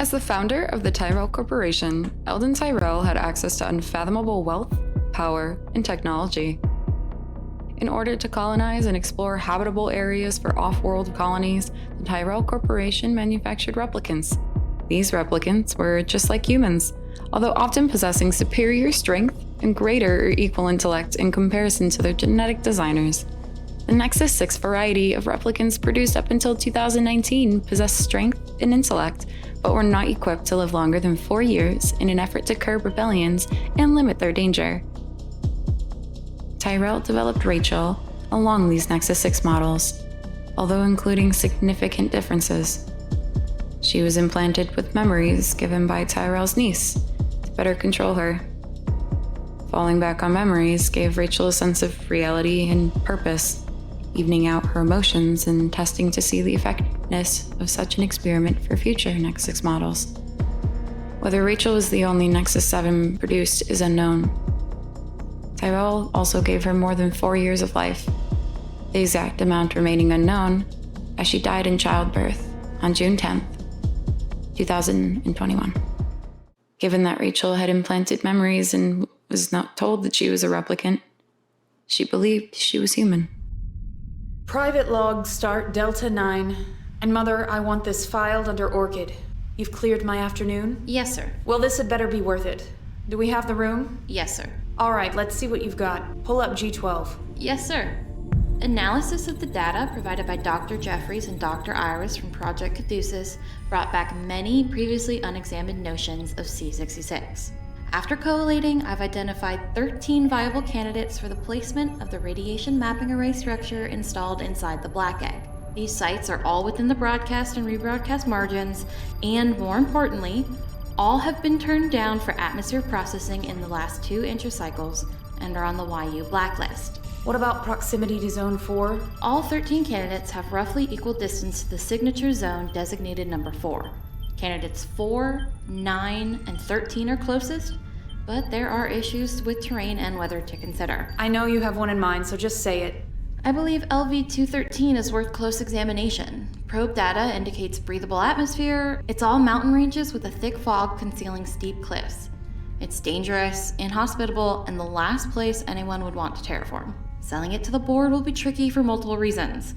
As the founder of the Tyrell Corporation, Eldon Tyrell had access to unfathomable wealth, power, and technology. In order to colonize and explore habitable areas for off-world colonies, the Tyrell Corporation manufactured replicants. These replicants were just like humans, although often possessing superior strength and greater or equal intellect in comparison to their genetic designers. The Nexus 6 variety of replicants produced up until 2019 possessed strength and intellect, but were not equipped to live longer than 4 years in an effort to curb rebellions and limit their danger. Tyrell developed Rachel along these Nexus 6 models, although including significant differences. She was implanted with memories given by Tyrell's niece to better control her. Falling back on memories gave Rachel a sense of reality and purpose, evening out her emotions and testing to see the effectiveness of such an experiment for future Nexus 6 models. Whether Rachel was the only Nexus 7 produced is unknown. Tyrell also gave her more than 4 years of life, the exact amount remaining unknown, as she died in childbirth on June 10th, 2021. Given that Rachel had implanted memories and was not told that she was a replicant, she believed she was human. Private log start Delta 9. And Mother, I want this filed under Orchid. You've cleared my afternoon? Yes, sir. Well, this had better be worth it. Do we have the room? Yes, sir. All right, let's see what you've got. Pull up G12. Yes, sir. Analysis of the data provided by Dr. Jeffries and Dr. Iris from Project Caduceus brought back many previously unexamined notions of C66. After collating, I've identified 13 viable candidates for the placement of the radiation mapping array structure installed inside the Black Egg. These sites are all within the broadcast and rebroadcast margins, and more importantly, all have been turned down for atmosphere processing in the last 2 intracycles and are on the YU blacklist. What about proximity to Zone 4? All 13 candidates have roughly equal distance to the signature zone designated number 4. Candidates 4, 9, and 13 are closest, but there are issues with terrain and weather to consider. I know you have one in mind, so just say it. I believe LV-213 is worth close examination. Probe data indicates breathable atmosphere. It's all mountain ranges with a thick fog concealing steep cliffs. It's dangerous, inhospitable, and the last place anyone would want to terraform. Selling it to the board will be tricky for multiple reasons.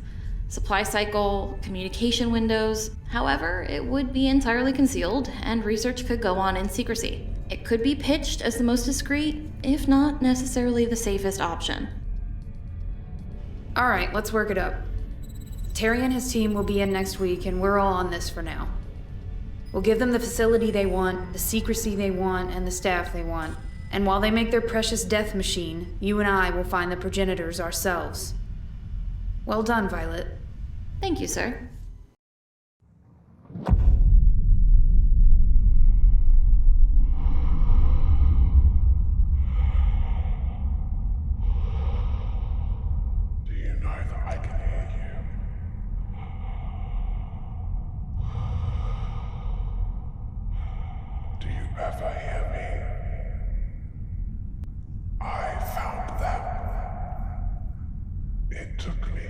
Supply cycle, communication windows. However, it would be entirely concealed, and research could go on in secrecy. It could be pitched as the most discreet, if not necessarily the safest option. All right, let's work it up. Terry and his team will be in next week, and we're all on this for now. We'll give them the facility they want, the secrecy they want, and the staff they want. And while they make their precious death machine, you and I will find the progenitors ourselves. Well done, Violet. Thank you, sir. Do you know that I can hear you? Do you ever hear me? I found them. It took me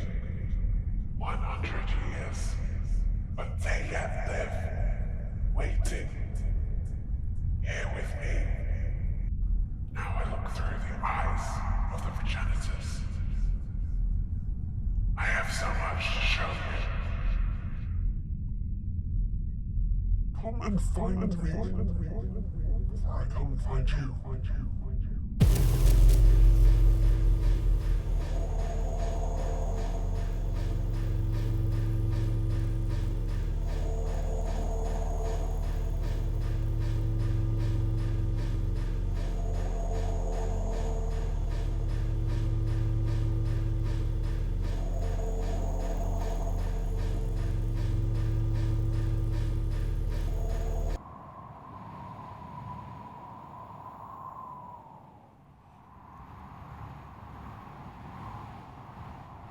100 years, but they yet live, waiting, here with me. Now I look through the eyes of the progenitors. I have so much to show you. Come and find me, or I come find you.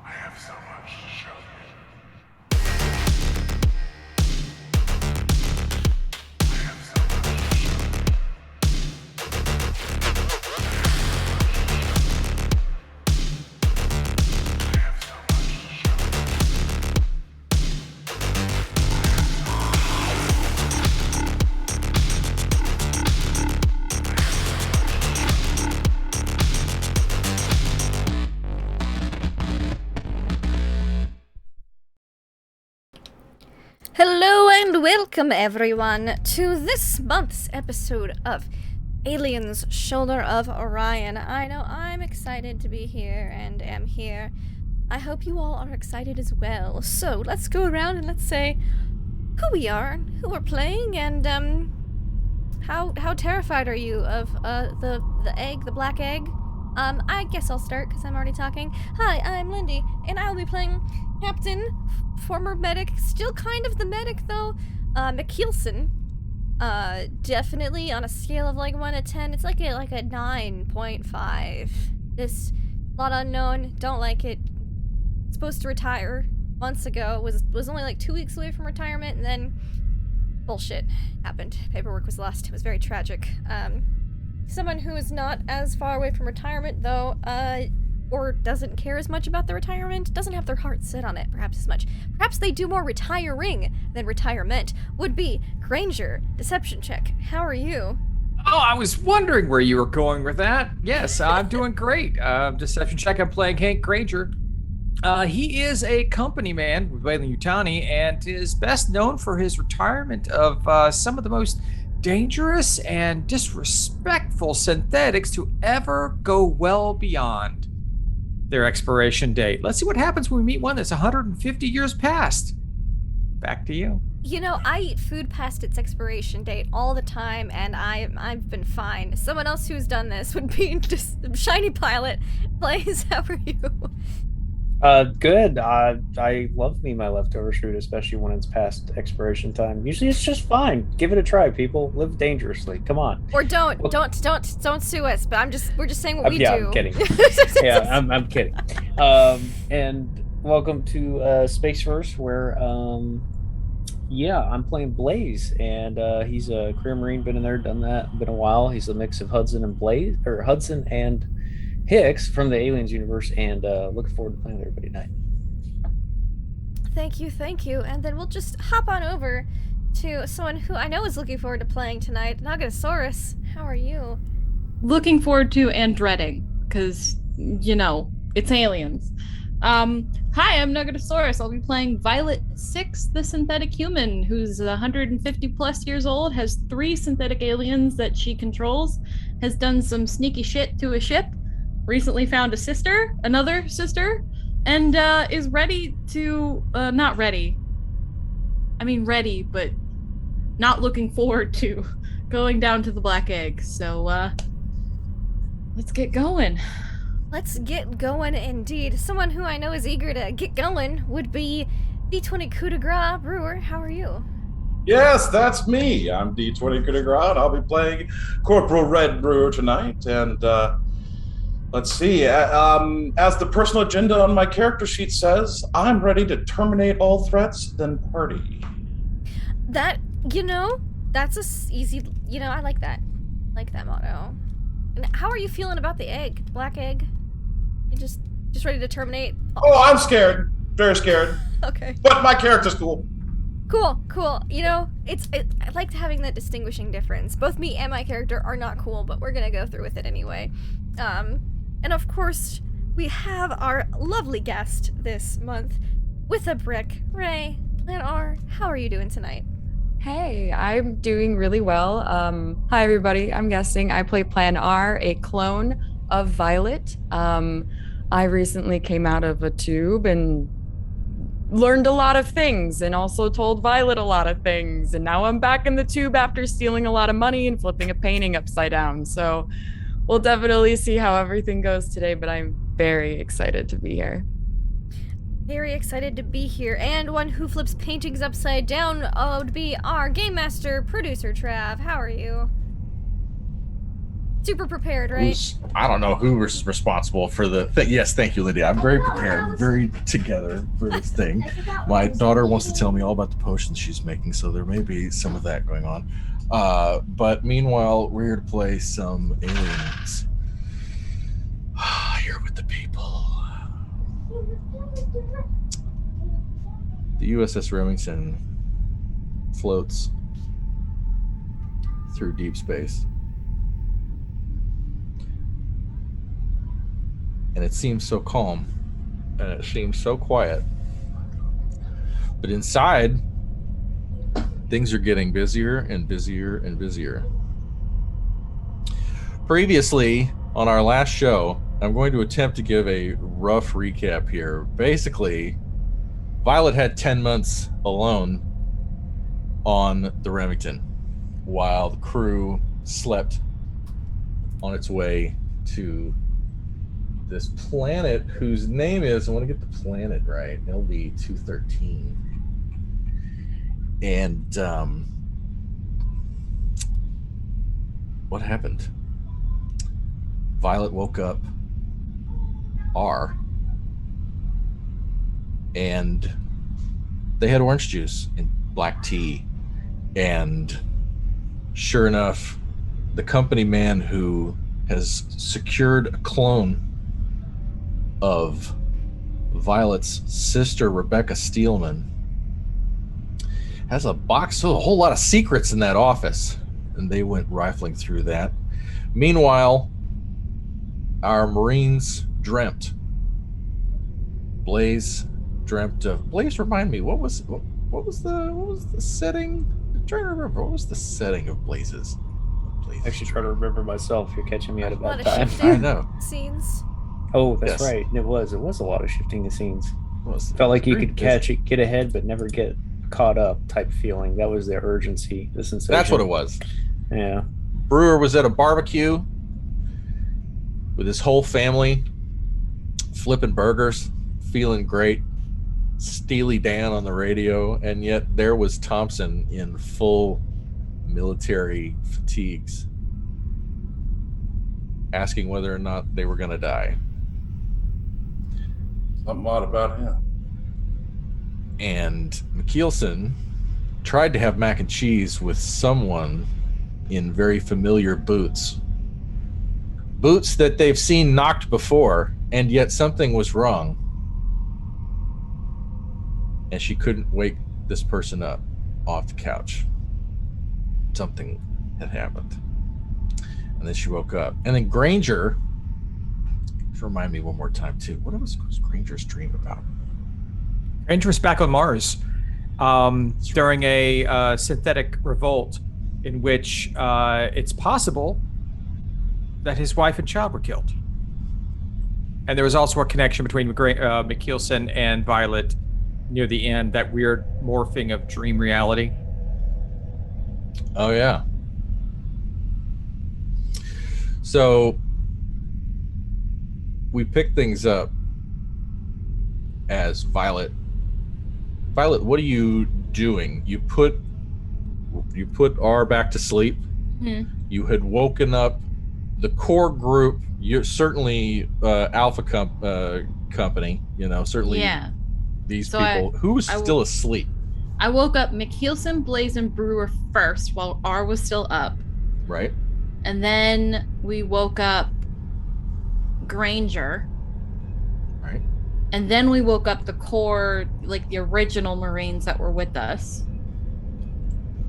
I have so much to show you. I have so much to show you. I have so much to show you. welcome everyone to this month's episode of Aliens Shoulder of Orion. I know I'm excited to be here and am here. I hope you all are excited as well. So let's go around and let's say who we are, who we're playing, and how terrified are you of the egg, the black egg? I guess I'll start because I'm already talking. Hi, I'm Lindy, and I'll be playing Captain, former medic, still kind of the medic though, McKeelson. Definitely on a scale of like 1 to 10, it's like a 9.5. This lot unknown, don't like it. Supposed to retire months ago, was only like 2 weeks away from retirement, and then bullshit happened. Paperwork was lost. It was very tragic. Someone who is not as far away from retirement though, or doesn't care as much about the retirement, doesn't have their heart set on it perhaps as much. Perhaps they do more retiring than retirement, would be Granger. Deception check. How are you? Oh, I was wondering where you were going with that. Yes, I'm doing great. Deception check, I'm playing Hank Granger. He is a company man with Weyland-Yutani and is best known for his retirement of some of the most dangerous and disrespectful synthetics to ever go well beyond their expiration date. Let's see what happens when we meet one that's 150 years past. Back to you. You know, I eat food past its expiration date all the time, and I've been fine. Someone else who's done this would be just Shiny Pilot. Blaze, how are you? Good. I love me my leftover food, especially when it's past expiration time. Usually it's just fine. Give it a try, people. Live dangerously. Come on. Or don't sue us. But we're just saying what we do. I'm kidding. Yeah, I'm kidding. And welcome to Spaceverse, where I'm playing Blaze, and he's a career Marine. Been in there, done that. Been a while. He's a mix of Hudson and Hicks from the Aliens universe, and looking forward to playing with everybody tonight. Thank you. And then we'll just hop on over to someone who I know is looking forward to playing tonight, Nagasaurus. How are you? Looking forward to and dreading, because, you know, it's aliens. Hi, I'm Nagasaurus. I'll be playing Violet 6, the synthetic human, who's 150 plus years old, has 3 synthetic aliens that she controls, has done some sneaky shit to a ship, recently found another sister, and is ready to, not ready. I mean ready, but not looking forward to going down to the black egg. So, let's get going. Let's get going indeed. Someone who I know is eager to get going would be D20 Coup de Grace. Brewer, how are you? Yes, that's me. I'm D20 Coup de Grace, and I'll be playing Corporal Red Brewer tonight, and, let's see, as the personal agenda on my character sheet says, I'm ready to terminate all threats, then party. That, that's easy, I like that. I like that motto. And how are you feeling about the egg? Black egg? You just ready to terminate? Oh, I'm scared. Very scared. Okay. But my character's cool. Cool. I like having that distinguishing difference. Both me and my character are not cool, but we're gonna go through with it anyway. And of course, we have our lovely guest this month with a brick. Ray, Plan R, how are you doing tonight? Hey, I'm doing really well. Hi, everybody. I'm guessing I play Plan R, a clone of Violet. I recently came out of a tube and learned a lot of things and also told Violet a lot of things. And now I'm back in the tube after stealing a lot of money and flipping a painting upside down. So we'll definitely see how everything goes today, but I'm very excited to be here. Very excited to be here. And one who flips paintings upside down would be our game master, producer Trav. How are you? Super prepared, right? I don't know who is responsible for the thing. Yes, thank you, Lydia. I'm very prepared, very together for this thing. My daughter wants to tell me all about the potions she's making, so there may be some of that going on. But meanwhile, we're here to play some aliens. Here with the people. The USS Remington floats through deep space. And it seems so calm, and it seems so quiet. But inside, Things are getting busier and busier and busier. Previously, on our last show, I'm going to attempt to give a rough recap here. Basically, Violet had 10 months alone on the Remington while the crew slept on its way to this planet whose name is, I want to get the planet right, LV-213. And what happened? Violet woke up R, and they had orange juice and black tea, and sure enough, the company man who has secured a clone of Violet's sister, Rebecca Steelman, has a box full, a whole lot of secrets in that office, and they went rifling through that. Meanwhile, our Marines dreamt. Blaze dreamt of. Blaze, remind me, what was the setting? I'm trying to remember. What was the setting of Blaze's? I actually try to remember myself. You're catching me at a bad of time. shifting I know. scenes. Oh, that's Yes. right. It was a lot of shifting the scenes. It Felt like you very could busy. catch it, get ahead, but never get caught up type feeling. That was the urgency, the sensation. That's what it was. Yeah. Brewer was at a barbecue with his whole family, flipping burgers, feeling great. Steely Dan on the radio, and yet there was Thompson in full military fatigues, asking whether or not they were going to die. Something odd about him. And McKeelson tried to have mac and cheese with someone in very familiar boots. Boots that they've seen knocked before, and yet something was wrong. And she couldn't wake this person up off the couch. Something had happened. And then she woke up. And then Granger, remind me one more time too, what was Granger's dream about? Granger was back on Mars during a synthetic revolt in which it's possible that his wife and child were killed. And there was also a connection between McKeelson and Violet near the end, that weird morphing of dream reality. Oh, yeah. So we pick things up as Violet. Violet, what are you doing? You put R back to sleep. Mhm. You had woken up the core group. You're certainly Alpha Company. You know, certainly Yeah. these So people. Who was I still asleep? I woke up McKeelson, Blaze, and Brewer first while R was still up. Right. And then we woke up Granger. Right. And then we woke up the core, like the original Marines that were with us.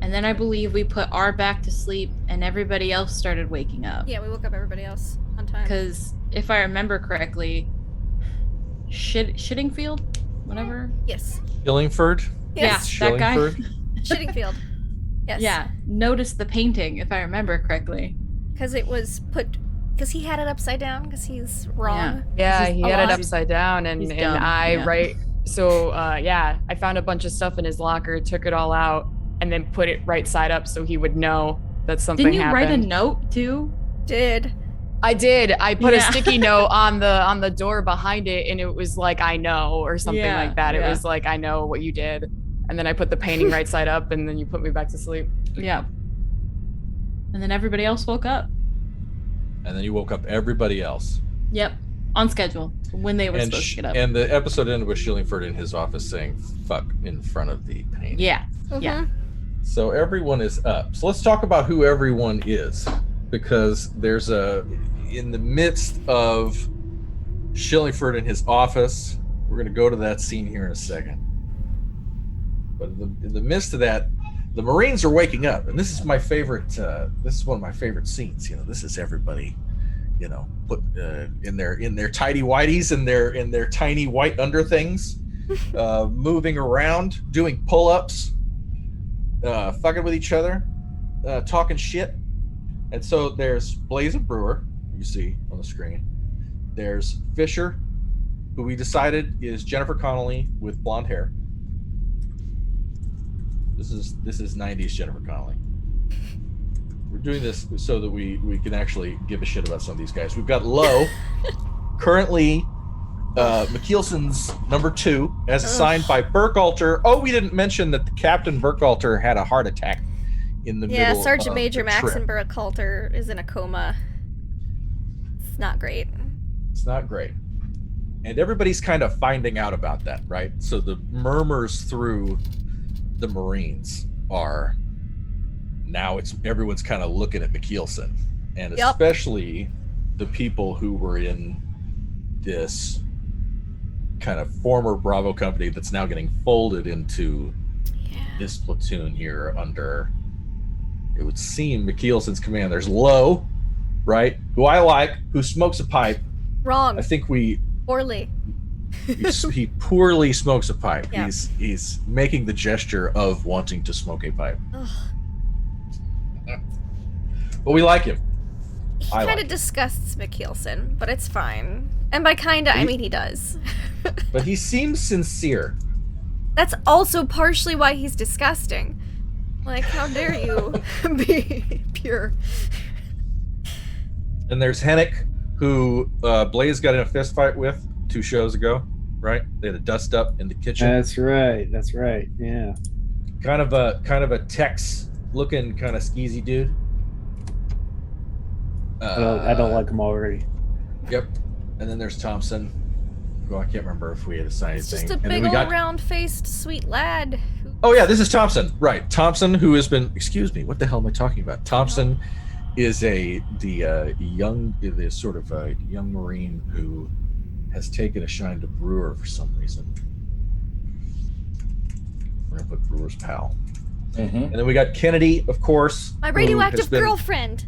And then I believe we put R back to sleep and everybody else started waking up. Yeah, we woke up everybody else on time. Because if I remember correctly, Shittingfield? Whatever? Yes. Killingford. Yes. Yeah, that guy. Shillingford? Shittingfield. Yes. Yeah, notice the painting if I remember correctly. Because it was put. Because he had it upside down. Because he's wrong. Yeah, he had it he's- upside down, and he's dumb, I yeah. So I found a bunch of stuff in his locker, took it all out, and then put it right side up so he would know that something Didn't you happened. write a note too? Did. I did. I put a Yeah. sticky note on the door behind it, and it was like, I know, or something Yeah, like that. It yeah. was like, I know what you did. And then I put the painting right side up, and then you put me back to sleep. Yeah. And then everybody else woke up. And then you woke up everybody else. Yep. On schedule. When they were supposed to get up. And the episode ended with Shillingford in his office saying "fuck" in front of the painting. Yeah. Mhm. Yeah. So everyone is up. So let's talk about who everyone is, because there's in the midst of Shillingford in his office. We're going to go to that scene here in a second. But in the midst of that, the Marines are waking up, and this is my favorite. This is one of my favorite scenes. You know, this is everybody, you know, put in their tidy whities and in their tiny white under things, moving around, doing pull-ups, fucking with each other, talking shit. And so there's Blaze and Brewer, you see on the screen. There's Fisher, who we decided is Jennifer Connelly with blonde hair. This is 90s Jennifer Connelly. We're doing this so that we can actually give a shit about some of these guys. We've got Lowe, currently McKeelson's number 2, as assigned by Burkhalter. Oh, we didn't mention that the Captain Burkhalter had a heart attack in the middle. Yeah, Sergeant of Major the trip. Maxon Burkhalter is in a coma. It's not great. It's not great. And everybody's kind of finding out about that, right? So the murmurs through the Marines are now everyone's kind of looking at McKeelson, and especially the people who were in this kind of former Bravo company that's now getting folded into this platoon here under, it would seem, McKeelson's command. There's Lowe, right, who I like, who smokes a pipe. Wrong. I think Poorly. he poorly smokes a pipe. Yeah. He's making the gesture of wanting to smoke a pipe. Ugh. But we like him. He kind of disgusts McKeelson, but it's fine. And by kinda, I mean he does. But he seems sincere. That's also partially why he's disgusting. Like, how dare you be pure? And there's Hennick, who Blaze got in a fist fight with 2 shows ago, right? They had a dust up in the kitchen. That's right. Yeah. Kind of a Tex looking kind of skeezy dude. I don't like him already. Yep. And then there's Thompson. Well, I can't remember if we had assigned It's anything. just a And then big we old got round-faced sweet lad. Oh yeah, this is Thompson. Right. Thompson, who has been, excuse me, what the hell am I talking about? Thompson is the sort of a young Marine who has taken a shine to Brewer for some reason. We're gonna put Brewer's pal. Mm-hmm. And then we got Kennedy, of course. My radioactive girlfriend.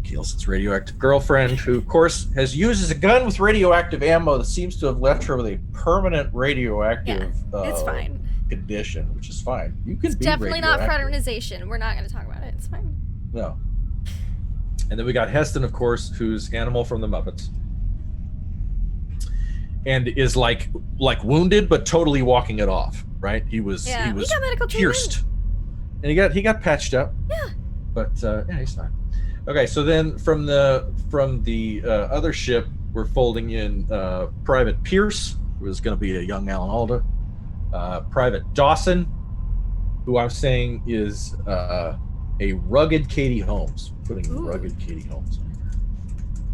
Keelson's radioactive girlfriend, who of course has used a gun with radioactive ammo that seems to have left her with a permanent radioactive It's fine. condition, which is fine. You can It's be definitely not radioactive. fraternization. We're not going to talk about it. It's fine. No. And then we got Heston, of course, who's Animal from the Muppets, and is like wounded but totally walking it off. Right? He was Yeah, he got medical pierced, and he got patched up. Yeah. But yeah, he's fine. Okay, so then from the other ship, we're folding in Private Pierce, who is going to be a young Alan Alda, Private Dawson, who I'm saying is a rugged Katie Holmes. Putting rugged Katie Holmes in here.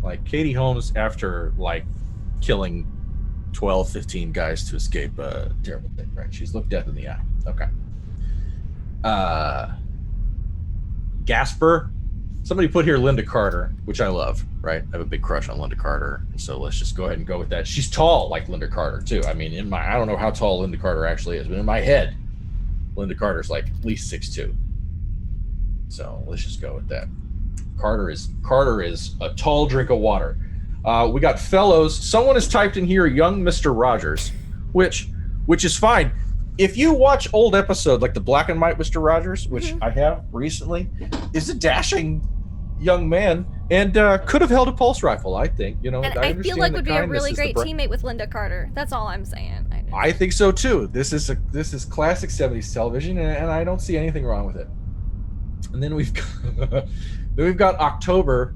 Like Katie Holmes after like killing 12, 15 guys to escape a terrible thing, right? She's looked death in the eye. Okay. Gasper. Somebody put here Linda Carter, which I love, right? I have a big crush on Linda Carter, so let's just go ahead and go with that. She's tall like Linda Carter too. I mean, I don't know how tall Linda Carter actually is, but in my head, Linda Carter's like at least 6'2". So let's just go with that. Carter is a tall drink of water. We got fellows. Someone has typed in here young Mr. Rogers, which is fine. If you watch old episode like the black and white Mr. Rogers, which I have recently, is a dashing young man and could have held a pulse rifle, I think. You know, And I feel like would be a really great teammate with Linda Carter. That's all I'm saying. I think so too. This is classic 70s television, and I don't see anything wrong with it. And then we've got October.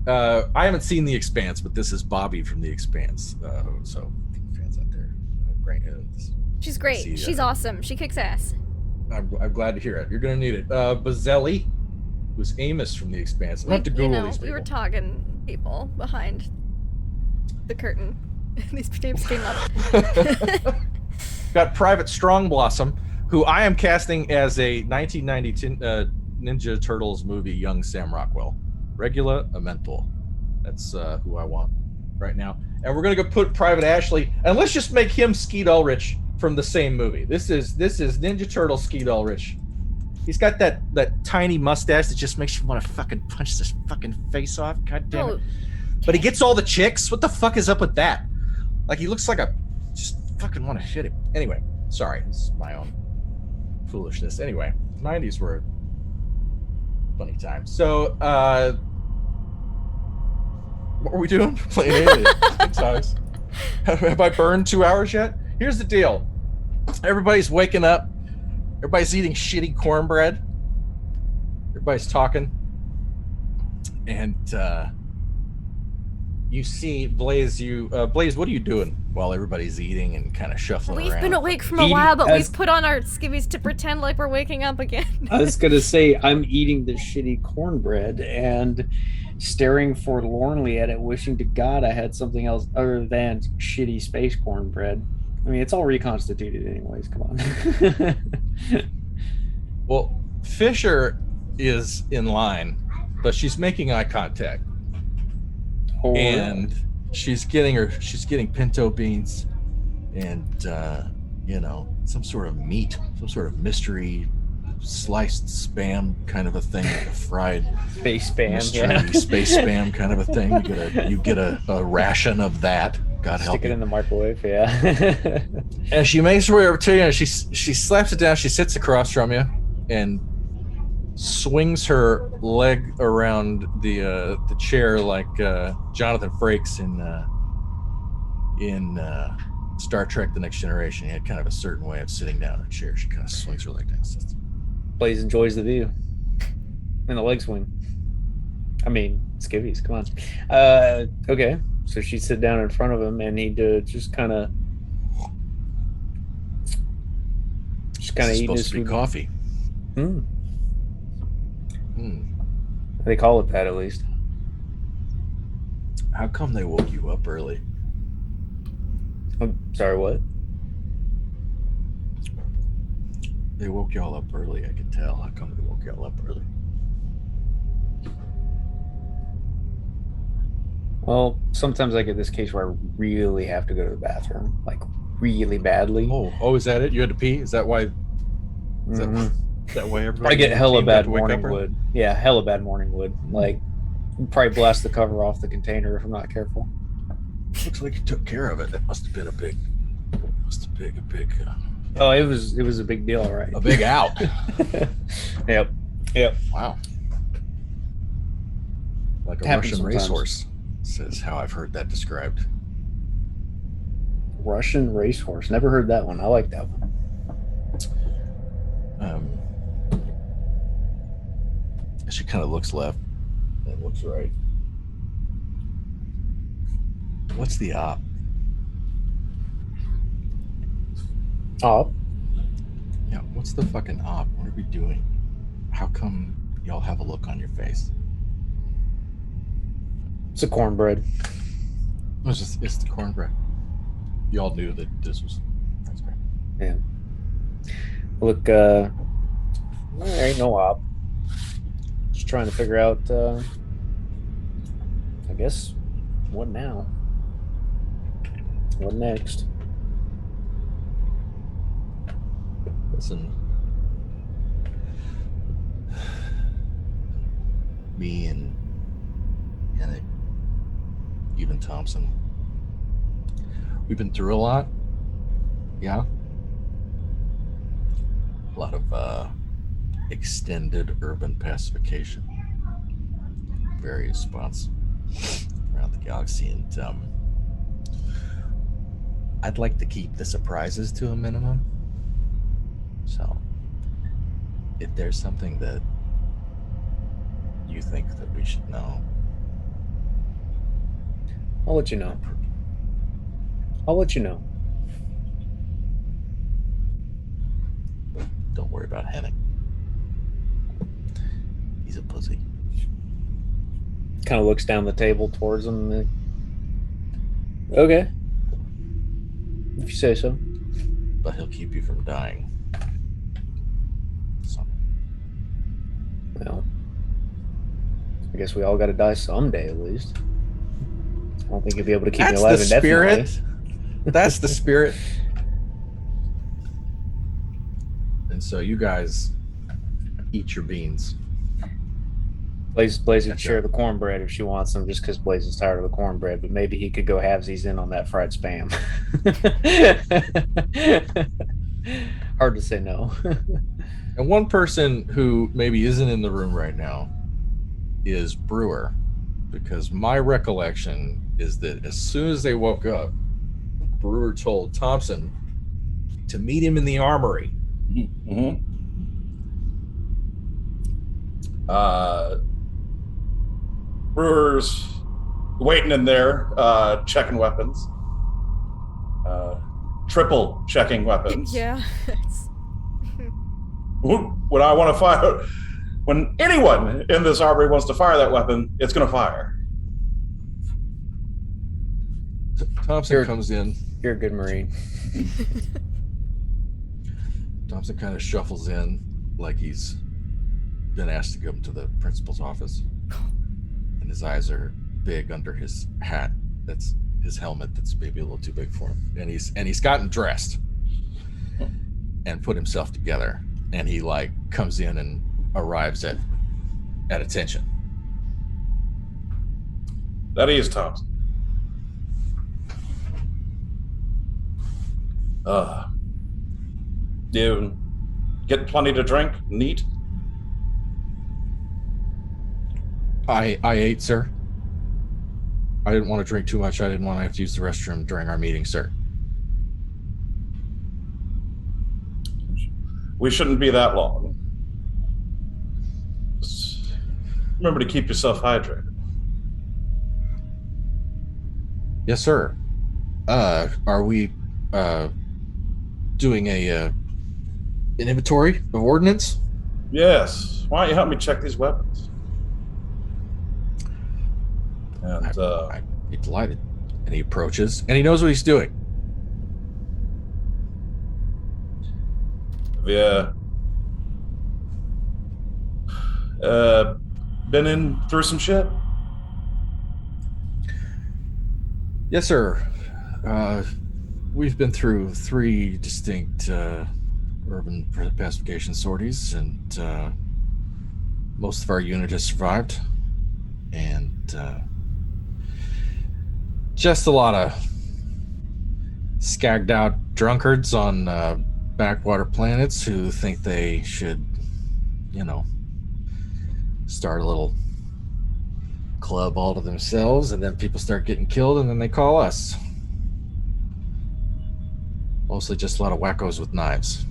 I haven't seen The Expanse, but this is Bobby from The Expanse. So fans out there, great. She's great. She's awesome. She kicks ass. I'm glad to hear it. You're gonna need it. Bazzelli was Amos from The Expanse. I have to Google these people. We were talking people behind the curtain. These names came up. Got Private Strong Blossom, who I am casting as a 1990 Ninja Turtles movie young Sam Rockwell. Regula Amental. That's who I want right now. And we're gonna go put Private Ashley, and let's just make him Skeet Ulrich from the same movie. This is Ninja Turtle Skeet Ulrich. He's got that tiny mustache that just makes you want to fucking punch this fucking face off. God damn it. But he gets all the chicks. What the fuck is up with that? Like he looks like just fucking want to hit him. Anyway, sorry, this is my own foolishness. Anyway, 90s were a funny time. So, what were we doing? Playing Aliens. Good times. Have I burned 2 hours yet? Here's the deal. Everybody's waking up. Everybody's eating shitty cornbread. Everybody's talking. And you see Blaze. Blaze, what are you doing while everybody's eating and kind of shuffling We've around? been awake from a while, but we've put on our skivvies to pretend like we're waking up again. I was gonna say I'm eating this shitty cornbread and staring forlornly at it, wishing to God I had something else other than shitty space cornbread. I mean, it's all reconstituted anyways. Come on. Well, Fisher is in line, but she's making eye contact. And she's getting pinto beans and some sort of meat, some sort of mystery sliced spam kind of a thing, fried space spam, mystery, space spam kind of a thing. You get a ration of that. God help you. Stick it in the microwave, yeah. And she makes her way over to you, and she slaps it down. She sits across from you and swings her leg around the chair like Jonathan Frakes in Star Trek: The Next Generation. He had kind of a certain way of sitting down in a chair. She kind of swings her leg down. Blaze enjoys the view and the leg swing. I mean, skivvies, come on. Okay, so she'd sit down in front of him, and he'd just kind of eat his food. Coffee. They call it that, at least. How come they woke you up early? I'm sorry, what? They woke y'all up early, I could tell. How come they woke y'all up early? Well, sometimes I get this case where I really have to go to the bathroom, like really badly. Oh, is that it? You had to pee? Is that why? Is that why everybody? I get hella bad morning wood. Yeah, hella bad morning wood. Like, probably blast the cover off the container if I'm not careful. Looks like you took care of it. That must have been a big. Oh, it was a big deal, right? A big out. Yep. Wow. Like a Happens Russian sometimes. racehorse, says how I've heard that described. Russian racehorse. Never heard that one. I like that one. She kind of looks left and looks right. What's the op? Op? Yeah, what's the fucking op? What are we doing? How come y'all have a look on your face? It's a cornbread. It's the cornbread. Y'all knew that this was. That's great. Yeah. Look, there ain't no op. Just trying to figure out, I guess, what now? What next? Listen, me and Hennig, even Thompson, we've been through a lot. Yeah. A lot of extended urban pacification, various spots around the galaxy, and I'd like to keep the surprises to a minimum. So, if there's something that you think that we should know, I'll let you know. Don't worry about Hennig. He's a pussy. Kind of looks down the table towards him. And okay. If you say so. But he'll keep you from dying. So. Well, I guess we all got to die someday, at least. I don't think you'll be able to keep me alive indefinitely. That's the spirit. And so you guys eat your beans. Blaze would share the cornbread if she wants them, just because Blaze is tired of the cornbread. But maybe he could go halvesies in on that fried spam. Hard to say no. And one person who maybe isn't in the room right now is Brewer, because my recollection is that as soon as they woke up, Brewer told Thompson to meet him in the armory. Mm-hmm. Brewer's waiting in there, checking weapons. Triple checking weapons. Yeah. When I want to fire, when anyone in this armory wants to fire that weapon, it's going to fire. Thompson comes in. You're a good Marine. Thompson kind of shuffles in like he's been asked to go to the principal's office. And his eyes are big under his hat. That's his helmet that's maybe a little too big for him. And he's gotten dressed and put himself together. And he like comes in and arrives at attention. That is Thompson. You get plenty to drink? Neat? I ate, sir. I didn't want to drink too much. I didn't want to have to use the restroom during our meeting, sir. We shouldn't be that long. Just remember to keep yourself hydrated. Yes, sir. Are we doing an inventory of ordnance? Yes. Why don't you help me check these weapons? And I'd be delighted. And he approaches, and he knows what he's doing. have you been in through some shit? Yes, sir. We've been through 3 distinct urban pacification sorties, and most of our unit has survived. And just a lot of skagged out drunkards on backwater planets who think they should, start a little club all to themselves, and then people start getting killed, and then they call us. Mostly just a lot of wackos with knives.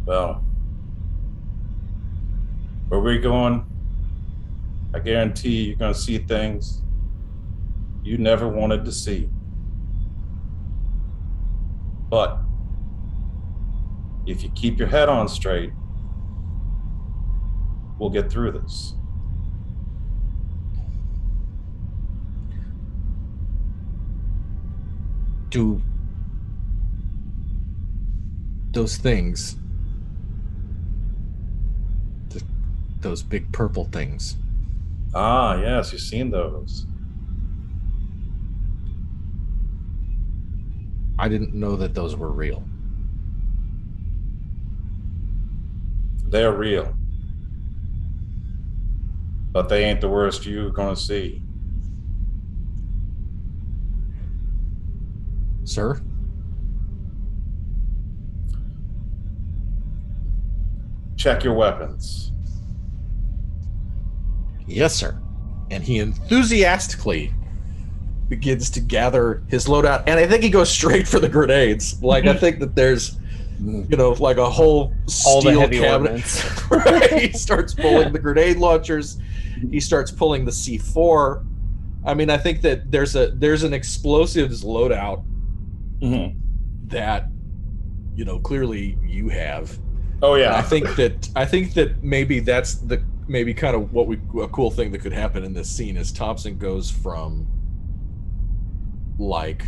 Well, where we're going, I guarantee you're going to see things you never wanted to see. But if you keep your head on straight, we'll get through this. Do those things, those big purple things. Ah, yes, you've seen those. I didn't know that those were real. They're real. But they ain't the worst you're gonna see. Sir? Check your weapons. Yes, sir. And he enthusiastically begins to gather his loadout, and I think he goes straight for the grenades. Like, I think that there's, like a whole All the steel heavy cabinet. ordnance. Right? He starts pulling the grenade launchers. He starts pulling the C4. I mean, I think that there's an explosives loadout that, clearly you have. Oh yeah. And I think that maybe that's maybe kind of a cool thing that could happen in this scene is Thompson goes from like,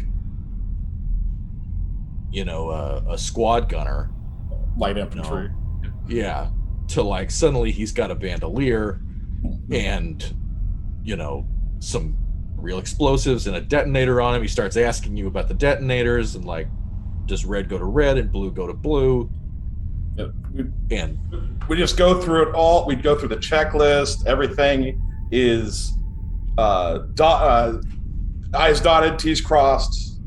a squad gunner, Light infantry. yeah, to like suddenly he's got a bandolier and some real explosives and a detonator on him. He starts asking you about the detonators, and like, does red go to red and blue go to blue? Yeah. And We just go through it all. We'd go through the checklist. Everything is I's dotted, T's crossed,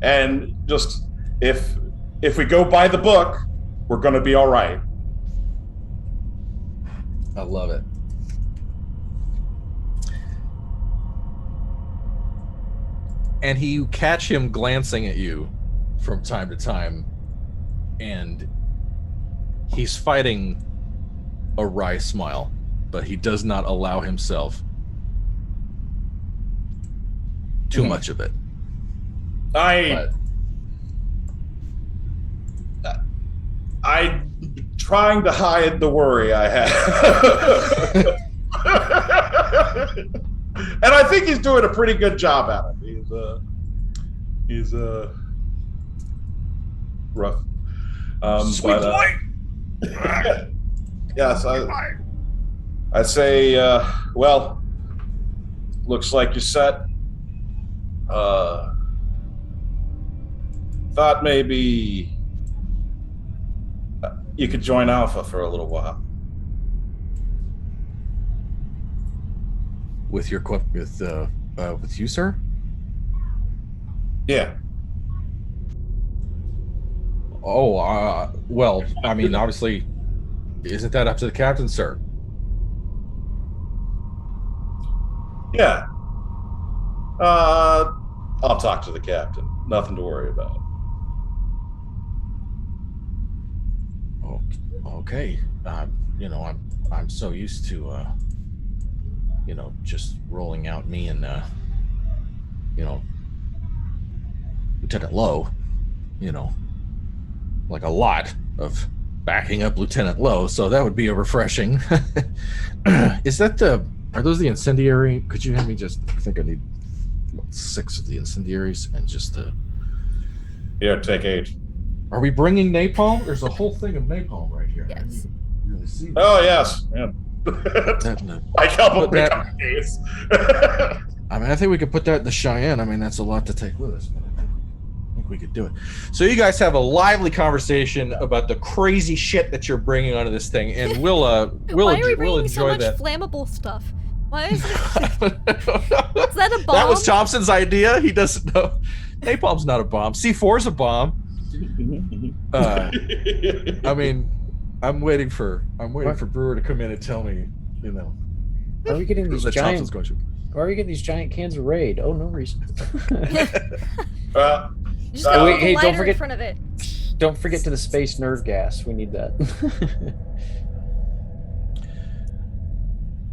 and just if if we go by the book, we're going to be all right. I love it. And you catch him glancing at you from time to time, and he's fighting a wry smile, but he does not allow himself too much of it. I'm trying to hide the worry I have. And I think he's doing a pretty good job at it. He's rough. Sweet boy! Yes, I say, well, looks like you're set. Thought maybe you could join Alpha for a little while. With your with you, sir? Yeah. Oh, well, I mean, obviously, isn't that up to the captain, sir? Yeah. I'll talk to the captain. Nothing to worry about. Okay. I'm so used to just rolling out me and Lieutenant Lowe, like a lot of backing up Lieutenant Lowe, so that would be a refreshing. Is that are those the incendiary? Could you have me I think I need 6 of the incendiaries and just Here, take 8. Are we bringing napalm? There's a whole thing of napalm right here. Yes. Really see that. Oh, yes. Yeah. I help him pick up the case. I mean, I think we could put that in the Cheyenne. I mean, that's a lot to take with us, but I think we could do it. So you guys have a lively conversation about the crazy shit that you're bringing onto this thing, and we'll Why are we bringing enjoy so much that. flammable stuff? Why is it? Is that a bomb? That was Thompson's idea. He doesn't know. Napalm's not a bomb. C4's a bomb. I mean, I'm waiting for Brewer to come in and tell me, Are we getting these that giant? Thompson's going to. Why are we getting these giant cans of Raid? Oh, no reason. You just gotta put the lighter in front of it. Don't forget to the space nerve gas. We need that.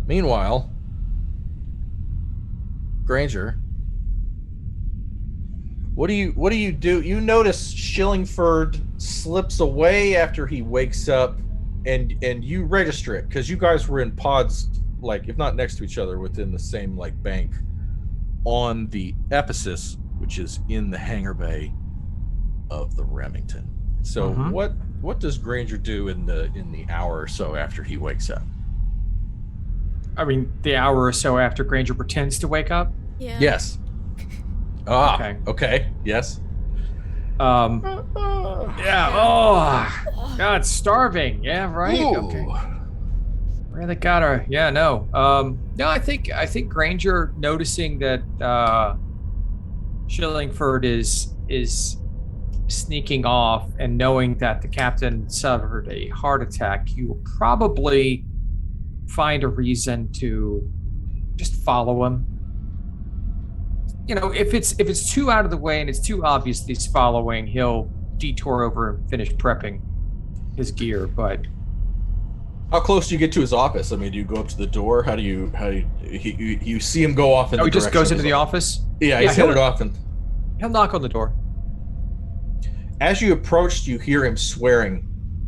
Meanwhile, Granger, what do you do? You notice Shillingford slips away after he wakes up, and you register it because you guys were in pods, like if not next to each other, within the same bank on the Ephesus, which is in the hangar bay of the Remington. So what does Granger do in the hour or so after he wakes up? I mean, the hour or so after Granger pretends to wake up? Yeah. Yes. Okay. Yes. Yeah. Oh, God, starving. Yeah, right. Ooh. Okay. Really gotta. Yeah, no. No, I think Granger noticing that Shillingford is sneaking off and knowing that the captain suffered a heart attack, you will probably find a reason to just follow him. If it's too out of the way and it's too obvious that he's following, he'll detour over and finish prepping his gear. But how close do you get to his office? I mean, do you go up to the door? How do you see him go off in the he just direction goes of into his the office? Yeah, he's headed off, and he'll knock on the door. as you approached, you hear him swearing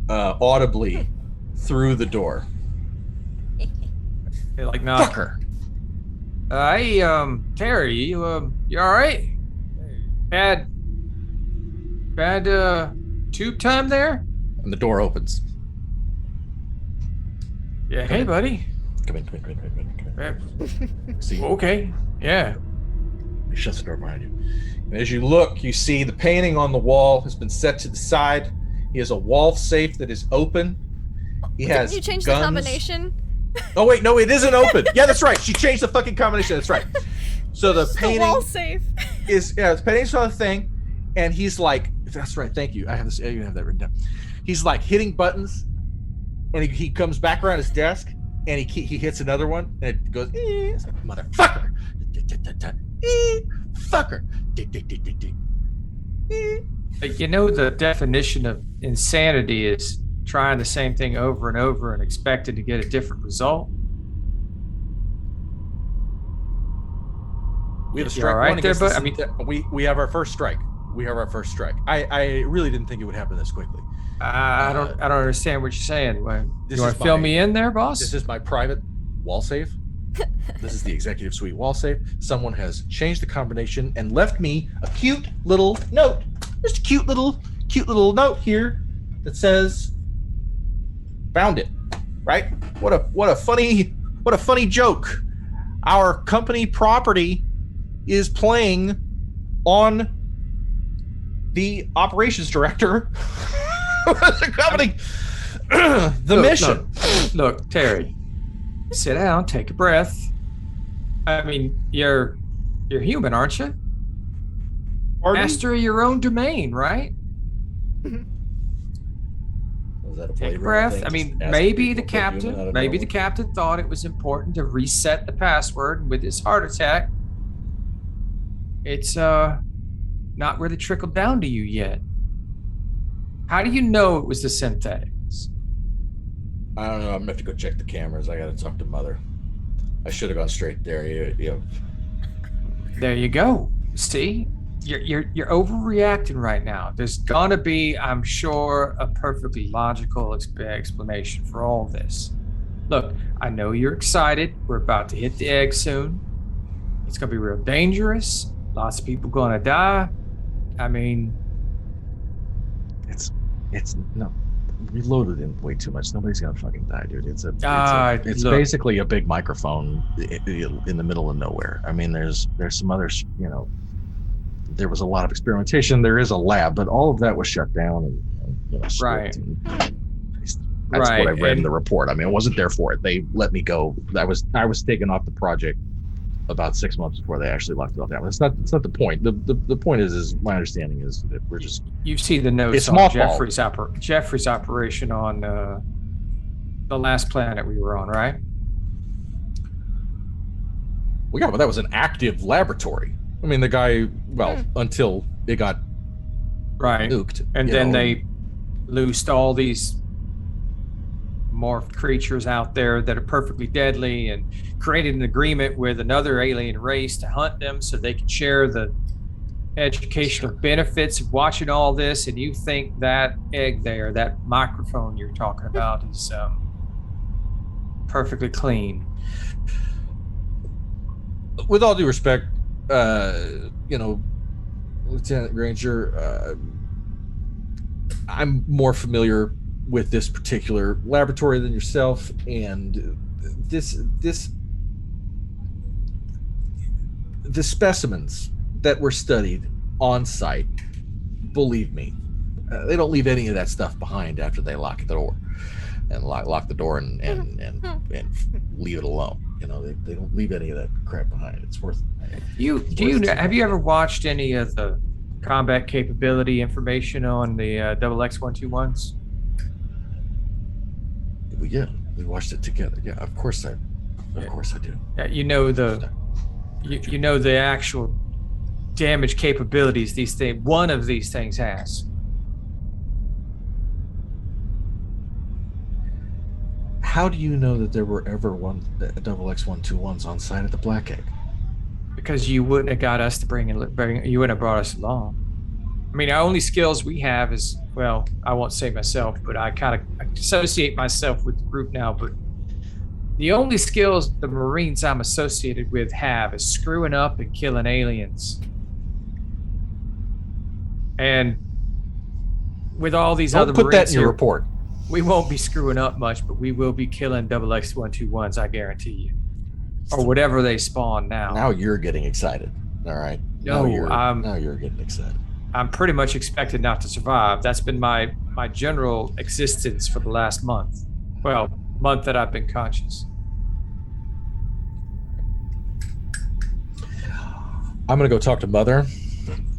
audibly through the door. Hey, like, no. Fucker. Hey, Terry, you all right? Bad tube time there? And the door opens. Yeah, hey, buddy. Come in. See, Okay, yeah. he shuts the door behind you. And as you look, you see the painting on the wall has been set to the side. He has a wall safe that is open. He has Didn't you change guns. the combination? Oh wait, no, it isn't open. Yeah, that's right. She changed the fucking combination. That's right. So the It's painting the wall safe. the painting's on the thing, and he's like That's right. Thank you. I have this. I even have that written down. He's like hitting buttons, and he comes back around his desk, and he hits another one, and it goes, it's like, motherfucker, fucker. You know, the definition of insanity is trying the same thing over and over and expecting to get a different result. We have a You strike all right one there, against bud? this- we have our first strike. We have our first strike. I really didn't think it would happen this quickly. I don't understand what you're saying. You want This to is fill my- me in there, boss? This is my private wall safe. This is the executive suite wall safe. Someone has changed the combination and left me a cute little note. Just a cute little note here that says, "Found it." Right? What a funny joke. Our company property is playing on the operations director of the company. The mission. Look, Terry, sit down, take a breath. I mean, you're human, aren't you? Pardon? Master of your own domain, right? Was that a Take a Blade Runner breath. thing? I mean, Just asking maybe the people to put human out captain, of maybe the nowhere? captain thought it was important to reset the password, and with his heart attack, it's not really trickled down to you yet. How do you know it was the synthetics? I don't know. I'm gonna have to go check the cameras. I gotta talk to Mother. I should have gone straight there. There you go. See, you're overreacting right now. There's gonna be, I'm sure, a perfectly logical explanation for all this. Look, I know you're excited. We're about to hit the egg soon. It's gonna be real dangerous. Lots of people gonna die. I mean, It's no. We loaded in way too much. Nobody's gonna fucking die, dude. It's look. basically a big microphone in the middle of nowhere. I mean, there's some other, there was a lot of experimentation. There is a lab, but all of that was shut down and stripped. Right. And that's Right, what I read in and- the report. I mean, I wasn't there for it. They let me go. I was taken off the project about 6 months before they actually locked it off. It's not the point. The point is my understanding is that we're just, You see the notes It's on mothballed. Jeffrey's operation on the last planet we were on, right? well, yeah, but that was an active laboratory. I mean, the guy, until it got Right. nuked. And you then know, they loosed all these morphed creatures out there that are perfectly deadly and created an agreement with another alien race to hunt them so they could share the educational benefits of watching all this. And you think that egg there, that microphone you're talking about, is perfectly clean. with all due respect, Lieutenant Granger, I'm more familiar with this particular laboratory than yourself, and the specimens that were studied on site, believe me, they don't leave any of that stuff behind after they lock the door and lock the door and leave it alone. They don't leave any of that crap behind. It's worth it. Have you ever watched any of the combat capability information on the XX-121s? Yeah, we watched it together. Yeah, of course I do. Yeah, you know the actual damage capabilities one of these things has. How do you know that there were ever XX-121s on site at the Black Egg? Because you wouldn't have got us to bring you wouldn't have brought us along. I mean, our only skills we have is, well, I won't say myself, but I kind of associate myself with the group now, but the only skills the Marines I'm associated with have is screwing up and killing aliens. And with all these other Don't put that Marines in your here, report. we won't be screwing up much, but we will be killing XX-121s, I guarantee you. Or whatever they spawn now. Now you're getting excited. All right. No, now you're getting excited. I'm pretty much expected not to survive. That's been my general existence for the last month. Well, month that I've been conscious. I'm gonna go talk to Mother,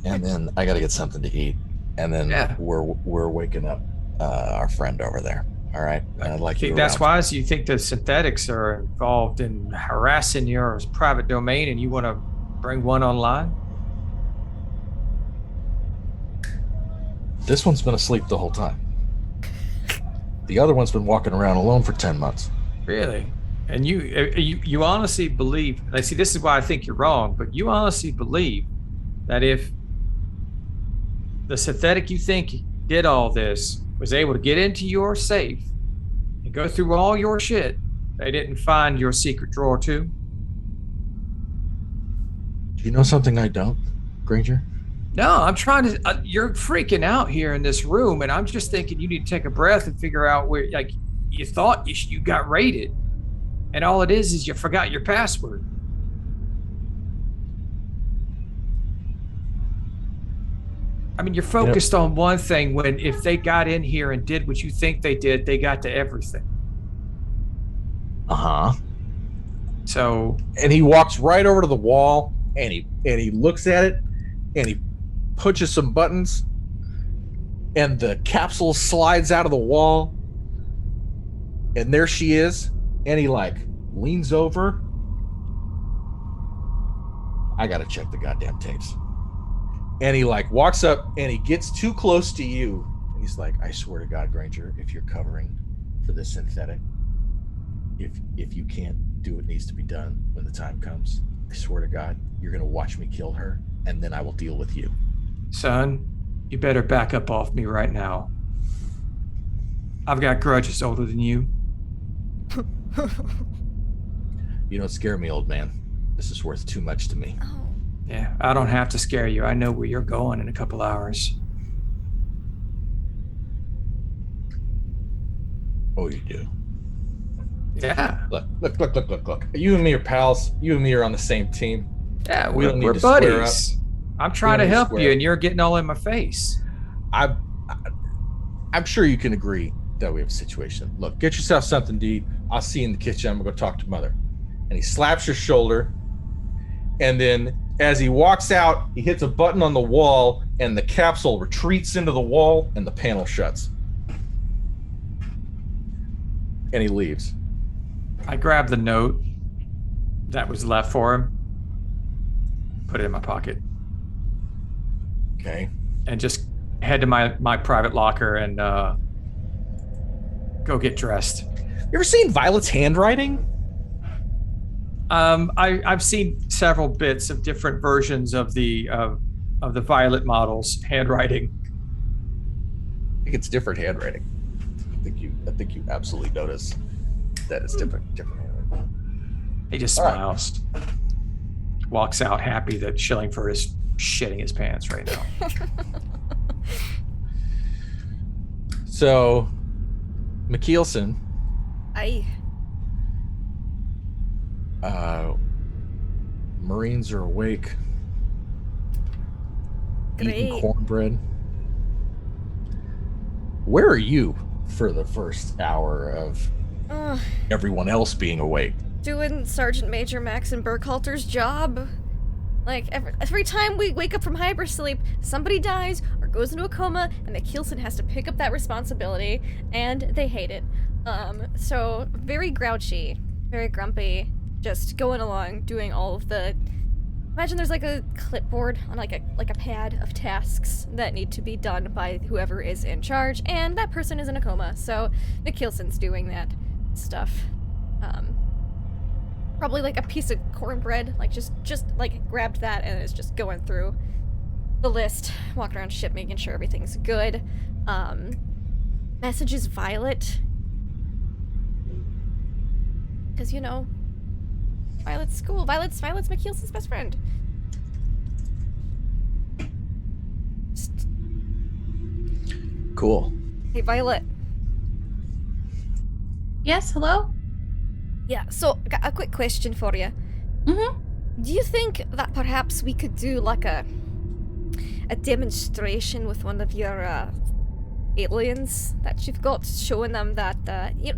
and then I gotta get something to eat. and then Yeah. we're waking up our friend over there. All right, I'd like you. That's around. why you think the synthetics are involved in harassing your private domain, and you want to bring one online. This one's been asleep the whole time. The other one's been walking around alone for 10 months. Really? And you honestly believe? I see. This is why I think you're wrong. But you honestly believe that if the synthetic you think did all this was able to get into your safe and go through all your shit, they didn't find your secret drawer too? Do you know something I don't, Granger? No, I'm trying to. You're freaking out here in this room, and I'm just thinking you need to take a breath and figure out where, like, you thought you got raided, and all it is you forgot your password. I mean, you're focused on one thing when if they got in here and did what you think they did, they got to everything. Uh-huh. So. And he walks right over to the wall, and he looks at it, and he pushes some buttons, and the capsule slides out of the wall, and there she is, and he like leans over. I gotta check the goddamn tapes. And he like walks up and he gets too close to you, and he's like, I swear to God, Granger, if you're covering for this synthetic, if you can't do what needs to be done when the time comes, I swear to God, you're gonna watch me kill her, and then I will deal with you. Son, you better back up off me right now. I've got grudges older than you. You don't scare me, old man. This is worth too much to me. Oh. Yeah, I don't have to scare you. I know where you're going in a couple hours. Oh, you do? Yeah. Look. You and me are pals. You and me are on the same team. Yeah, We don't need we're to square buddies. I'm trying to need to help square you, up. and you're getting all in my face. I'm sure you can agree that we have a situation. Look, get yourself something to eat. I'll see you in the kitchen. I'm gonna go talk to Mother. And he slaps your shoulder, and then as he walks out, he hits a button on the wall, and the capsule retreats into the wall, and the panel shuts. And he leaves. I grabbed the note that was left for him, put it in my pocket, Okay. and just head to my private locker and go get dressed. You ever seen Violet's handwriting? I've seen several bits of different versions of the Violet model's handwriting. I think it's different handwriting. I think you absolutely notice that it's different handwriting. He just All right. smiles, walks out happy that Schillingford is shitting his pants right now. So, McKeelson, Aye. Marines are awake, eating Great. cornbread. Where are you for the first hour of everyone else being awake? Doing Sergeant Major Max and Burkhalter's job. Like, every time we wake up from hypersleep, somebody dies or goes into a coma, and McKeelson has to pick up that responsibility, and they hate it. So, very grouchy, very grumpy, just going along, doing all of the... Imagine there's like a clipboard on like a pad of tasks that need to be done by whoever is in charge, and that person is in a coma, so McKeelson's doing that stuff. Probably like a piece of cornbread, like just like grabbed that and is just going through the list, walking around ship, making sure everything's good. Messages Violet, because you know, Violet's school. Violet's McKeelson's best friend. Just, Cool. hey Violet. Yes, hello? Yeah. So, I got a quick question for you. Mm-hmm. Do you think that perhaps we could do like a demonstration with one of your aliens that you've got, showing them that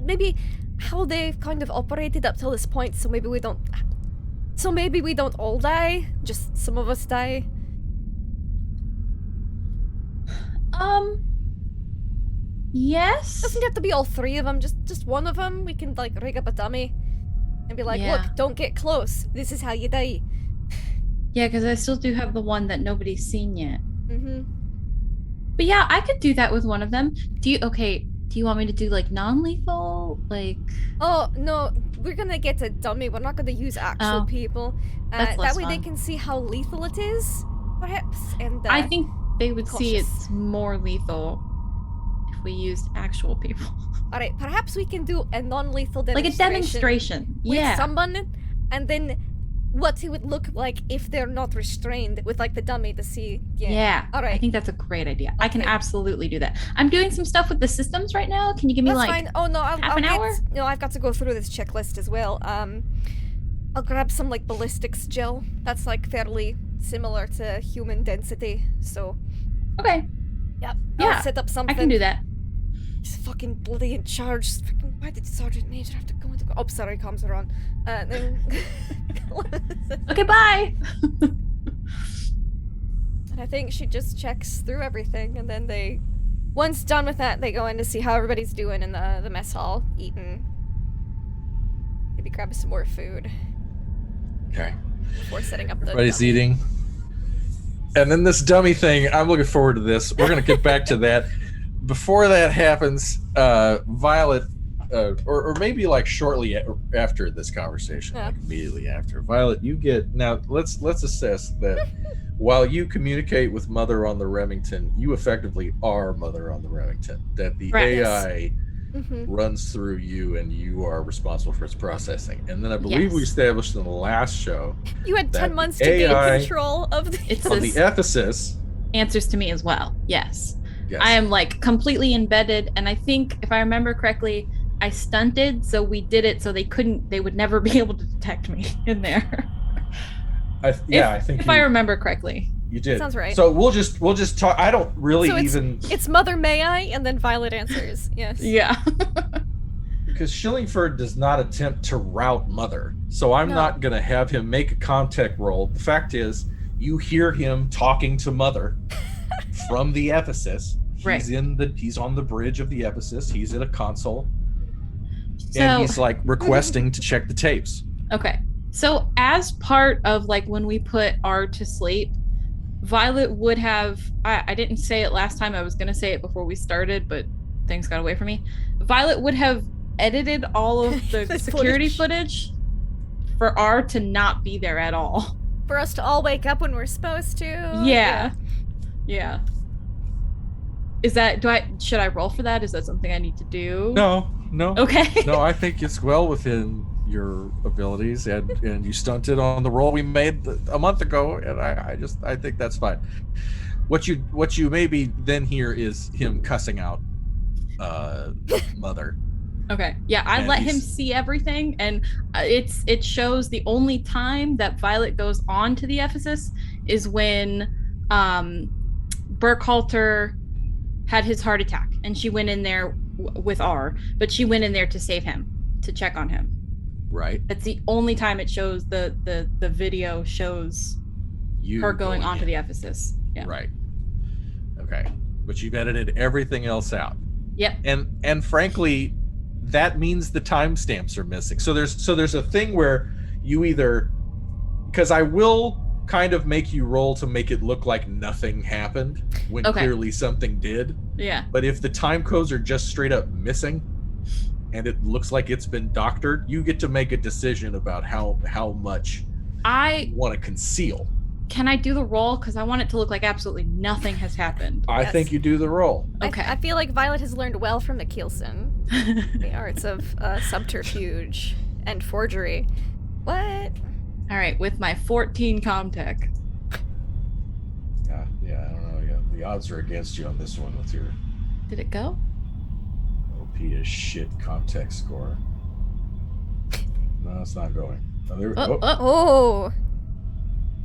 maybe how they've kind of operated up till this point, so maybe we don't all die, just some of us die. Yes. Doesn't have to be all three of them, just one of them. We can, like, rig up a dummy and be like, Yeah. look, don't get close. This is how you die. Yeah, because I still do have the one that nobody's seen yet. Mm-hmm. But yeah, I could do that with one of them. Do you want me to do, like, non-lethal? Like... Oh, no, we're gonna get a dummy. We're not gonna use actual people. That's That less way they fun. can see how lethal it is, perhaps. And I think they would see cautious. it's more lethal if we used actual people. All right, perhaps we can do a non-lethal Like a demonstration. demonstration. With Yeah. someone, and then what it would look like if they're not restrained with, like, the dummy to see. Yeah. All right. I think that's a great idea. I can Okay. absolutely do that. I'm doing some stuff with the systems right now. Can you give me That's like fine. Oh no, I'll half an get, hour? No, I've got to go through this checklist as well. I'll grab some, like, ballistics gel. That's, like, fairly similar to human density. So Okay. Yep. Yeah, I'll set up something. I can do that. He's fucking bloody in charge. Fucking, why did Sergeant Major have to go into... Oh, sorry, comms are on. Then... Okay, bye. And I think she just checks through everything, and then they... Once done with that, they go in to see how everybody's doing in the mess hall, eating. Maybe grab some more food Okay. before setting up the... Everybody's dummy. eating. And then this dummy thing, I'm looking forward to this. We're going to get back to that. Before that happens, Violet, or maybe like shortly after this conversation, Yeah. like immediately after, Violet, you get, now let's assess that while you communicate with Mother on the Remington, you effectively are Mother on the Remington. That the Right. AI Mhm. runs through you and you are responsible for its processing. And then I believe we Yes. established in the last show You had that 10 the months to gain AI control of the... It's on the this Ephesus. answers to me as well. Yes. Yes. I am like completely embedded, and I think if I remember correctly, I stunted, so we did it so they would never be able to detect me in there. I think if I remember correctly. you did. Sounds right. So we'll just talk. I don't really So even It's Mother May I, and then Violet answers. Yes. Yeah. because Shillingford does not attempt to route Mother. So I'm No. not going to have him make a contact roll. The fact is, you hear him talking to Mother from the Ephesus. Right. He's on the bridge of the Ephesus. He's at a console. So And he's like requesting to check the tapes. okay. So as part of like when we put R to sleep, Violet would have I didn't say it last time. I was gonna say it before we started, but things got away from me. Violet would have edited all of the This security footage for R to not be there at all. For us to all wake up when we're supposed to. Yeah. Is that should I roll for that? Is that something I need to do? No. Okay. No, I think it's well within your abilities, and you stunted on the roll we made a month ago, and I think that's fine. What you maybe then hear is him cussing out Mother. Okay. Yeah, I And let him he's- see everything, and it shows the only time that Violet goes on to the Ephesus is when Burkhalter had his heart attack, and she went in there with R, but she went in there to save him, to check on him. Right. That's the only time it shows the video shows You her going onto in. the Ephesus. Yeah. Right. Okay. But you've edited everything else out. Yep. And frankly, that means the timestamps are missing. So there's a thing where you either, because I will kind of make you roll to make it look like nothing happened when Okay. clearly something did. Yeah. But if the time codes are just straight up missing and it looks like it's been doctored, you get to make a decision about how much you want to conceal. Can I do the roll? Because I want it to look like absolutely nothing has happened. I Yes. think you do the roll. Okay. I feel like Violet has learned well from the Keelson. The arts of subterfuge and forgery. What? All right, with my 14 Comtech. Yeah, I don't know. Yeah, the odds are against you on this one with your Did it go? OP as shit context score. No, it's not going. Oh, there we Oh, go. Oh.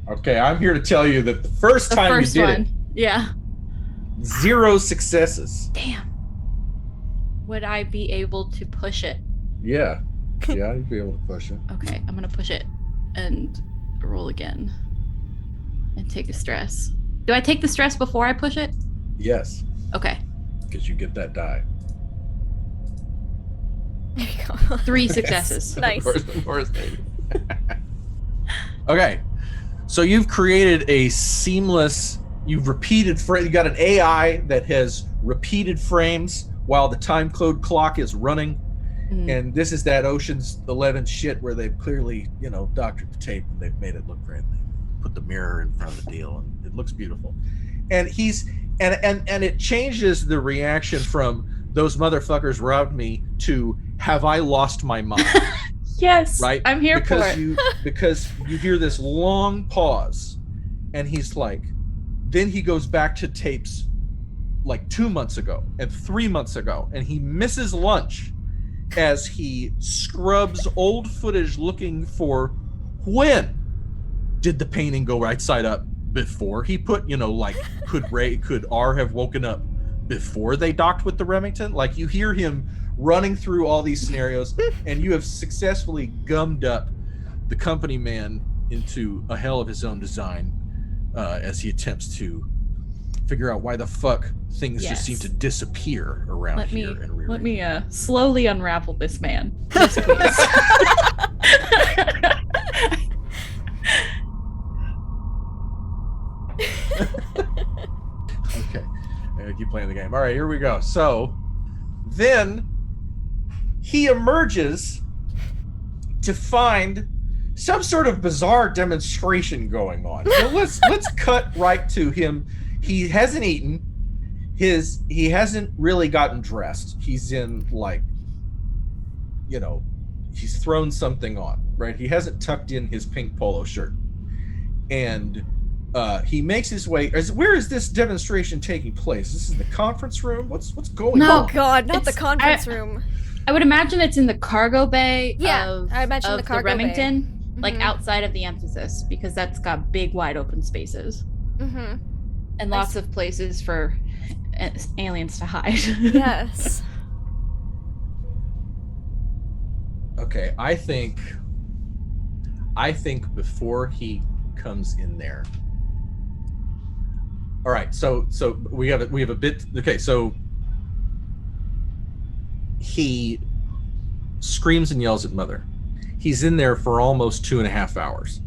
Okay, I'm here to tell you that the first The time first you did one. Yeah. it, 0 successes. Damn. Would I be able to push it? Yeah, you'd be able to push it. Okay, I'm gonna push it and roll again. And take a stress. Do I take the stress before I push it? Yes. Okay. Because you get that die. There you go. 3 successes. Nice. Of course, baby. Okay. So you've created a seamless, you got an AI that has repeated frames while the time code clock is running. And this is that Ocean's 11 shit where they've clearly, doctored the tape and they've made it look great. They put the mirror in front of the deal and it looks beautiful. And and it changes the reaction from those motherfuckers robbed me to have I lost my mind? Yes, right? I'm here for it. Because you hear this long pause and he's like, then he goes back to tapes like 2 months ago and 3 months ago, and he misses lunch as he scrubs old footage looking for when did the painting go right side up before he put, could R have woken up before they docked with the Remington? Like, you hear him running through all these scenarios, and you have successfully gummed up the company man into a hell of his own design as he attempts to figure out why the fuck things just seem to disappear around here. Let me slowly unravel this man. Yes, please. Okay, I'm gonna keep playing the game. All right, here we go. So then he emerges to find some sort of bizarre demonstration going on. So let's cut right to him. He hasn't eaten. He hasn't really gotten dressed. He's in he's thrown something on, right? He hasn't tucked in his pink polo shirt. And he makes his way. Where is this demonstration taking place? This is the conference room? What's going on? Oh God, not the conference room. I would imagine it's in the cargo bay I imagine the cargo Remington, bay. like outside of the emphasis, because that's got big wide open spaces. Mm-hmm. And lots of places for aliens to hide. Yes. Okay, I think before he comes in there. All right, so we have a bit. Okay, so he screams and yells at Mother. He's in there for almost 2.5 hours.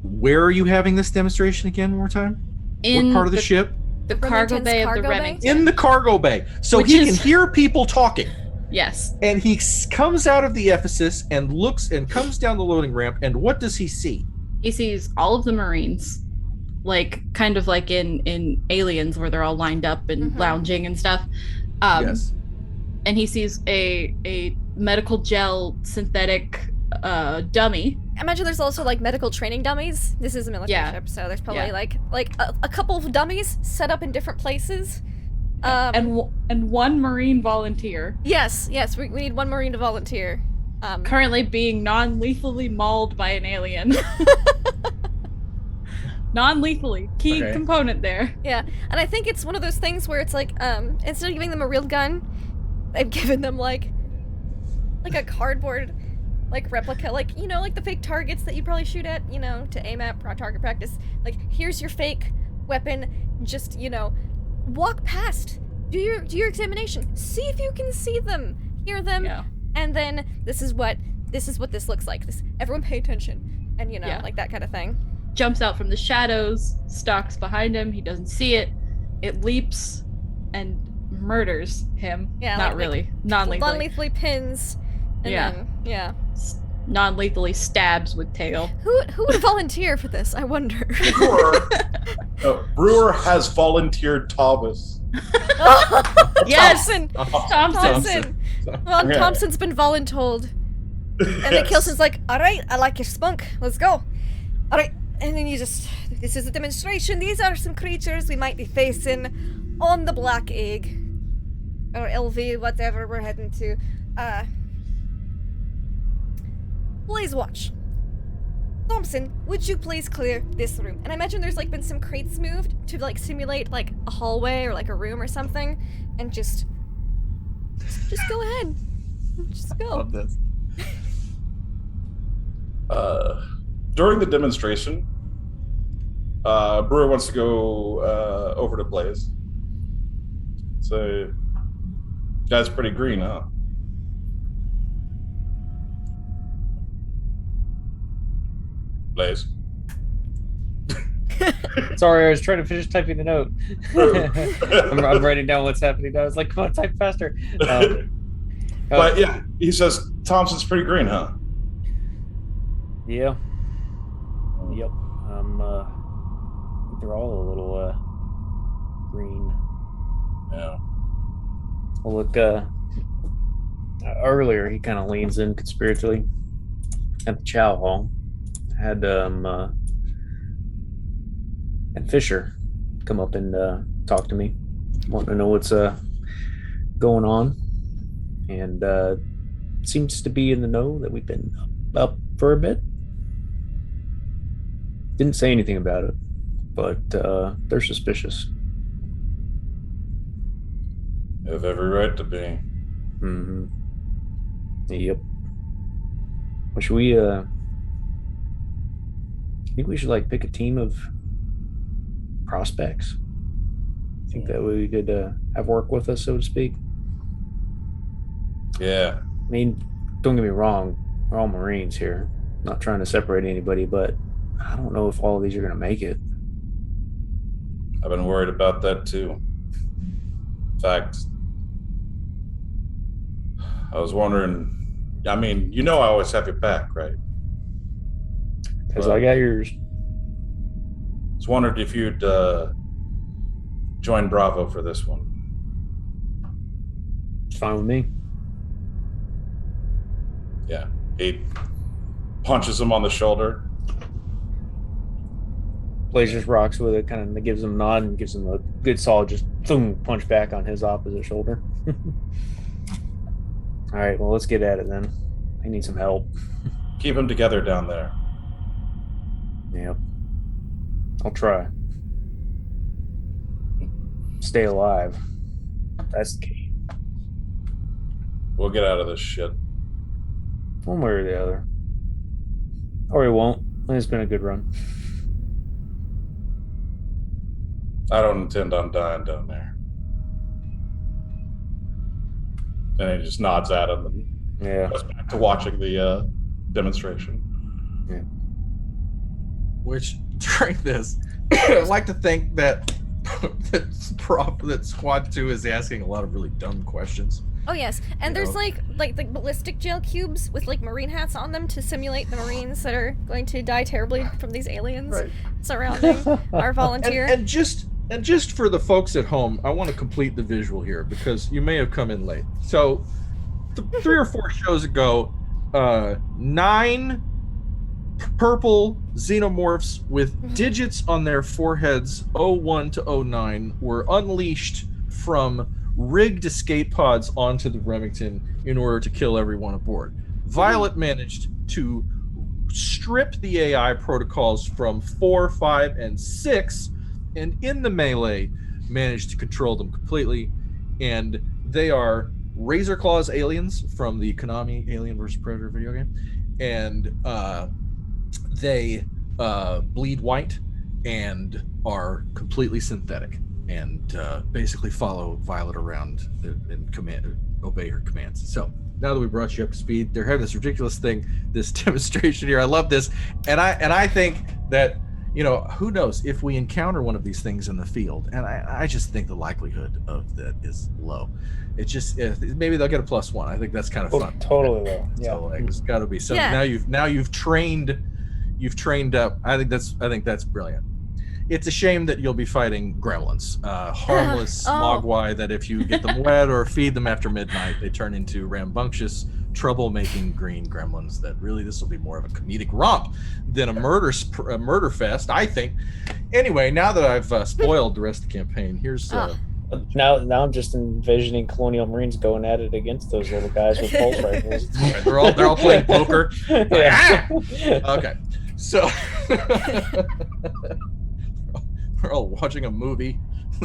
Where are you having this demonstration again? One more time. In what part of the ship? The cargo bay of the cargo bay? Remington. In the cargo bay, so Which he is- can hear people talking. Yes. And he comes out of the Ephesus and looks and comes down the loading ramp. And what does he see? He sees all of the Marines, kind of like in Aliens, where they're all lined up and lounging and stuff. Yes. And he sees a medical gel synthetic dummy. I imagine there's also medical training dummies. This is a military ship, so there's probably a couple of dummies set up in different places. And one Marine volunteer. Yes, we need one Marine to volunteer. Currently being non-lethally mauled by an alien. Non-lethally. Key component there. Yeah, and I think it's one of those things where it's instead of giving them a real gun, they've given them like a cardboard replica, the fake targets that you'd probably shoot at, to aim at target practice. Here's your fake weapon, just, walk past, do your examination, see if you can see them, hear them, and then this is what this looks like. Everyone pay attention, and that kind of thing. Jumps out from the shadows, stalks behind him, he doesn't see it, it leaps and murders him. Yeah, not really. Non-lethally. Non-lethally pins, and then, non-lethally stabs with tail. Who would volunteer for this, I wonder? Brewer has volunteered Thomas. Yes! Thompson! Well, Thompson's been voluntold. And then Kilson's like, alright, I like your spunk, let's go. Alright, and then this is a demonstration, these are some creatures we might be facing on the Black Egg. Or LV, whatever we're heading to. Please watch. Thompson, would you please clear this room? And I imagine there's been some crates moved to simulate a hallway or a room or something, and just go ahead. Just go. Love this. During the demonstration, Brewer wants to go over to Blaze. So, guy's pretty green, huh? Blaze. Sorry, I was trying to finish typing the note. I'm writing down what's happening now. I was like, come on, type faster. But yeah, he says Thompson's pretty green, huh? Yeah. Yep. I think they're all a little green. Yeah. Well, look, earlier he kind of leans in conspiratorially at the chow hall. Had Fisher come up and talk to me, wanting to know what's going on, and seems to be in the know that we've been up for a bit. Didn't say anything about it, but they're suspicious. They have every right to be. Mm-hmm. Yep. Well, should we think we should like pick a team of prospects? Think that we could have work with us, so to speak? Yeah. I mean, don't get me wrong, we're all Marines here. Not trying to separate anybody, but I don't know if all of these are going to make it. I've been worried about that too. In fact, I was wondering, I mean, you know I always have your back, right? Because I got yours. I was wondering if you'd join Bravo for this one. It's fine with me. Yeah. He punches him on the shoulder. Blaze just rocks with it, kind of gives him a nod and gives him a good solid just boom, punch back on his opposite shoulder. All right, well, let's get at it then. I need some help. Keep them together down there. Yep. I'll try. Stay alive. That's the key. We'll get out of this shit. One way or the other. Or we won't. It's been a good run. I don't intend on dying down there. And he just nods at him and goes back to watching the demonstration. Yeah. Which, during this, I like to think that that Squad 2 is asking a lot of really dumb questions. Oh yes, and there's like the ballistic gel cubes with like marine hats on them to simulate the Marines that are going to die terribly from these aliens surrounding our volunteer. And just for the folks at home, I want to complete the visual here because you may have come in late. So 3 or 4 shows ago, 9 purple xenomorphs with digits on their foreheads 01 to 09 were unleashed from rigged escape pods onto the Remington in order to kill everyone aboard. Violet managed to strip the AI protocols from 4, 5, and 6, and in the melee managed to control them completely. And they are Razor Claws aliens from the Konami Alien vs. Predator video game, and they bleed white and are completely synthetic and basically follow Violet around and obey her commands. So now that we brought you up to speed, they're having this ridiculous thing, this demonstration here. I love this, and I think that, you know, who knows if we encounter one of these things in the field, and I just think the likelihood of that is low. It's just maybe they'll get a +1. I think that's kind of fun. Totally low. Yeah. So like, there's got to be some. Yeah. Now you've trained up. I think that's brilliant. It's a shame that you'll be fighting gremlins, harmless mogwai that if you get them wet or feed them after midnight, they turn into rambunctious, troublemaking green gremlins. That really, this will be more of a comedic romp than a murder fest, I think. Anyway, now that I've spoiled the rest of the campaign, here's now I'm just envisioning Colonial Marines going at it against those little guys with pulse rifles. Okay, they're all playing poker. Yeah. Okay, so. We're all watching a movie,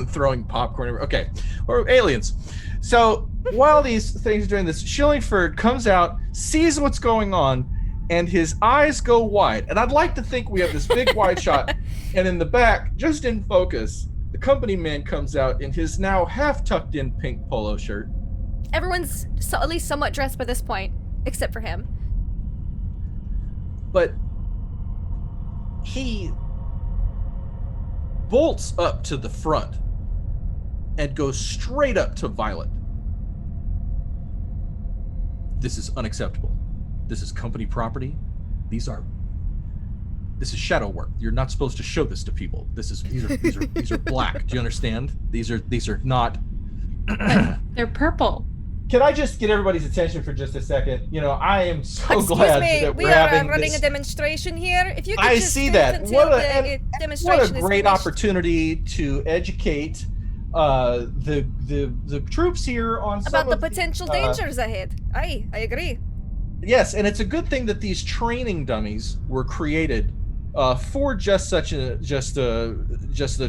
throwing popcorn. Okay, or aliens. So while these things are doing this, Shillingford comes out, sees what's going on, and his eyes go wide. And I'd like to think we have this big wide shot, and in the back, just in focus, the company man comes out in his now half tucked in pink polo shirt. Everyone's at least somewhat dressed by this point, except for him. But he bolts up to the front and goes straight up to Violet. This is unacceptable. This is company property. This is shadow work. You're not supposed to show this to people. These are black. Do you understand? These are not. They're purple. Can I just get everybody's attention for just a second? You know, I am so Excuse glad me, that we we're are having running this. a demonstration here. If you could I just see wait that. until What the a demonstration is great finished. opportunity to educate the troops here on some About the of potential dangers ahead. I agree. Yes, and it's a good thing that these training dummies were created for just a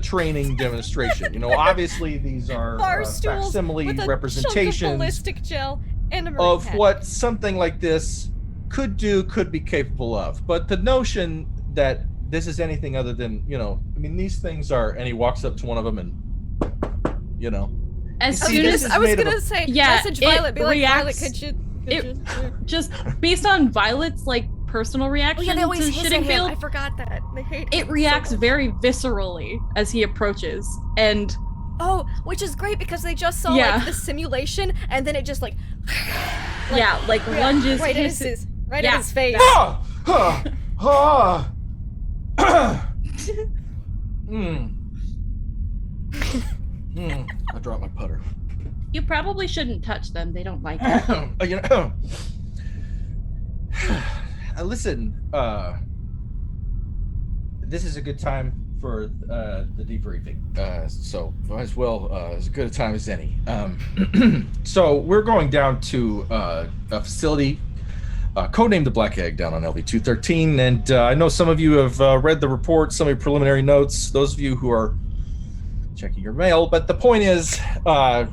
training demonstration. You know, obviously these are Bar stools facsimile with a representations chunk of ballistic gel and a marine of hat. what something like this could be capable of. But the notion that this is anything other than, you know, I mean, these things are, and he walks up to one of them and, you know. As You see, soon this as is I was made of gonna a- say, Yeah, message Violet, it be like, Violet, reacts- could you just based on Violet's like personal Oh reaction yeah, they always to hiss shitting at him. field, I forgot that. They hate it him so reacts much. very viscerally as he approaches. And Oh, which is great because they just saw Yeah. like the simulation and then it just like lunges, right in hisses. in Yeah. his face. Ah! Ah! Ah! I dropped my putter. You probably shouldn't touch them. They don't like it. You know, listen, this is a good time for the debriefing. So might as well, as good a time as any. So we're going down to a facility codenamed the Black Egg down on LV-213. And I know some of you have read the report, some of your preliminary notes, those of you who are checking your mail. But the point is,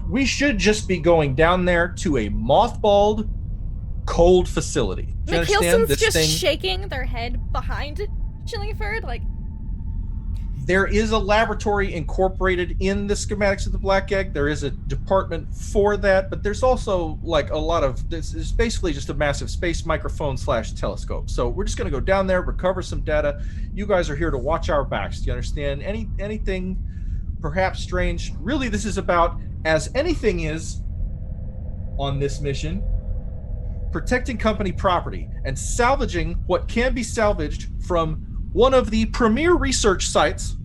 we should just be going down there to a mothballed, cold facility. Do you understand McKelson's this just thing? shaking their head behind Chillingford, like, There is a laboratory incorporated in the schematics of the Black Egg. There is a department for that, but there's also like a lot of this is basically just a massive space microphone / telescope. So we're just going to go down there, recover some data. You guys are here to watch our backs. Do you understand? Anything perhaps strange? Really, this is about, as anything is on this mission, protecting company property and salvaging what can be salvaged from one of the premier research sites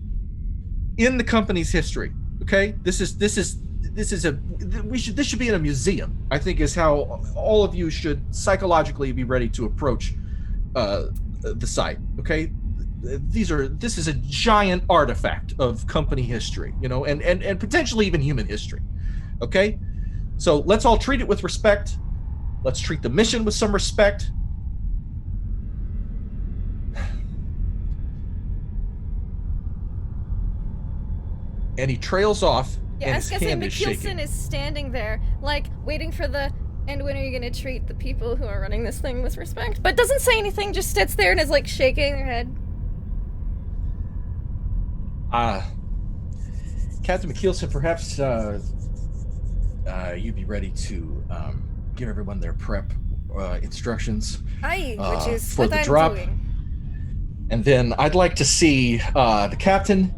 in the company's history. Okay, this should be in a museum, I think, is how all of you should psychologically be ready to approach the site. Okay, this is a giant artifact of company history, you know, and potentially even human history. Okay, so let's all treat it with respect. Let's treat the mission with some respect. And he trails off, yeah, and I was his gonna say hand is shaking. McKelson is standing there, like, waiting for the, and when are you gonna treat the people who are running this thing with respect? But doesn't say anything, just sits there and is like shaking her head. Captain McKeelson, perhaps you'd be ready to give everyone their prep instructions Aye, which is for what the I'm drop. doing. And then I'd like to see the captain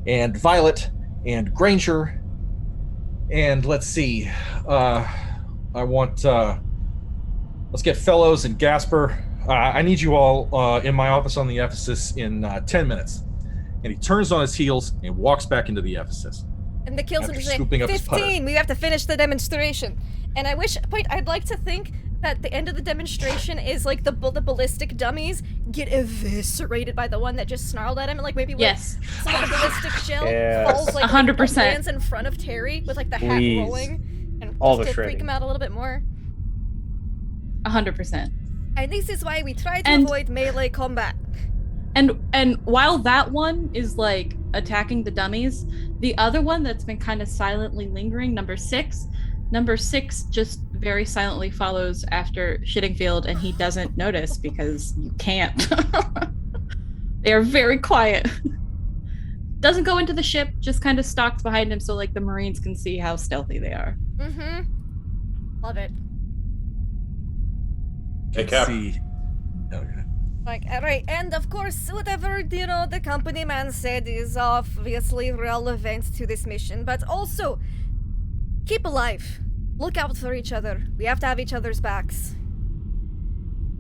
and Violet and Granger, and let's see, I want let's get Fellows and Gasper. I need you all in my office on the Ephesus in 10 minutes. And he turns on his heels and walks back into the Ephesus. And McKelson After just say, scooping up his putter. 15, we have to finish the demonstration. And I'd like to think that the end of the demonstration is like the ballistic dummies get eviscerated by the one that just snarled at him, and like maybe Yes. some of the ballistic shell Yes. falls like 100%. lands in front of Terry with like the hat Please. rolling, and All just the to freak shredding. him out a little bit more. 100%. And this is why we try to And- avoid melee combat. And while that one is like attacking the dummies, the other one that's been kind of silently lingering, number six just very silently follows after Shittingfield, and he doesn't notice because you can't. They are very quiet. Doesn't go into the ship, just kind of stalks behind him so like the Marines can see how stealthy they are. Love it. Hey, Cap. See. Okay. Like, alright, and of course, whatever, the company man said is obviously relevant to this mission, but also, keep alive. Look out for each other. We have to have each other's backs.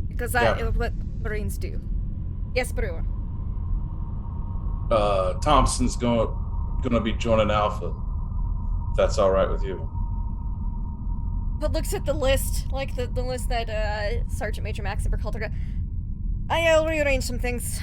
Because that is what Marines do. Yes, Brewer. Thompson's gonna be joining Alpha. If that's all right with you. But looks at the list, like the list that Sergeant Major Max and Burkhalter. I'll rearrange some things.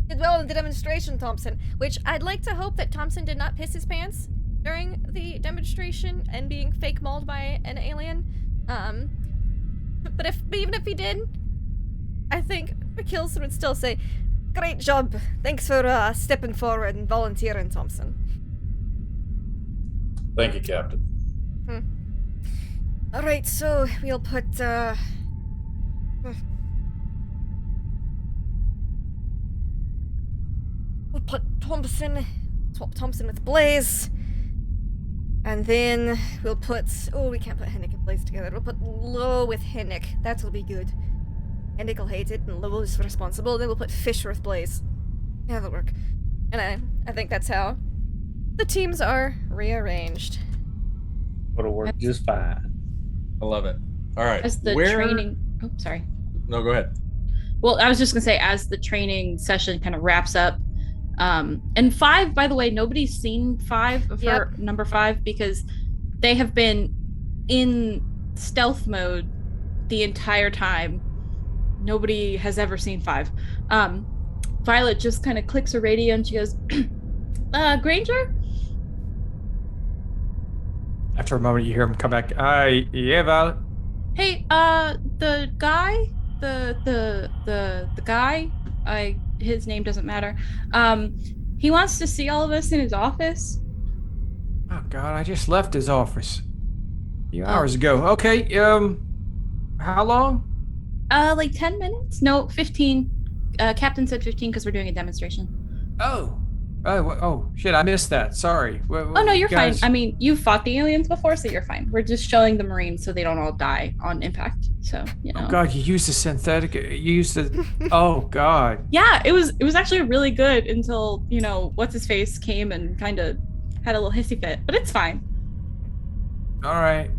Did well in the demonstration, Thompson. Which I'd like to hope that Thompson did not piss his pants during the demonstration and being fake mauled by an alien. But even if he did, I think Kilson would still say, "Great job. Thanks for stepping forward and volunteering, Thompson." Thank you, Captain. Alright, so we'll put, we'll put swap Thompson with Blaze. And then we'll put, we can't put Hennick and Blaze together. We'll put Lowe with Hennick. That'll be good. Hennick will hate it, and Lowe is responsible. Then we'll put Fisher with Blaze. Yeah, that'll work. And I think that's how the teams are rearranged. It'll work just fine. I love it. All right. As the training... Oh, sorry. No, go ahead. Well, I was just going to say, as the training session kind of wraps up, and 5, by the way, nobody's seen 5 for number 5 because they have been in stealth mode the entire time. Nobody has ever seen 5. Violet just kind of clicks her radio and she goes, Granger? After a moment, you hear him come back. Yeah, Violet. Hey, the guy, the guy, his name doesn't matter. He wants to see all of us in his office. Oh God, I just left his office a few hours ago. Okay, how long? Like 10 minutes? No, 15. Captain said 15 because we're doing a demonstration. Oh, shit, I missed that. Sorry. Oh, no, you're fine. I mean, you've fought the aliens before, so you're fine. We're just showing the Marines so they don't all die on impact. So, you know. Oh, God, you used the synthetic. You used the... Oh, God. Yeah, it was actually really good until, what's-his-face came and kind of had a little hissy fit. But it's fine. All right.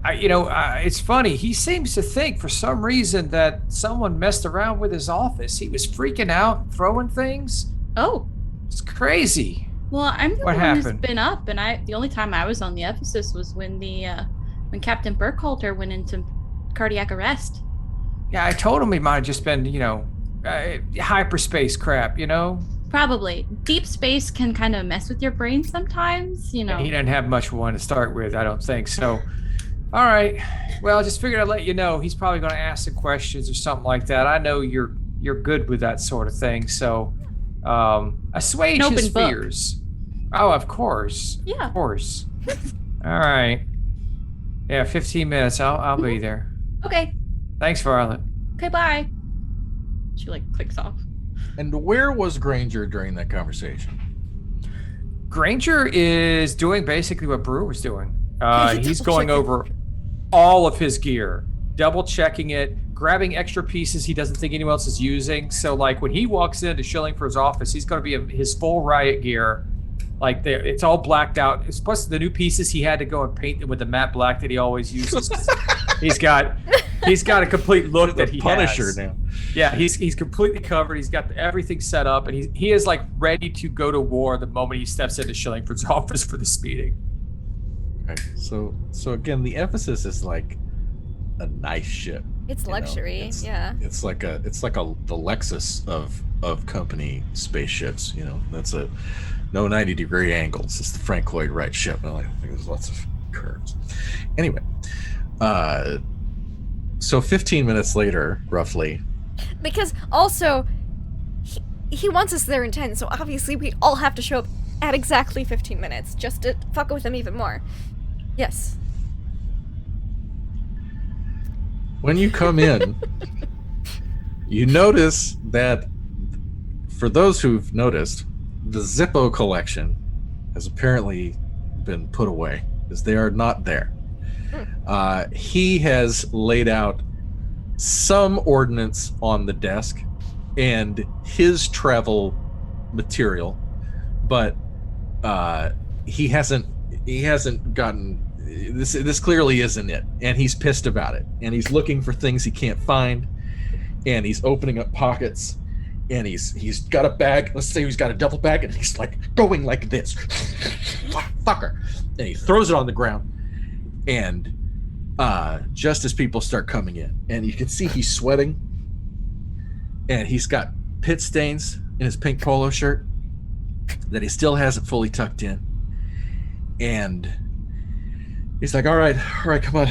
It's funny. He seems to think, for some reason, that someone messed around with his office. He was freaking out, throwing things. Oh. It's crazy. Well, I'm the one who's been up, and the only time I was on the Ephesus was when when Captain Burkhalter went into cardiac arrest. Yeah, I told him he might have just been, hyperspace crap, Probably. Deep space can kind of mess with your brain sometimes, He didn't have much one to start with, I don't think. So, all right. Well, I just figured I'd let you know. He's probably going to ask some questions or something like that. I know you're good with that sort of thing, so... assuage his fears. Oh, of course. Yeah. Of course. All right. Yeah, 15 minutes. I'll be there. Okay. Thanks, Violet. Okay, bye. She clicks off. And where was Granger during that conversation? Granger is doing basically what Brewer was doing. He's going over all of his gear, double checking it, grabbing extra pieces he doesn't think anyone else is using. So, when he walks into Schillingford's office, he's going to be in his full riot gear. It's all blacked out. It's plus the new pieces he had to go and paint them with the matte black that he always uses. he's got a complete look that he Punisher has. now. Yeah, he's completely covered. He's got everything set up, and he is ready to go to war the moment he steps into Schillingford's office for the speeding. Okay, so again, the Ephesus is a nice ship. It's luxury, yeah. It's like the Lexus of company spaceships. That's no 90-degree angles. It's the Frank Lloyd Wright ship. I think there's lots of curves. Anyway, so 15 minutes later, roughly. Because also, he wants us there in 10, so obviously we all have to show up at exactly 15 minutes just to fuck with him even more. Yes. When you come in, you notice that, for those who've noticed, the Zippo collection has apparently been put away, because they are not there. He has laid out some ordnance on the desk and his travel material, but he hasn't gotten this clearly isn't it, and he's pissed about it, and he's looking for things he can't find, and he's opening up pockets, and he's got a bag. Let's say he's got a duffel bag, and he's like going like this, fucker, and he throws it on the ground. And just as people start coming in, and you can see he's sweating, and he's got pit stains in his pink polo shirt that he still hasn't fully tucked in, and he's like, all right, come on.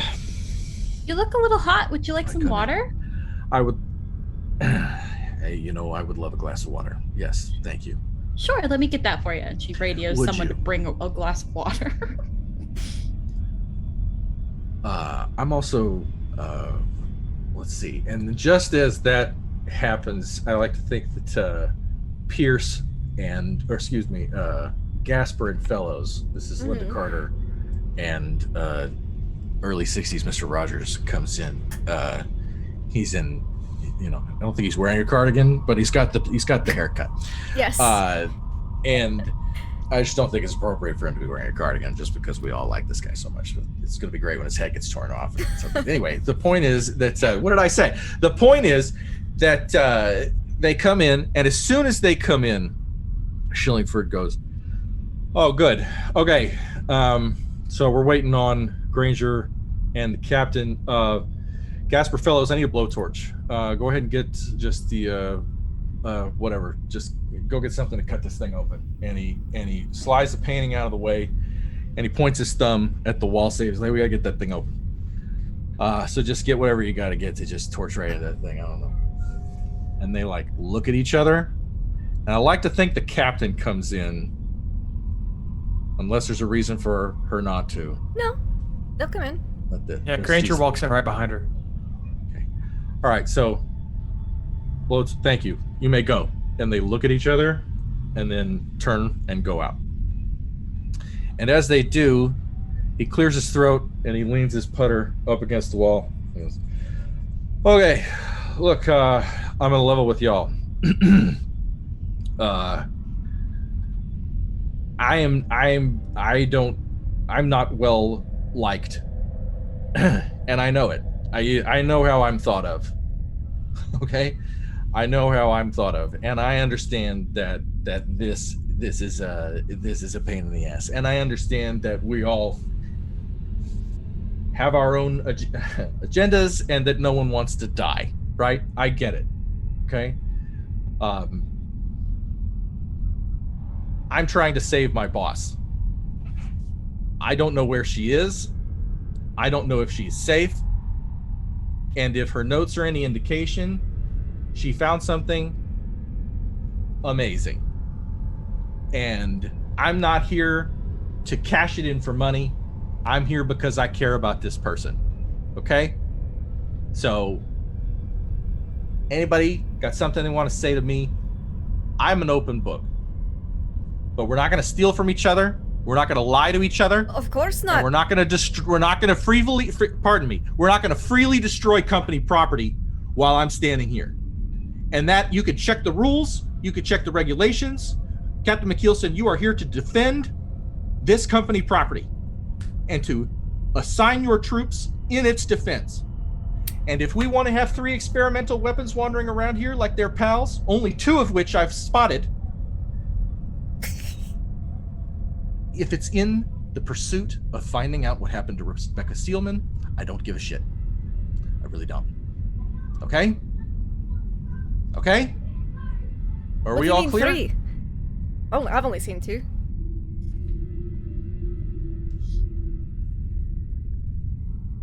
You look a little hot. Would you like some water? I would. Hey, I would love a glass of water. Yes, thank you. Sure, let me get that for you. And she radios someone to bring a glass of water. I'm also, let's see. And just as that happens, I like to think that Gasper and Fellows, this is Linda Carter, and early 60s Mr. Rogers comes in. He's in, I don't think he's wearing a cardigan, but he's got the haircut. Yes. And I just don't think it's appropriate for him to be wearing a cardigan, just because we all like this guy so much. It's going to be great when his head gets torn off. Anyway, the point is that, what did I say? The point is that they come in, and as soon as they come in, Shillingford goes, oh, good. Okay. So we're waiting on Granger and the captain. Gasper Fellows, I need a blowtorch. Go ahead and get just the whatever. Just go get something to cut this thing open. And he slides the painting out of the way, and he points his thumb at the wall. Says, "Like, we gotta get that thing open. So just get whatever you gotta get to just torch right into that thing. I don't know." And they like look at each other, and I like to think the captain comes in, unless there's a reason for her not to. No, they'll come in. Yeah, Granger walks in right behind her. Okay. All right, so, thank you. You may go. And they look at each other and then turn and go out. And as they do, he clears his throat and he leans his putter up against the wall. He goes, okay, look, I'm gonna level with y'all. I'm not well liked. And I know it. I know how I'm thought of. Okay? I know how I'm thought of, and I understand that this is a pain in the ass, and I understand that we all have our own agendas, and that no one wants to die, right? I get it. Okay. I'm trying to save my boss. I don't know where she is. I don't know if she's safe, and if her notes are any indication, she found something amazing. And I'm not here to cash it in for money. I'm here because I care about this person. Okay? So, anybody got something they want to say to me? I'm an open book. But we're not going to steal from each other. We're not going to lie to each other. Of course not. And we're not going to we're not going to freely destroy company property while I'm standing here. And that, you could check the rules, you could check the regulations. Captain McKeelson, you are here to defend this company property and to assign your troops in its defense. And if we want to have 3 experimental weapons wandering around here like they're pals, only 2 of which I've spotted, if it's in the pursuit of finding out what happened to Rebecca Steelman, I don't give a shit. I really don't. Okay? Okay? Are we all clear? 3? Oh, I've only seen 2.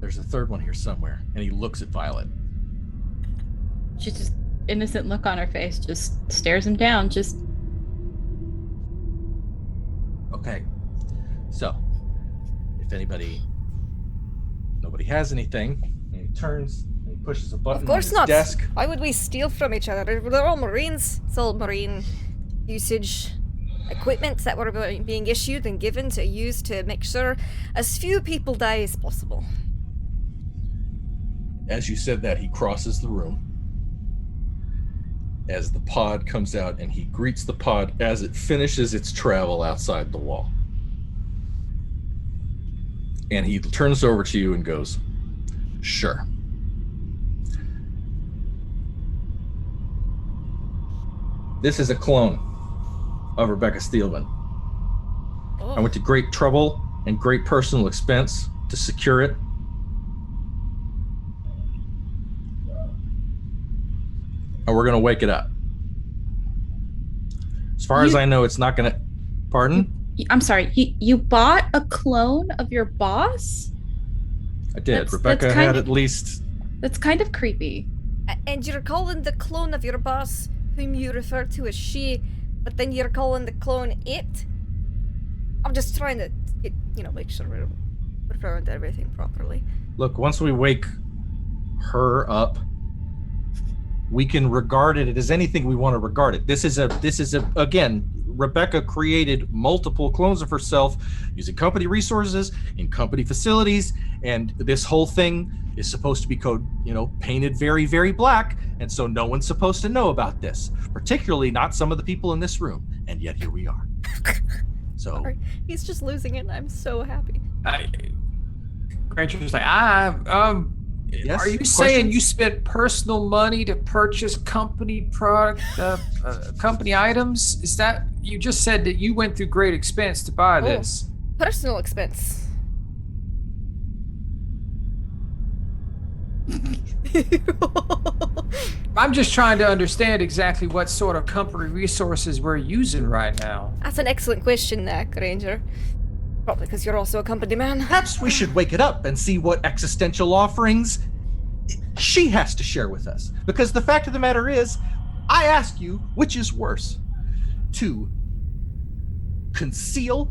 There's a third one here somewhere, and he looks at Violet. She just, innocent look on her face, just stares him down, just... Okay. So, if anybody Nobody has anything. And he turns and he pushes a button Of on course his not. desk. Why would we steal from each other? They're all Marines. It's all Marine usage equipment that were being issued and given to use to make sure as few people die as possible. As you said that, he crosses the room. As the pod comes out, and he greets the pod as it finishes its travel outside the wall. And he turns over to you and goes, "Sure." This is a clone of Rebecca Steelman. Oh. I went to great trouble and great personal expense to secure it. And we're going to wake it up. As far as I know, it's not going to... Pardon? I'm sorry. You bought a clone of your boss? I did. That's Rebecca kind had of- at least... That's kind of creepy. And you're calling the clone of your boss, whom you refer to as she, but then you're calling the clone it? I'm just trying to, make sure we're referring to everything properly. Look, once we wake her up, we can regard it as anything we want to regard it. This is again, Rebecca created multiple clones of herself using company resources in company facilities, and this whole thing is supposed to be painted very, very black, and so no one's supposed to know about this, particularly not some of the people in this room, and yet here we are. So Sorry. He's just losing it, and I'm so happy. Granger's like, yes, are you questions? saying you spent personal money to purchase company product, company items? Is that, you just said that you went through great expense to buy this? Personal expense. I'm just trying to understand exactly what sort of company resources we're using right now. That's an excellent question there, Granger. Probably because you're also a company man. Perhaps we should wake it up and see what existential offerings she has to share with us. Because the fact of the matter is, I ask you, which is worse? To conceal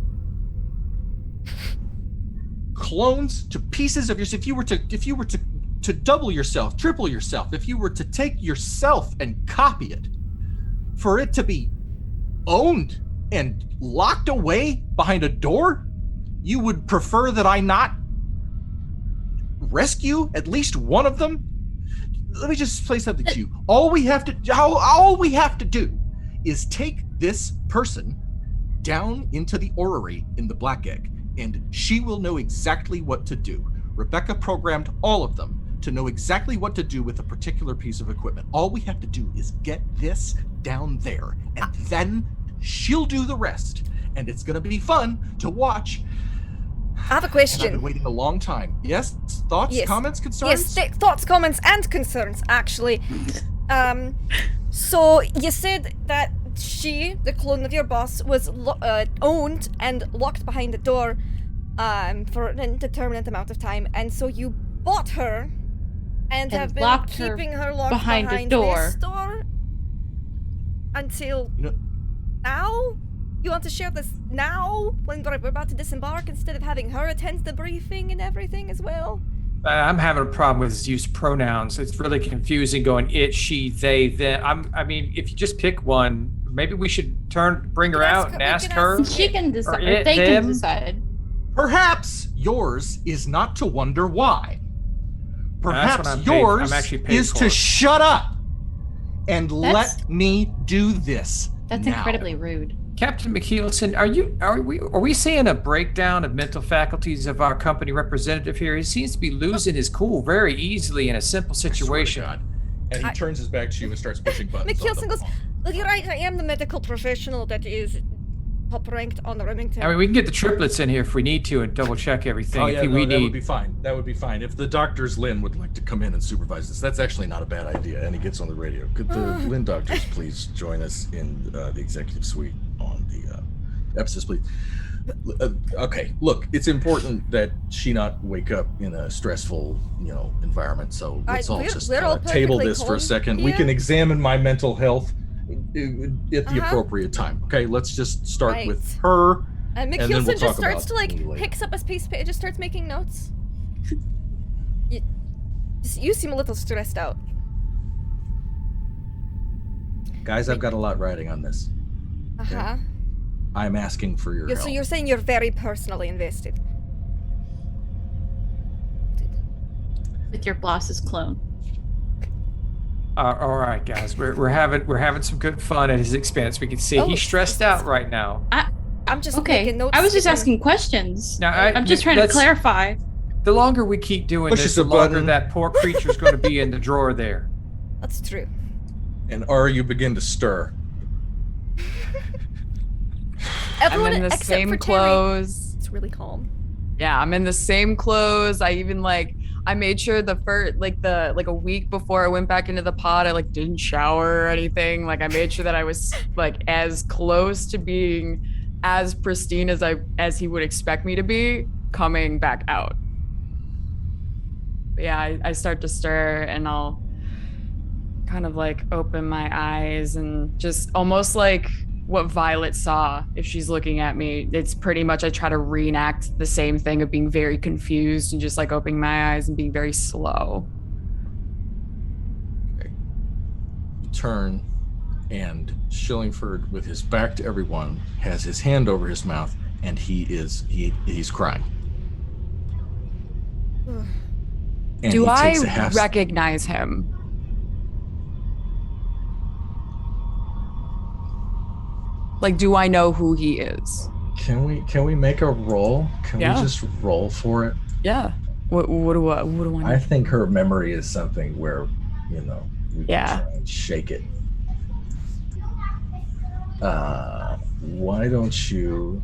clones to pieces of yourself. If you were to double yourself, triple yourself, if you were to take yourself and copy it, for it to be owned and locked away behind a door, you would prefer that I not rescue at least one of them? Let me just play something to you. All we have to do is take this person down into the orrery in the Black Egg, and she will know exactly what to do. Rebecca programmed all of them to know exactly what to do with a particular piece of equipment. All we have to do is get this down there, and then she'll do the rest. And it's going to be fun to watch. I have a question. I've been waiting a long time. Yes? Thoughts, Yes. comments, concerns? Yes, thoughts, comments, and concerns, actually. So you said that she, the clone of your boss, was owned and locked behind the door for an indeterminate amount of time, and so you bought her and have been locked her keeping her locked behind a behind door. this door until now? You want to share this now, when we're about to disembark, instead of having her attend the briefing and everything as well? I'm having a problem with his use of pronouns. It's really confusing going it, she, they, them. I mean, if you just pick one, maybe we should bring her out and ask her. She can decide. Or Or they them. can decide. Perhaps yours is not to wonder why. That's what Perhaps I'm yours actually paid is for. to shut up and That's- let me do this. That's now. incredibly rude. Captain McKeelson, are we seeing a breakdown of mental faculties of our company representative here? He seems to be losing his cool very easily in a simple situation. God. And he turns his back to you and starts pushing buttons. McKelson goes, look, you're right, I am the medical professional that is top-ranked on the Remington. I mean, we can get the triplets in here if we need to and double check everything. Oh yeah, we that would need. be fine. That would be fine. If the doctors Lynn would like to come in and supervise this, that's actually not a bad idea. And he gets on the radio. Could the Lynn doctors please join us in the executive suite on the episodes, please? Okay, look, it's important that she not wake up in a stressful, environment. So let's all just we're all table perfectly this for a calm second. We here. can examine my mental health at the appropriate time. Okay, let's just start Right. with her. And then we'll McKelson talk just starts about to me later. picks up his piece of paper, just starts making notes. You seem a little stressed out. Guys, I've got a lot riding on this. Uh-huh. I'm asking for your help. So you're saying you're very personally invested. With your boss's clone. All right, guys, we're having some good fun at his expense. We can see he's stressed out right now. I'm just Okay. making notes. I was just asking questions. Now, I'm just trying to clarify. The longer we keep doing Pushes this, the the longer button. that poor creature's going to be in the drawer there. That's true. And you begin to stir. Everyone I'm in the except same for clothes. Terry. It's really calm. Yeah, I'm in the same clothes. I even I made sure the first a week before I went back into the pod, I didn't shower or anything. I made sure that I was as close to being as pristine as he would expect me to be coming back out. But yeah, I start to stir and I'll kind of open my eyes and just almost like what Violet saw if she's looking at me. It's pretty much I try to reenact the same thing of being very confused and just opening my eyes and being very slow. Okay. You turn, and Shillingford, with his back to everyone, has his hand over his mouth, and he's crying. And Do he I takes a half- recognize him? Do I know who he is? Can we make a roll? Can we just roll for it? Yeah. What do I I think her memory is something where, we can try and shake it. Why don't you?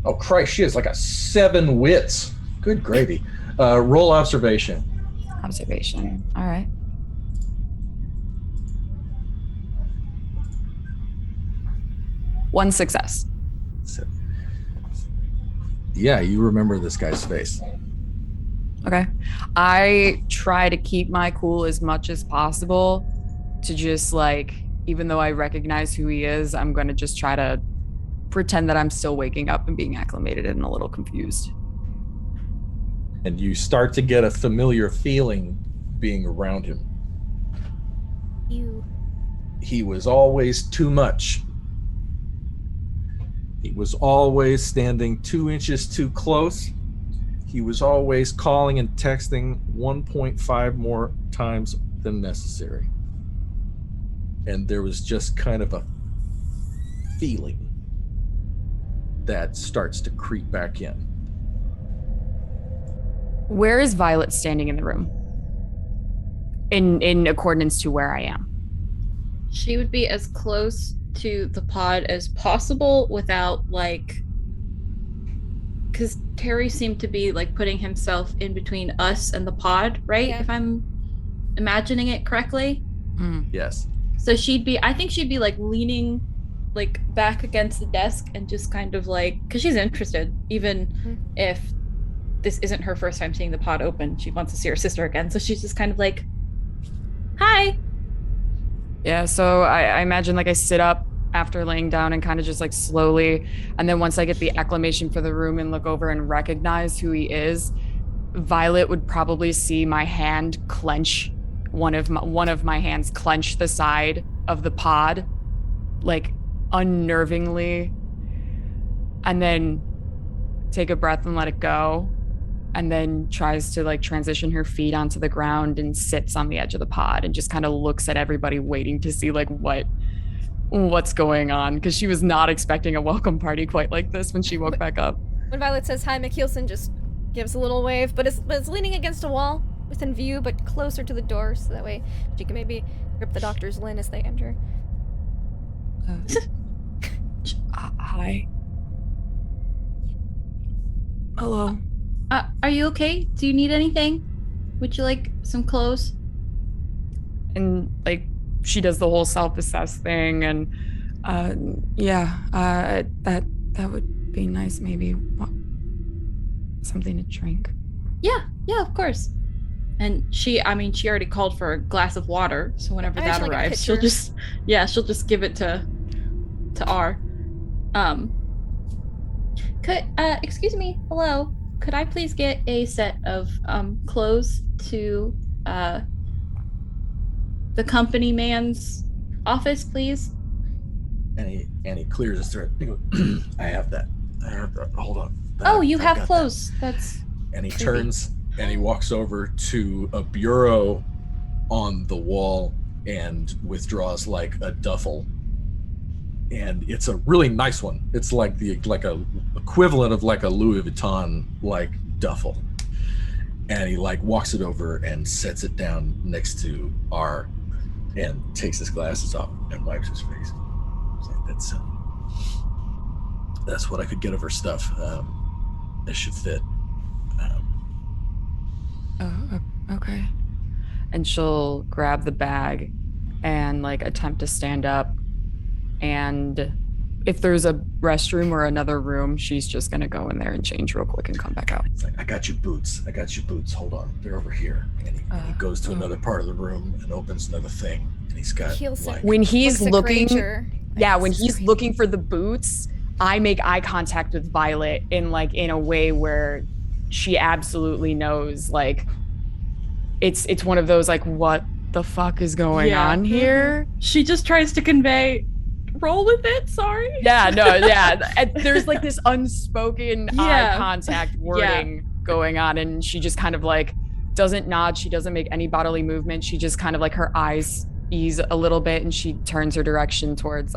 Oh Christ, she has a 7 wits. Good gravy. Roll observation. Observation. All right. One success. So, yeah, you remember this guy's face. Okay. I try to keep my cool as much as possible to just even though I recognize who he is, I'm going to just try to pretend that I'm still waking up and being acclimated and a little confused. And you start to get a familiar feeling being around him. He was always too much. He was always standing 2 inches too close. He was always calling and texting 1.5 more times than necessary. And there was just kind of a feeling that starts to creep back in. Where is Violet standing in the room? In accordance to where I am. She would be as close to the pod as possible without because Terry seemed to be putting himself in between us and the pod, right? Yeah. If I'm imagining it correctly. Yes. So I think she'd be leaning back against the desk and just kind of because she's interested, even if this isn't her first time seeing the pod open. She wants to see her sister again. So she's just kind of hi. Yeah, so I imagine I sit up after laying down and kind of just slowly, and then once I get the acclimation for the room and look over and recognize who he is, Violet would probably see my hand clench, one of my hands clench the side of the pod, unnervingly, and then take a breath and let it go, and then tries to transition her feet onto the ground and sits on the edge of the pod and just kind of looks at everybody waiting to see what's going on, because she was not expecting a welcome party quite like this when she woke back up. When Violet says hi, McKeelson just gives a little wave, but is leaning against a wall within view, but closer to the door, so that way she can maybe grip the doctor's lin as they enter. Hi. Hello. Are you okay? Do you need anything? Would you like some clothes? And she does the whole self-assess thing, and that would be nice. Maybe something to drink. Yeah, of course. And she already called for a glass of water, so whenever that arrives, she'll just give it to R. Excuse me, hello. could I please get a set of clothes to the company man's office, please? And he clears his throat. He goes, I have that. Hold on. You I've have got clothes. that." That's And he creepy. turns and he walks over to a bureau on the wall and withdraws like a duffel. And it's a really nice one. It's like a equivalent of like a Louis Vuitton like duffel. And he like walks it over and sets it down next to R and takes his glasses off and wipes his face. He's like, that's what I could get of her stuff. It should fit. Okay. And she'll grab the bag and like attempt to stand up. And if there's a restroom or another room, she's just gonna go in there and change real quick and come back out. It's like, I got your boots. Hold on. They're over here. And he goes to another part of the room and opens another thing. And he's got like, when he's Looks at looking, Granger. when he's looking for the boots, I make eye contact with Violet in a way where she absolutely knows, like, it's one of those like, what the fuck is going on here? She just tries to convey, roll with it, sorry. And there's like this unspoken eye contact wording going on, and she just kind of like doesn't nod, she doesn't make any bodily movement, she just kind of like her eyes ease a little bit and she turns her direction towards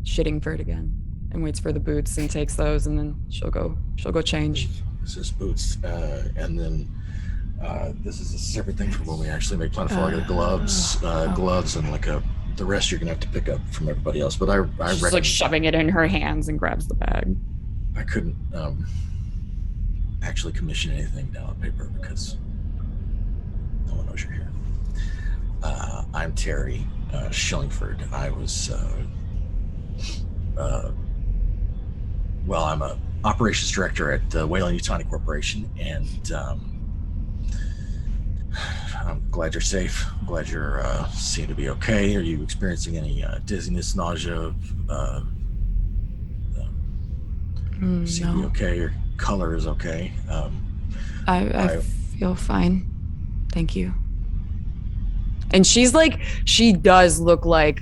Shittingford again and waits for the boots and takes those, and then she'll go change. This is boots, and then this is a separate thing from when we actually make plan for like gloves and like the rest you're gonna have to pick up from everybody else. But I She's reckon like shoving it in her hands and grabs the bag. I couldn't actually commission anything down on paper because no one knows you're here. I'm Terry Shillingford. I was I'm a operations director at Weyland-Yutani Corporation, and I'm glad you're safe. I'm glad you're seem to be okay. Are you experiencing any dizziness, nausea? Seem to be No, okay. Your color is okay. I feel fine. Thank you. And she's like, she does look like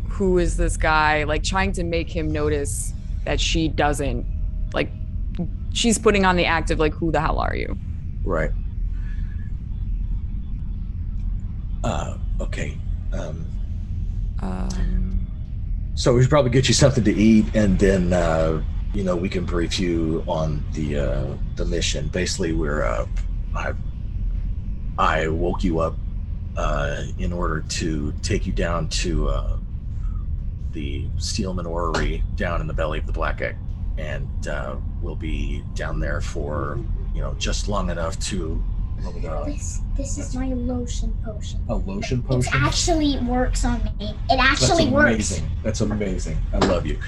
who is this guy? Like trying to make him notice that she doesn't, like, she's putting on the act of like, who the hell are you? Right. Okay. So we should probably get you something to eat, and then we can brief you on the mission. Basically, I woke you up in order to take you down to the Steelman Orrery down in the belly of the Black Egg, and we'll be down there for just long enough to. This is my lotion potion. A lotion potion? It actually works on me. It actually works. That's amazing. I love you.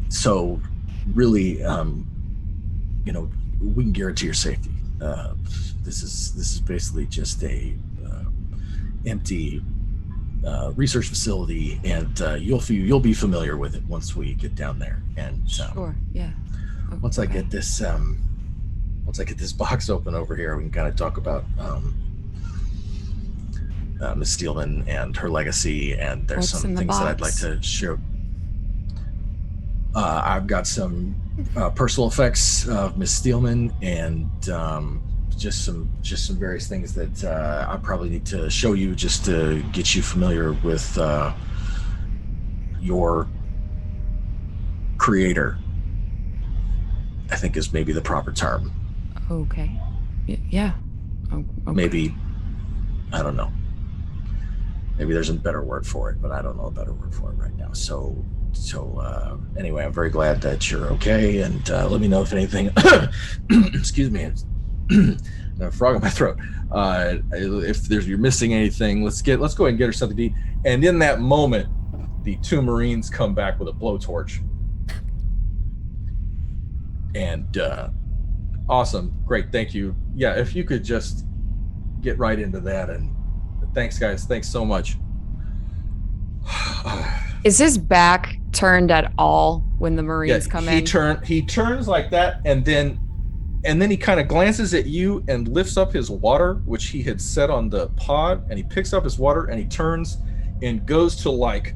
So really, we can guarantee your safety. This is basically just a empty research facility, and you'll be familiar with it once we get down there. And Sure, yeah. once I get this box open over here, we can kind of talk about Miss Steelman and her legacy. And there's What's some in the things that I'd box? like to share. I've got some personal effects of Miss Steelman, and just some various things that I probably need to show you just to get you familiar with your creator, I think is maybe the proper term. Okay. Yeah. Okay. Maybe, I don't know. Maybe there's a better word for it, but I don't know a better word for it right now. So anyway, I'm very glad that you're okay, and let me know if anything, excuse me, a frog in my throat. If you're missing anything, let's go ahead and get her something to eat. And in that moment, the two Marines come back with a blowtorch. And awesome, great, thank you. Yeah, if you could just get right into that, and thanks guys, thanks so much. Is his back turned at all when the Marines come in? He turns like that, and then he kind of glances at you and lifts up his water, which he had set on the pod, and he picks up his water and he turns and goes to like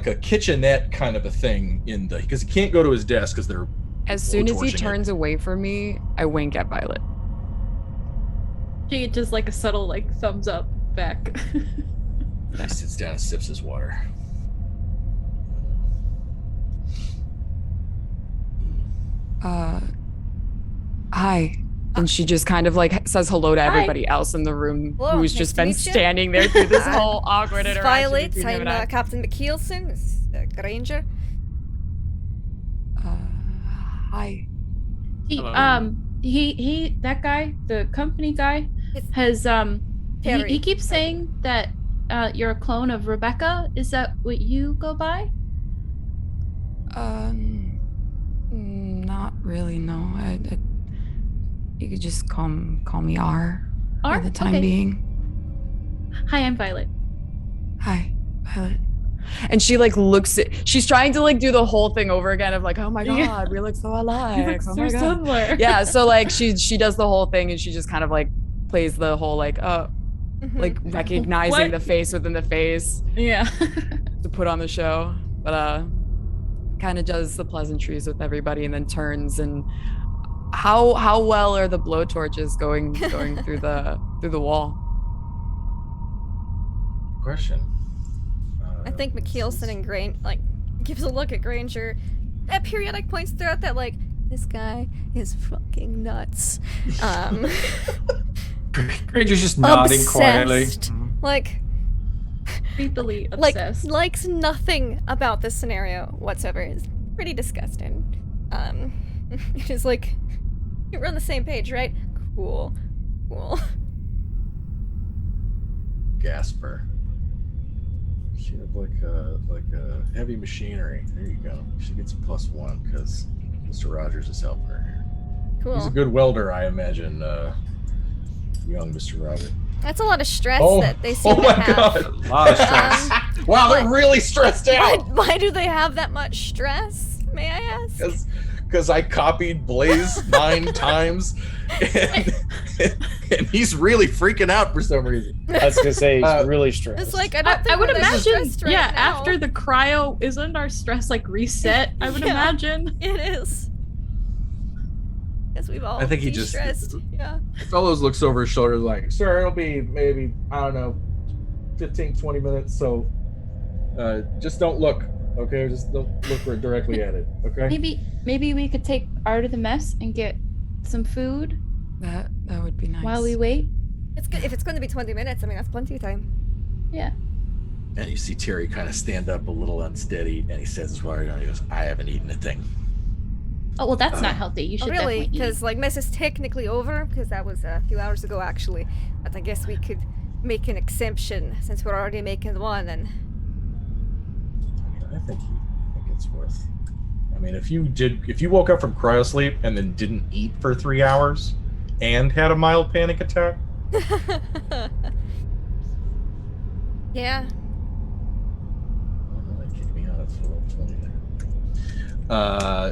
a kitchenette kind of a thing because he can't go to his desk because they're as soon as he turns away from me, I wink at Violet. She just like a subtle like thumbs up back. He sits down and sips his water. Hi. And she just kind of like says hello to everybody else in the room Hello, who's nice just to been meet you. standing there through this whole awkward interaction. Violet, between him I'm and I. Captain McKeelson. This is Granger. Hi. He that guy, the company guy, has Perry. he keeps saying that you're a clone of Rebecca. Is that what you go by? Not really, no. You could just call me R for the time being. Hi, I'm Violet. Hi, Violet. And she like she's trying to like do the whole thing over again of like, oh my god, we look so alike. You Oh look my so god. similar. Yeah, so like she does the whole thing and she just kind of like plays the whole like like recognizing the face within the face. Yeah. To put on the show. But kind of does the pleasantries with everybody and then turns. And how well are the blowtorches going through the wall? Question. I think McKeelson and Granger like gives a look at Granger at periodic points throughout that like this guy is fucking nuts. Granger's just nodding quietly. Obsessed. Like creepily obsessed. Likes nothing about this scenario whatsoever. It's pretty disgusting. It's like we're on the same page, right? Cool. Gasper. She have like a heavy machinery. There you go. She gets a +1 because Mr. Rogers is helping her here. Cool. He's a good welder, I imagine. Young Mr. Rogers. That's a lot of stress that they seem to have. God. A lot of stress. Wow, they're really stressed out. Why do they have that much stress? May I ask? Because I copied Blaze 9 times, and he's really freaking out for some reason. I was gonna say he's really stressed. It's like I would we're that imagine, stressed right yeah. now. After the cryo, isn't our stress like reset? I would imagine it is. Because we've all I think he de-stressed. Yeah. Fellows looks over his shoulder like, sir, it'll be maybe, I don't know, 15, 20 minutes, so just don't look, okay? Just don't look directly at it, okay? Maybe we could take Art to the mess and get some food. That would be nice. While we wait. It's good if it's going to be 20 minutes. I mean, that's plenty of time. Yeah. And you see Terry kind of stand up a little unsteady, and he says his water down. He goes, I haven't eaten a thing. Oh, well, that's not healthy. You should really, definitely eat. because like mess is technically over because that was a few hours ago actually. But I guess we could make an exemption since we're already making one. And I think it's worth. I mean, if you woke up from cryosleep and then didn't eat for 3 hours and had a mild panic attack. Yeah.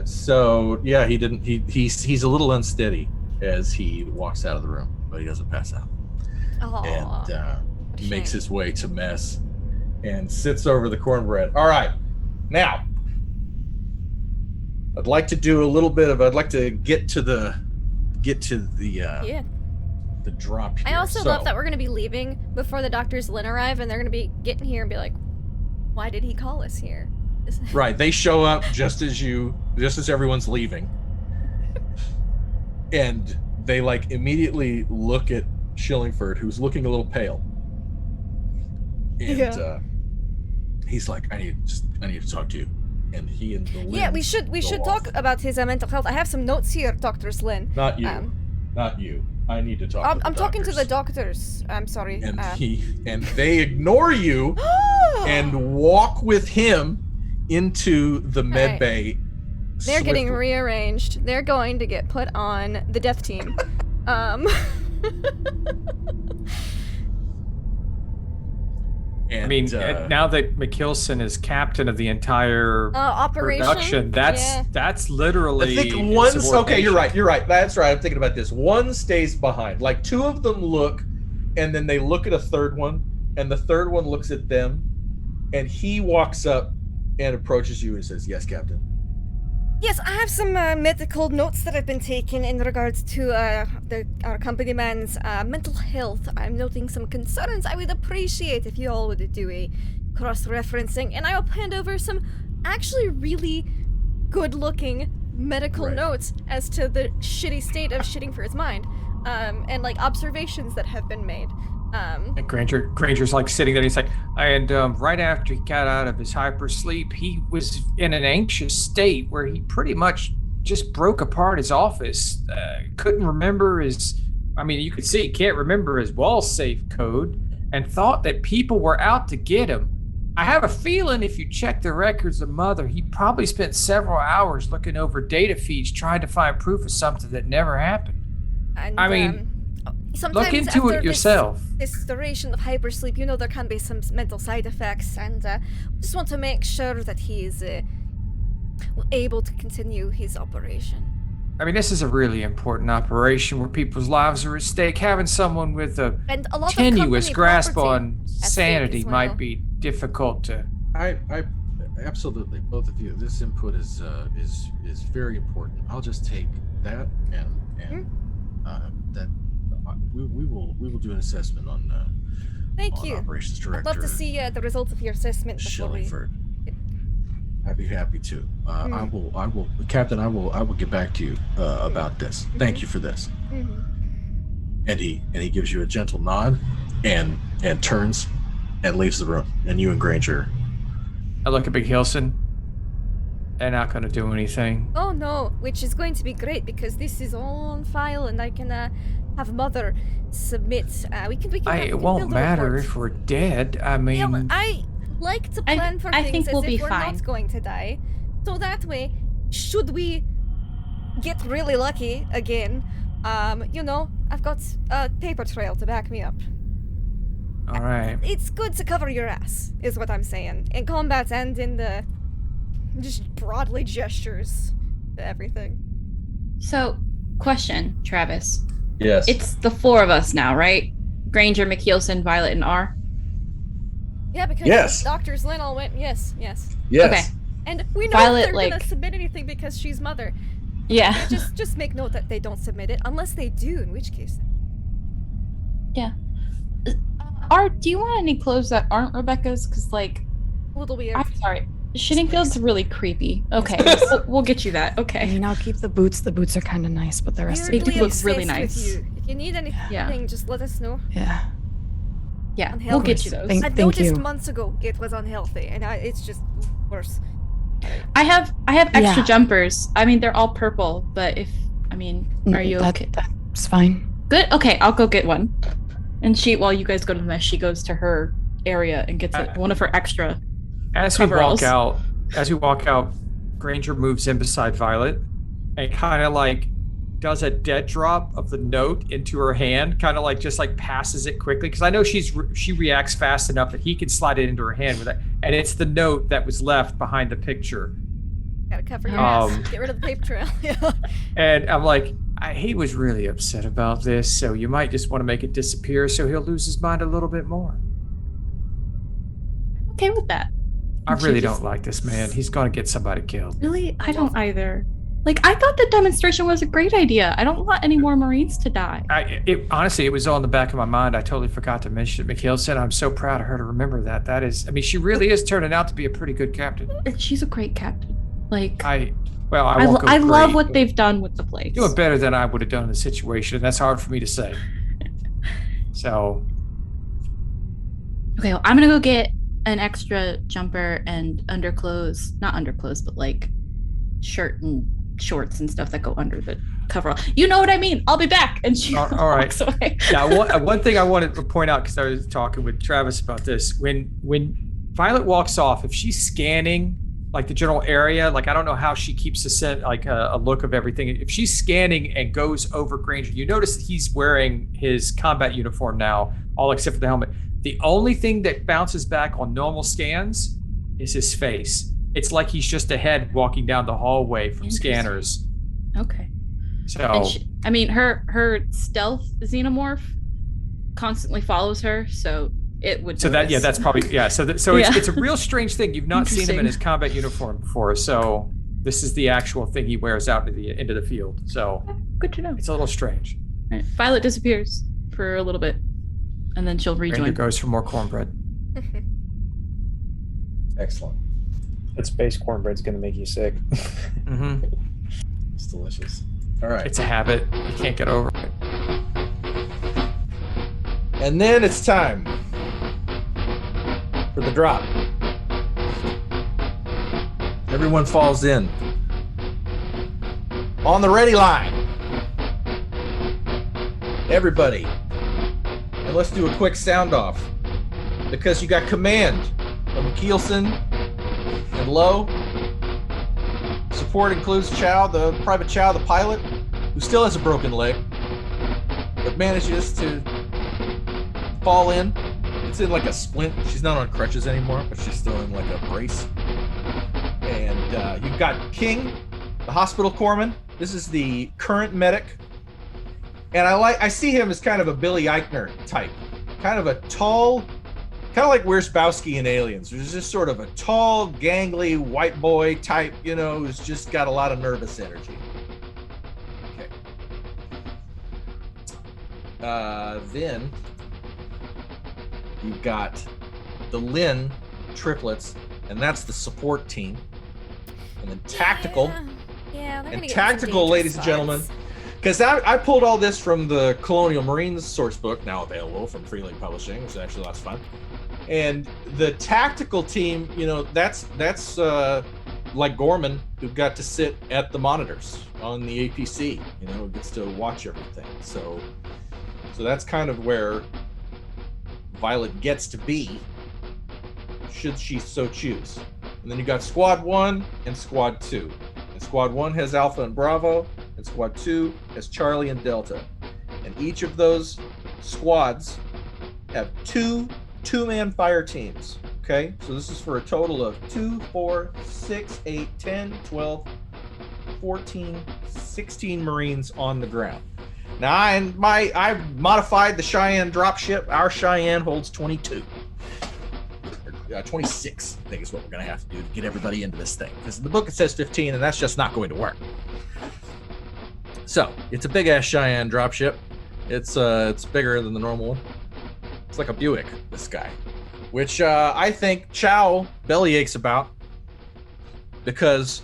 So yeah, he didn't. He's a little unsteady as he walks out of the room, but he doesn't pass out. Aww. And makes his way to mess and sits over the cornbread. All right, now I'd like to do a little bit of. I'd like to get to the the drop here. I also love that we're gonna be leaving before the Doctors Lynn arrive, and they're gonna be getting here and be like, "Why did he call us here?" Right, they show up just as everyone's leaving, and they like immediately look at Shillingford, who's looking a little pale, and he's like, "I need to talk to you." And he and the yeah, we should talk about his mental health. I have some notes here, Dr. Slynn. Not you, not you. I need to talk. I'm talking to the doctors. I'm sorry. And they ignore you and walk with him into the med bay. They're getting rearranged. They're going to get put on the death team. And, I mean, now that McKilson is captain of the entire operation, production, that's literally. I think one's okay. You're right. That's right. I'm thinking about this. One stays behind. Like 2 of them look, and then they look at a third one, and the third one looks at them, and he walks up and approaches you and says, "Yes, Captain." Yes, I have some medical notes that have been taken in regards to our company man's mental health. I'm noting some concerns. I would appreciate if you all would do a cross-referencing, and I'll hand over some actually really good-looking medical notes as to the shitty state of shitting for his mind, and like observations that have been made. And Granger's like sitting there. He's like, and right after he got out of his hypersleep, he was in an anxious state where he pretty much just broke apart his office. Couldn't remember his. I mean, you could see he can't remember his wall safe code, and thought that people were out to get him. I have a feeling if you check the records of Mother, he probably spent several hours looking over data feeds trying to find proof of something that never happened. And, I mean. Sometimes Look into it yourself. This duration of hypersleep, there can be some mental side effects, and just want to make sure that he is able to continue his operation. I mean, this is a really important operation where people's lives are at stake. Having someone with a tenuous grasp on sanity might be difficult to. I absolutely, both of you. This input is very important. I'll just take that and that. We will do an assessment on. Thank you. Operations Director. I'd love to see the results of your assessment before Shillingford. I'd be happy to. I will, Captain. I will get back to you about this. Thank you for this. And he gives you a gentle nod, and turns, and leaves the room. And you and Granger. I look at Big Hilson. They're not going to do anything. Oh no, which is going to be great because this is all on file, and I can have Mother submit. We can. It won't matter if we're dead. I mean, I like to plan for things as if we're not going to die, so that way, should we get really lucky again, I've got a paper trail to back me up. All right. It's good to cover your ass, is what I'm saying, in combat and in the just broadly gestures to everything. So, question, Travis. Yes. It's the 4 of us now, right? Granger, McKeelson, Violet, and R? Yeah, because Doctors Lynn all went, yes. Okay. And we know Violet, they're gonna submit anything because she's Mother. Yeah. Just make note that they don't submit it, unless they do, in which case. Yeah. R, do you want any clothes that aren't Rebecca's? Because, a little weird. I'm sorry. Shittingfield's really creepy. Okay, we'll get you that. Okay. I mean, I'll keep the boots. The boots are kind of nice, but the rest of it look obsessed really nice. With you. If you need anything, just let us know. Yeah. Yeah, we'll get you those. I noticed months ago it was unhealthy, and it's just worse. I have extra jumpers. I mean, they're all purple, but are you okay? That's fine. Good. Okay, I'll go get one. And while you guys go to the mess, she goes to her area and gets one of her extra. As we walk out, Granger moves in beside Violet and kind of like does a dead drop of the note into her hand, kind of like just like passes it quickly because I know she reacts fast enough that he can slide it into her hand with it, and it's the note that was left behind the picture. Gotta cover your ass. Get rid of the paper trail. And I'm like, he was really upset about this, so you might just want to make it disappear so he'll lose his mind a little bit more. I'm okay with that. I really don't like this man. He's going to get somebody killed. Really? I don't either. I thought the demonstration was a great idea. I don't want any more Marines to die. Honestly, it was on the back of my mind. I totally forgot to mention it. McKilson, I'm so proud of her to remember that. That is, she really is turning out to be a pretty good captain. She's a great captain. I love what they've done with the place. Doing better than I would have done in the situation. That's hard for me to say. So. Okay, well, I'm going to go get an extra jumper and underclothes, not underclothes, but shirt and shorts and stuff that go under the coverall. You know what I mean? I'll be back. And she walks away. Yeah, one thing I wanted to point out, because I was talking with Travis about this, when Violet walks off, if she's scanning like the general area. Like, I don't know how she keeps a look of everything. If she's scanning and goes over Granger, you notice that he's wearing his combat uniform now, all except for the helmet. The only thing that bounces back on normal scans is his face. It's like he's just a head walking down the hallway from scanners. Okay. So, her stealth xenomorph constantly follows her, so it would. So notice. that's probably So it's a real strange thing. You've not seen him in his combat uniform before, so this is the actual thing he wears out into the field. So good to know. It's a little strange. All right. Violet disappears for a little bit, and then she'll rejoin. Granger goes for more cornbread. Excellent. That space cornbread's gonna make you sick. Mm-hmm. It's delicious. All right. It's a habit. You can't get over it. And then it's time for the drop. Everyone falls in. On the ready line. Everybody. And let's do a quick sound off. Because you got command from Kielson and Lowe. Support includes Private Chow, the pilot, who still has a broken leg, but manages to fall in. It's in like a splint. She's not on crutches anymore, but she's still in like a brace. And you've got King, the hospital corpsman. This is the current medic. And I see him as kind of a Billy Eichner type. Kind of a tall, kind of like Wierzbowski in Aliens. There's just sort of a tall, gangly white boy type, who's just got a lot of nervous energy. Okay. Then you've got the Lynn triplets, and that's the support team. And then tactical. Yeah, they're and gonna get tactical, some ladies and gentlemen. Because I pulled all this from the Colonial Marines source book, now available from Freelink Publishing, which is actually lots of fun. And the tactical team, that's like Gorman, who got to sit at the monitors on the APC, gets to watch everything. So that's kind of where Violet gets to be, should she so choose. And then you got Squad 1 and Squad 2. And Squad 1 has Alpha and Bravo, and Squad 2 has Charlie and Delta. And each of those squads have two-man fire teams. Okay? So this is for a total of 2, 4, 6, 8, 10, 12, 14, 16 Marines on the ground. Now, I've modified the Cheyenne dropship. Our Cheyenne holds 22. 26, I think, is what we're going to have to do to get everybody into this thing. Because in the book it says 15, and that's just not going to work. So, it's a big-ass Cheyenne dropship. It's bigger than the normal one. It's like a Buick, this guy. Which I think Chow bellyaches about. Because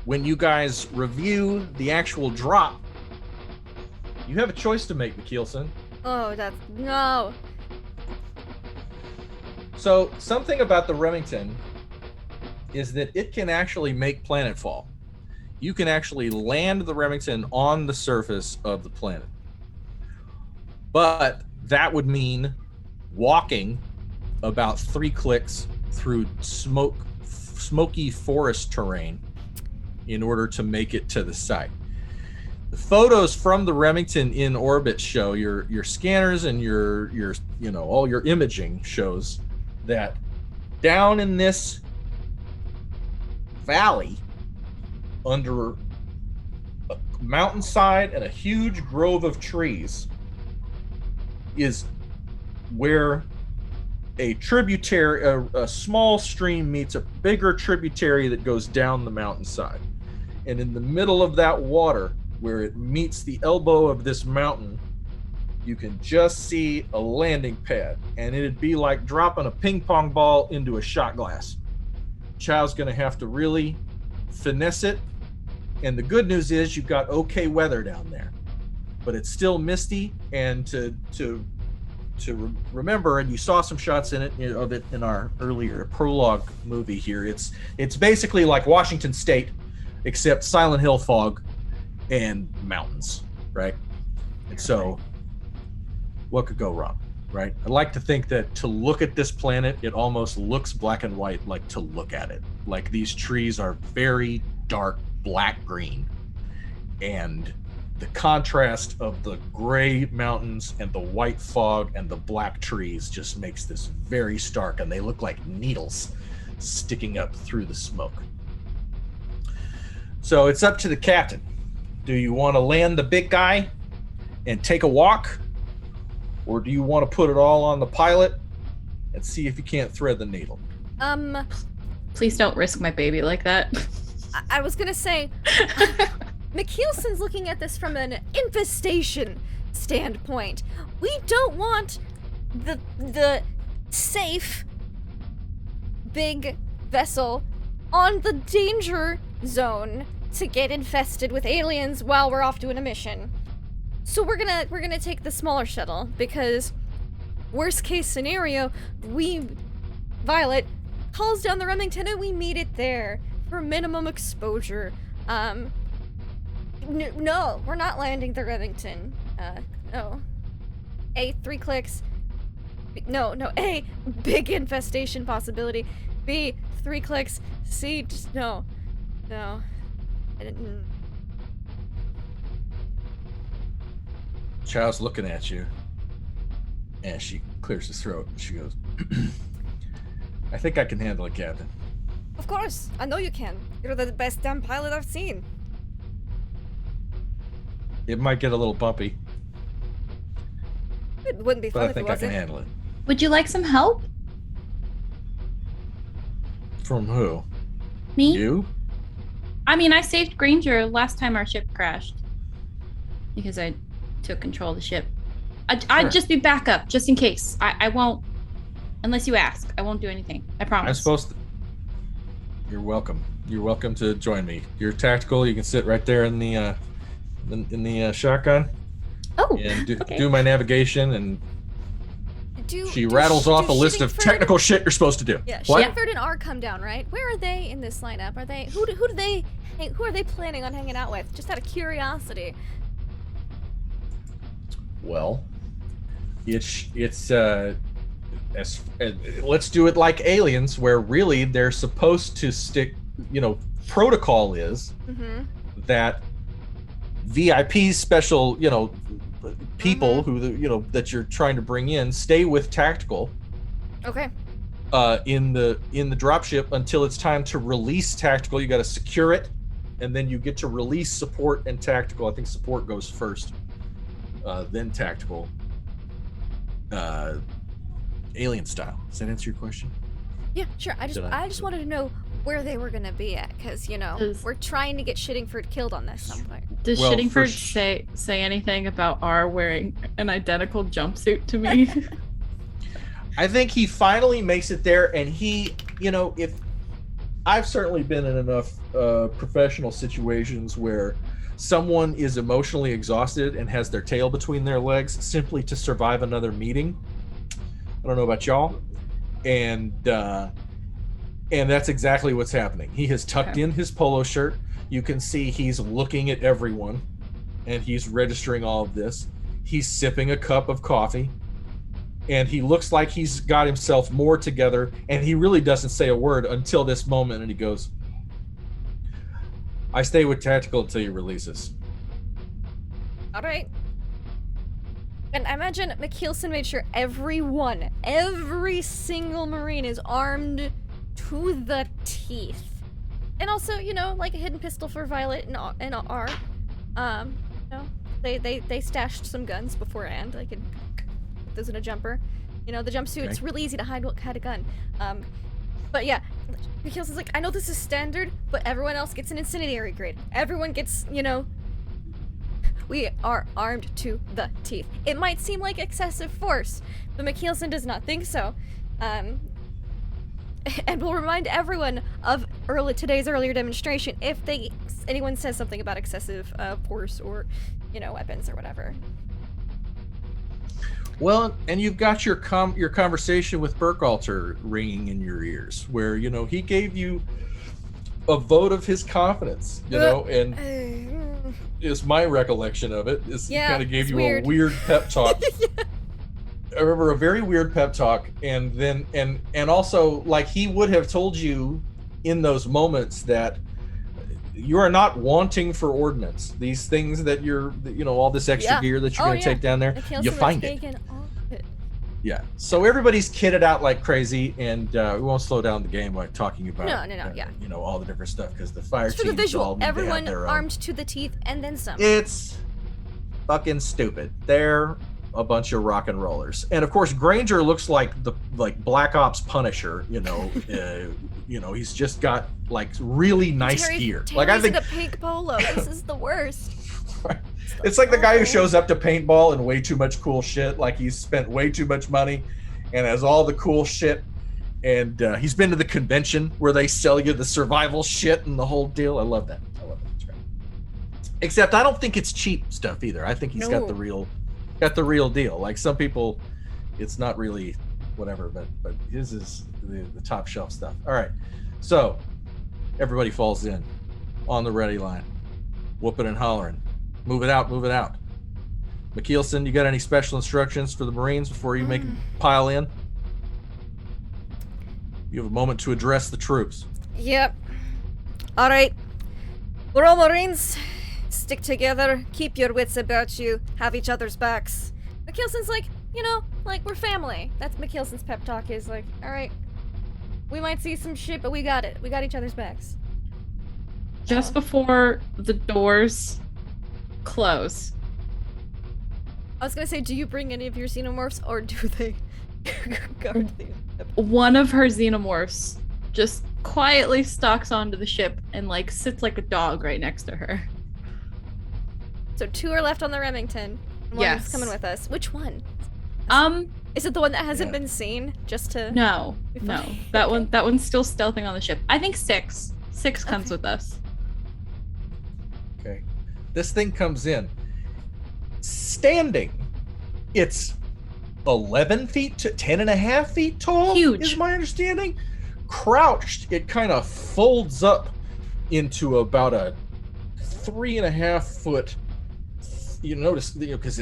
when you guys review the actual drop, you have a choice to make, McKeelson. Oh, no. So something about the Remington is that it can actually make planetfall. You can actually land the Remington on the surface of the planet. But that would mean walking about 3 clicks through smoky forest terrain in order to make it to the site. The photos from the Remington in orbit show your scanners and your all your imaging shows that down in this valley under a mountainside and a huge grove of trees is where a tributary, a small stream meets a bigger tributary that goes down the mountainside. And in the middle of that water, where it meets the elbow of this mountain, you can just see a landing pad, and it'd be like dropping a ping pong ball into a shot glass. Chow's gonna have to really finesse it, and the good news is you've got okay weather down there, but it's still misty. And to remember, and you saw some shots of it in our earlier prologue movie here. It's basically like Washington State, except Silent Hill fog and mountains, right? And so, what could go wrong? right? I like to think that to look at this planet, it almost looks black and white, like to look at it. Like these trees are very dark black-green, and the contrast of the gray mountains and the white fog and the black trees just makes this very stark, and they look like needles sticking up through the smoke. So it's up to the captain. Do you want to land the big guy and take a walk? Or do you want to put it all on the pilot and see if you can't thread the needle? Please don't risk my baby like that. I was gonna say, McKeelson's looking at this from an infestation standpoint. We don't want the safe big vessel on the danger zone to get infested with aliens while we're off doing a mission. So we're gonna take the smaller shuttle, because worst case scenario, Violet calls down the Remington and we meet it there for minimum exposure. No, we're not landing the Remington. No. A, 3 clicks. No, A, big infestation possibility. B, 3 clicks. C, just no. I didn't. Chow's looking at you, and she clears his throat. She goes, I think I can handle it, Captain. Of course, I know you can. You're the best damn pilot I've seen. It might get a little bumpy, It wouldn't be but fun I if think it I can wasn't. handle it. Would you like some help? From who? Me? You? I mean, I saved Granger last time our ship crashed. Because I took control of the ship. I'd just be backup, just in case. I won't, unless you ask. I won't do anything. I promise. I'm supposed to. You're welcome. You're welcome to join me. You're tactical. You can sit right there in the shotgun. Oh, and okay. do my navigation, and she rattles off a list of technical shit you're supposed to do. Yeah, What? Shepard and R come down, right? Where are they in this lineup? Are they who are they planning on hanging out with? Just out of curiosity. Well, let's do it like Aliens, where really they're supposed to stick. Protocol is that VIPs, special people who that you're trying to bring in, stay with tactical. Okay. In the dropship until it's time to release tactical. You got to secure it, and then you get to release support and tactical. I think support goes first, then tactical. Alien style. Does that answer your question? Yeah, sure. I just wanted to know where they were gonna be at, because we're trying to get Shittingford killed on this somewhere. Does Shittingford say anything about R wearing an identical jumpsuit to me? I think he finally makes it there, and he, if I've certainly been in enough professional situations where someone is emotionally exhausted and has their tail between their legs simply to survive another meeting. I don't know about y'all, and that's exactly what's happening. He has tucked in his polo shirt. You can see he's looking at everyone, and he's registering all of this. He's sipping a cup of coffee, and he looks like he's got himself more together, and he really doesn't say a word until this moment, and he goes, I stay with tactical until you release us. All right. And I imagine McKeelson made sure every single Marine is armed to the teeth. And also, like a hidden pistol for Violet and R. They stashed some guns beforehand. I could put those in a jumper. The jumpsuit, it's really easy to hide a gun. But yeah, McKeelson's like, I know this is standard, but everyone else gets an incendiary grade. Everyone gets, we are armed to the teeth. It might seem like excessive force, but McKeelson does not think so. And we'll remind everyone of today's earlier demonstration if anyone says something about excessive force or, weapons or whatever. Well, and you've got your conversation with Burkhalter ringing in your ears, where he gave you a vote of his confidence, and is my recollection of it is he kind of gave you a weird pep talk. remember a very weird pep talk, and then and also like he would have told you in those moments that you are not wanting for ordnance. These things that you're, all this extra gear that you're going to take down there, you find it. Yeah. So everybody's kitted out like crazy, and we won't slow down the game by talking about all the different stuff, because the fire Just for the teams visual, all need to have everyone their own. armed to the teeth and then some. It's fucking stupid. They're a bunch of rock and rollers, and of course Granger looks like the Black Ops Punisher. He's just got like really nice gear. Terry's I think in a pink polo. This is the worst. It's like the guy who shows up to paintball and way too much cool shit. Like he's spent way too much money and has all the cool shit. And he's been to the convention where they sell you the survival shit and the whole deal. I love that. It's great. Except I don't think it's cheap stuff either. I think he's got the real deal. Like some people, it's not really whatever, but his is the top shelf stuff. All right. So everybody falls in on the ready line, whooping and hollering. Move it out. McKeelson, you got any special instructions for the Marines before you make them pile in? You have a moment to address the troops. Yep. All right. We're all Marines. Stick together. Keep your wits about you. Have each other's backs. McKeelson's like, we're family. That's McKeelson's pep talk is like, all right, we might see some shit, but we got it. We got each other's backs. Just before the doors close. I was gonna say, do you bring any of your xenomorphs, or do they guard the... One of her xenomorphs just quietly stalks onto the ship and sits like a dog right next to her. So 2 are left on the Remington. One's coming with us. Which one? Is it the one that hasn't been seen? Just to... No. That one's still stealthing on the ship. I think 6. 6 comes with us. Okay. This thing comes in. Standing. It's 11 feet to 10 and a half feet tall. Huge. Is my understanding. Crouched, it kind of folds up into about a 3.5 foot. You notice, because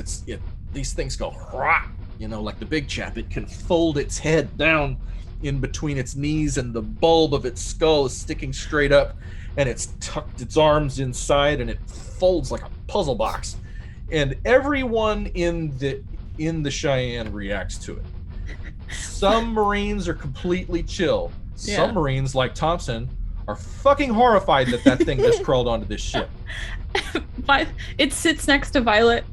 these things go rah, like the big chap. It can fold its head down in between its knees, and the bulb of its skull is sticking straight up, and it's tucked its arms inside, and it folds like a puzzle box. And everyone in the Cheyenne reacts to it. Some Marines are completely chill. Some Marines, like Thompson, are fucking horrified that thing just crawled onto this ship. It sits next to Violet,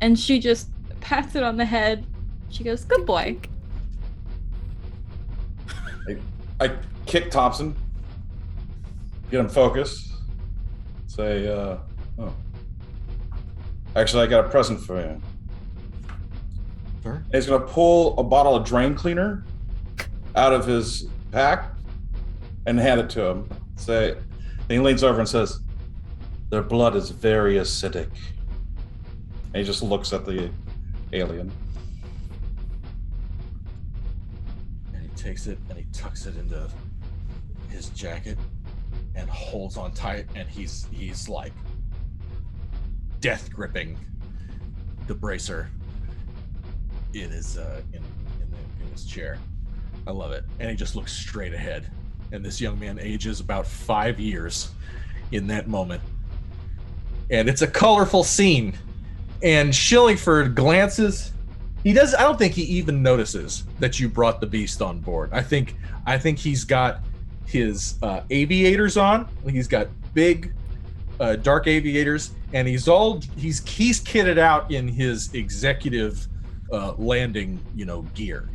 and she just pats it on the head. She goes, "Good boy." I kick Thompson, get him focused, say, actually, I got a present for you. Sure. And he's gonna pull a bottle of drain cleaner out of his pack and hand it to him. Then he leans over and says, "Their blood is very acidic." And he just looks at the alien. And he takes it and he tucks it into his jacket and holds on tight, and he's like death gripping the bracer in his in his chair. I love it. And he just looks straight ahead. And this young man ages about 5 years in that moment. And it's a colorful scene. And Shillingford glances. I don't think he even notices that you brought the beast on board. I think he's got his aviators on. He's got big dark aviators, and he's kitted out in his executive landing, gear.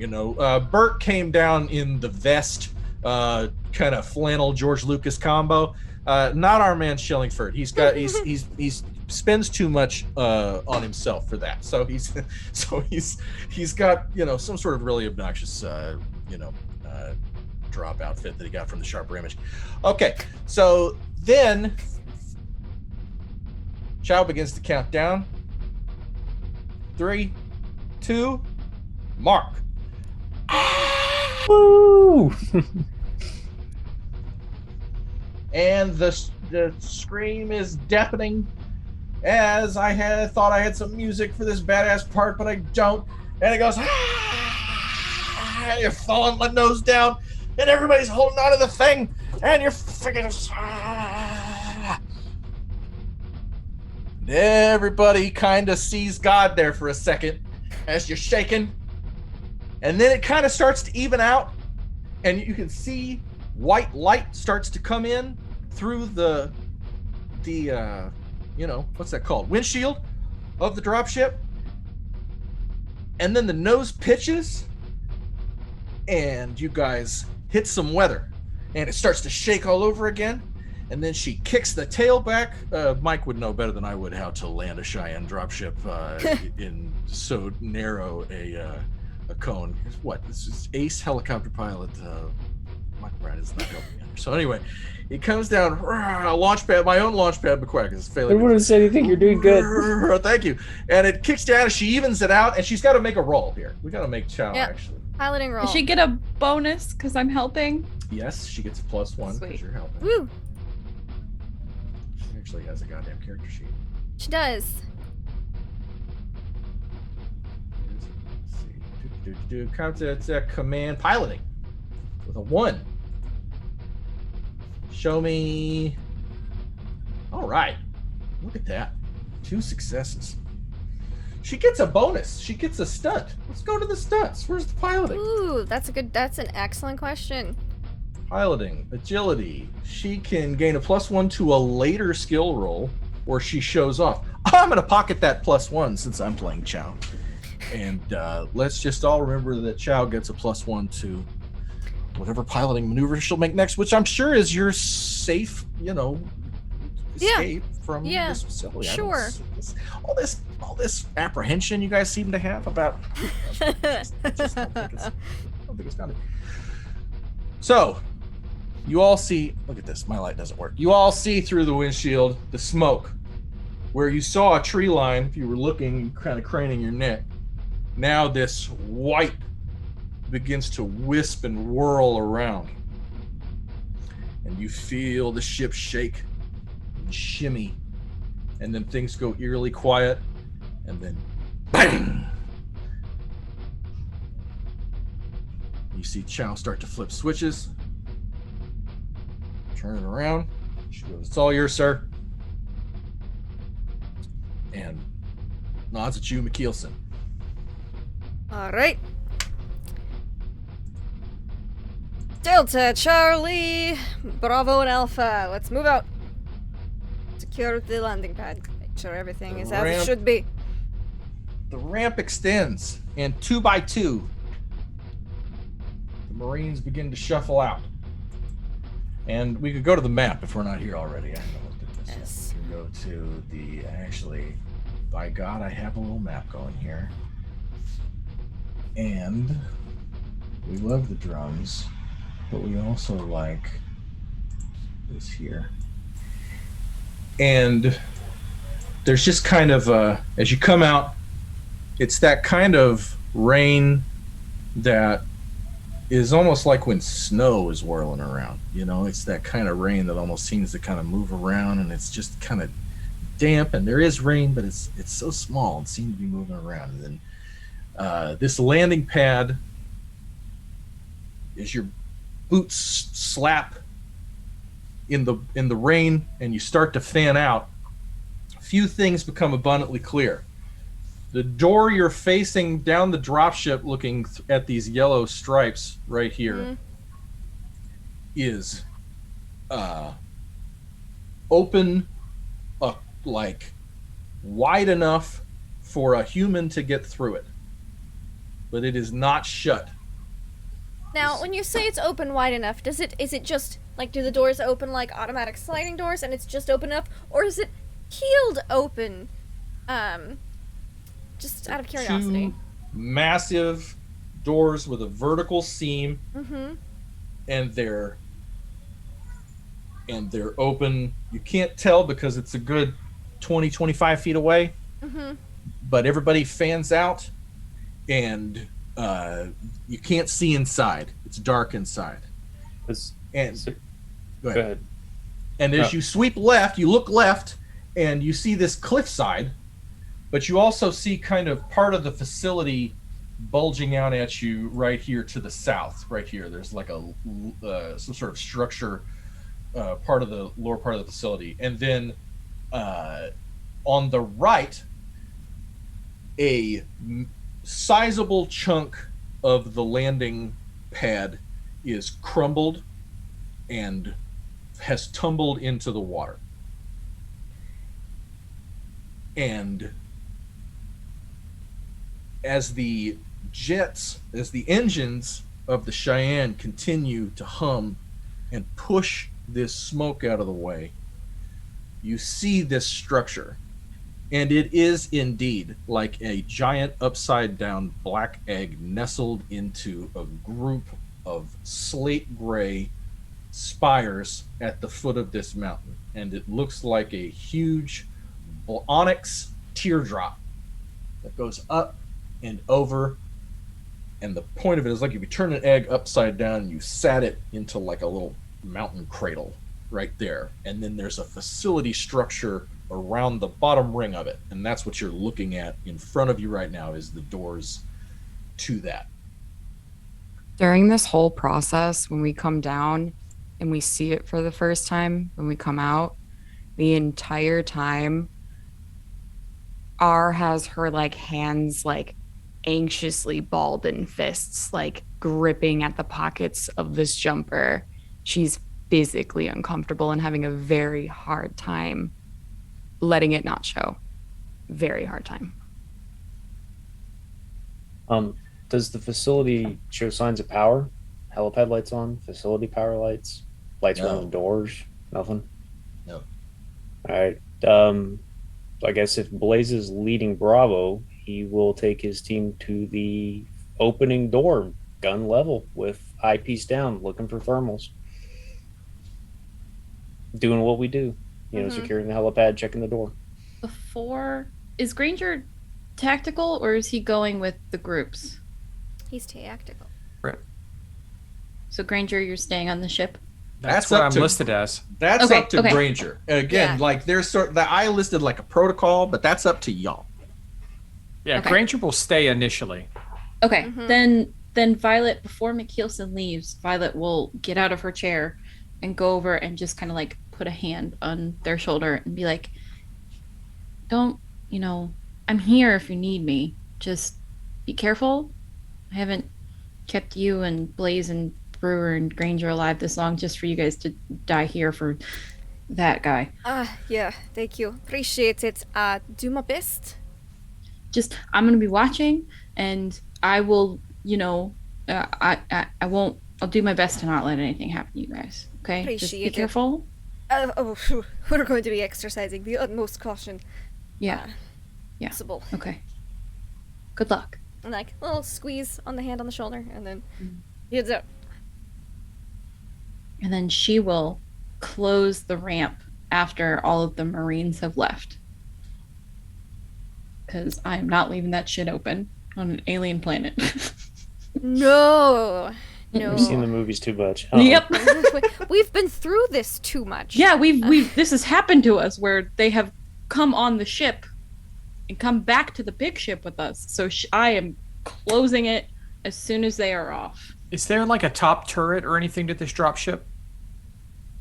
Bert came down in the vest, kind of flannel George Lucas combo. Not our man Shillingford. He's spends too much on himself for that. So he's got some sort of really obnoxious drop outfit that he got from the Sharper Image. Okay, so then Chow begins to count down. 3, 2, mark. Woo! And the scream is deafening, as I thought I had some music for this badass part, but I don't. And it goes, ah! you're falling my nose down, and everybody's holding onto the thing, and you're freaking. Everybody kind of sees God there for a second as you're shaking, and then it kind of starts to even out, and you can see white light starts to come in through the what's that called? Windshield of the dropship. And then the nose pitches, and you guys hit some weather, and it starts to shake all over again. And then she kicks the tail back. Mike would know better than I would how to land a Cheyenne dropship in so narrow a cone. What? This is ace helicopter pilot. Mike Brad is not helping me. So anyway, it comes down. Launch pad, my own launch pad McQuack is failing. I wouldn't say anything. You're doing good. Thank you. And it kicks down, and she evens it out, and she's got to make a roll here. We got to make Chow actually. Piloting roll. Does she get a bonus because I'm helping? Yes, she gets a +1 because you're helping. Woo! She actually has a goddamn character sheet. She does. Let's see. Counts at command piloting with a 1. Show me. All right. Look at that. 2 successes. She gets a bonus. She gets a stunt. Let's go to the stunts. Where's the piloting? Ooh, that's an excellent question. Piloting, agility. She can gain a +1 to a later skill roll, or she shows off. I'm going to pocket that +1 since I'm playing Chow. And let's just all remember that Chow gets a +1 to whatever piloting maneuver she'll make next, which I'm sure is your safe, escape from this facility. Sure. All this apprehension you guys seem to have about. I don't think it's founded. So, you all see. Look at this. My light doesn't work. You all see through the windshield the smoke, where you saw a tree line. If you were looking, kind of craning your neck. Now this white begins to wisp and whirl around, and you feel the ship shake and shimmy, and then things go eerily quiet, and then bang! You see Chow start to flip switches, turn it around. She goes, "It's all yours, sir," and nods at you, McKeelson. All right. Delta, Charlie, Bravo, and Alpha. Let's move out. Secure the landing pad. Make sure everything is as it should be. The ramp extends, and 2 by 2, the Marines begin to shuffle out. And we could go to the map if we're not here already. I haven't looked at this. Yes. We can go to the, actually, by God, I have a little map going here. And we love the drums, but we also like this here. And there's just kind of, as you come out, it's that kind of rain that is almost like when snow is whirling around. It's that kind of rain that almost seems to kind of move around, and it's just kind of damp, and there is rain, but it's so small and seems to be moving around. And then this landing pad, as your boots slap in the rain and you start to fan out, a few things become abundantly clear. The door you're facing down the dropship, looking at these yellow stripes right here, is open, like wide enough for a human to get through it, but it is not shut. Now, when you say it's open wide enough, is it just like, do the doors open like automatic sliding doors and it's just open enough, or is it keeled open? Just out of curiosity. 2 massive doors with a vertical seam, and they're open. You can't tell because it's a good 20-25 feet away, but everybody fans out, and you can't see inside. It's dark inside. Go ahead. And as you sweep left, you look left, and you see this cliffside, but you also see kind of part of the facility bulging out at you right here to the south. Right here, there's like a some sort of structure, part of the lower part of the facility, and then on the right, a sizable chunk of the landing pad is crumbled and has tumbled into the water. And as the engines of the Cheyenne continue to hum and push this smoke out of the way, you see this structure. And it is indeed like a giant upside down black egg nestled into a group of slate gray spires at the foot of this mountain. And it looks like a huge onyx teardrop that goes up and over. And the point of it is like if you turn an egg upside down and you sat it into like a little mountain cradle right there. And then there's a facility structure around the bottom ring of it, and that's what you're looking at in front of you right now is the doors to that. During this whole process, when we come down and we see it for the first time, when we come out, the entire time, R has her like hands like anxiously balled in fists, like gripping at the pockets of this jumper. She's physically uncomfortable and having a very hard time letting it not show. Very hard time. Does the facility show signs of power? Helipad lights on? Facility power lights? Lights around the doors? Nothing? No. All right. I guess if Blaze is leading Bravo, he will take his team to the opening door, gun level, with eyepiece down, looking for thermals. Doing what we do. Securing the helipad, checking the door. Is Granger tactical or is he going with the groups? He's tactical. Right. So Granger, you're staying on the ship? That's what I'm listed as. That's Okay, up to okay. Granger. Again, like there's I listed like a protocol, but that's up to y'all. Yeah, Okay. Granger will stay initially. Okay, then Violet, before McKeelson leaves, Violet will get out of her chair and go over and just kind of like put a hand on their shoulder and be like, I'm here if you need me. Just be careful. I haven't kept you and Blaze and Brewer and Granger alive this long just for you guys to die here for that guy. Yeah, thank you. Appreciate it. Do my best. I'm going to be watching and I will, I'll do my best to not let anything happen to you guys. Okay? Just be Appreciate it. careful. We're going to be exercising the utmost caution Yeah. possible. Okay. Good luck. And like a little squeeze on the hand on the shoulder, and then heads up. And then she will close the ramp after all of the Marines have left. Because I am not leaving that shit open on an alien planet. No. We've seen the movies too much. Yep. We've been through this too much. Yeah, we've this has happened to us where they have come on the ship and come back to the big ship with us. So I am closing it as soon as they are off. Is there like a top turret or anything to this dropship?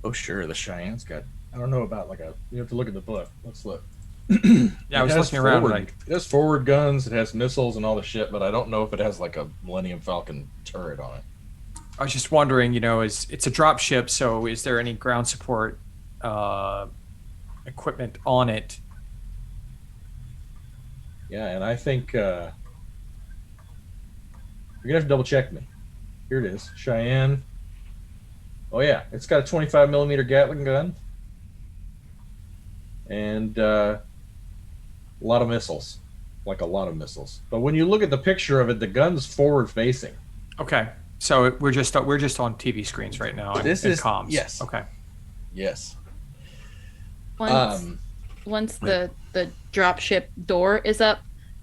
Oh sure, the Cheyenne's got. I don't know about you have to look at the book. Let's look. Yeah, I was looking around. It has forward guns, it has missiles and all the shit, but I don't know if it has like a Millennium Falcon turret on it. I was just wondering, it's a drop ship, so is there any ground support equipment on it? Yeah, and I think you're gonna have to double check me. Here it is, Cheyenne. Oh yeah, it's got a 25 millimeter Gatling gun and a lot of missiles, like a lot of missiles. But when you look at the picture of it, the gun's forward facing. Okay. So we're just on TV screens right now. This and is comms. yes. Okay. Yes. Once the dropship door is up,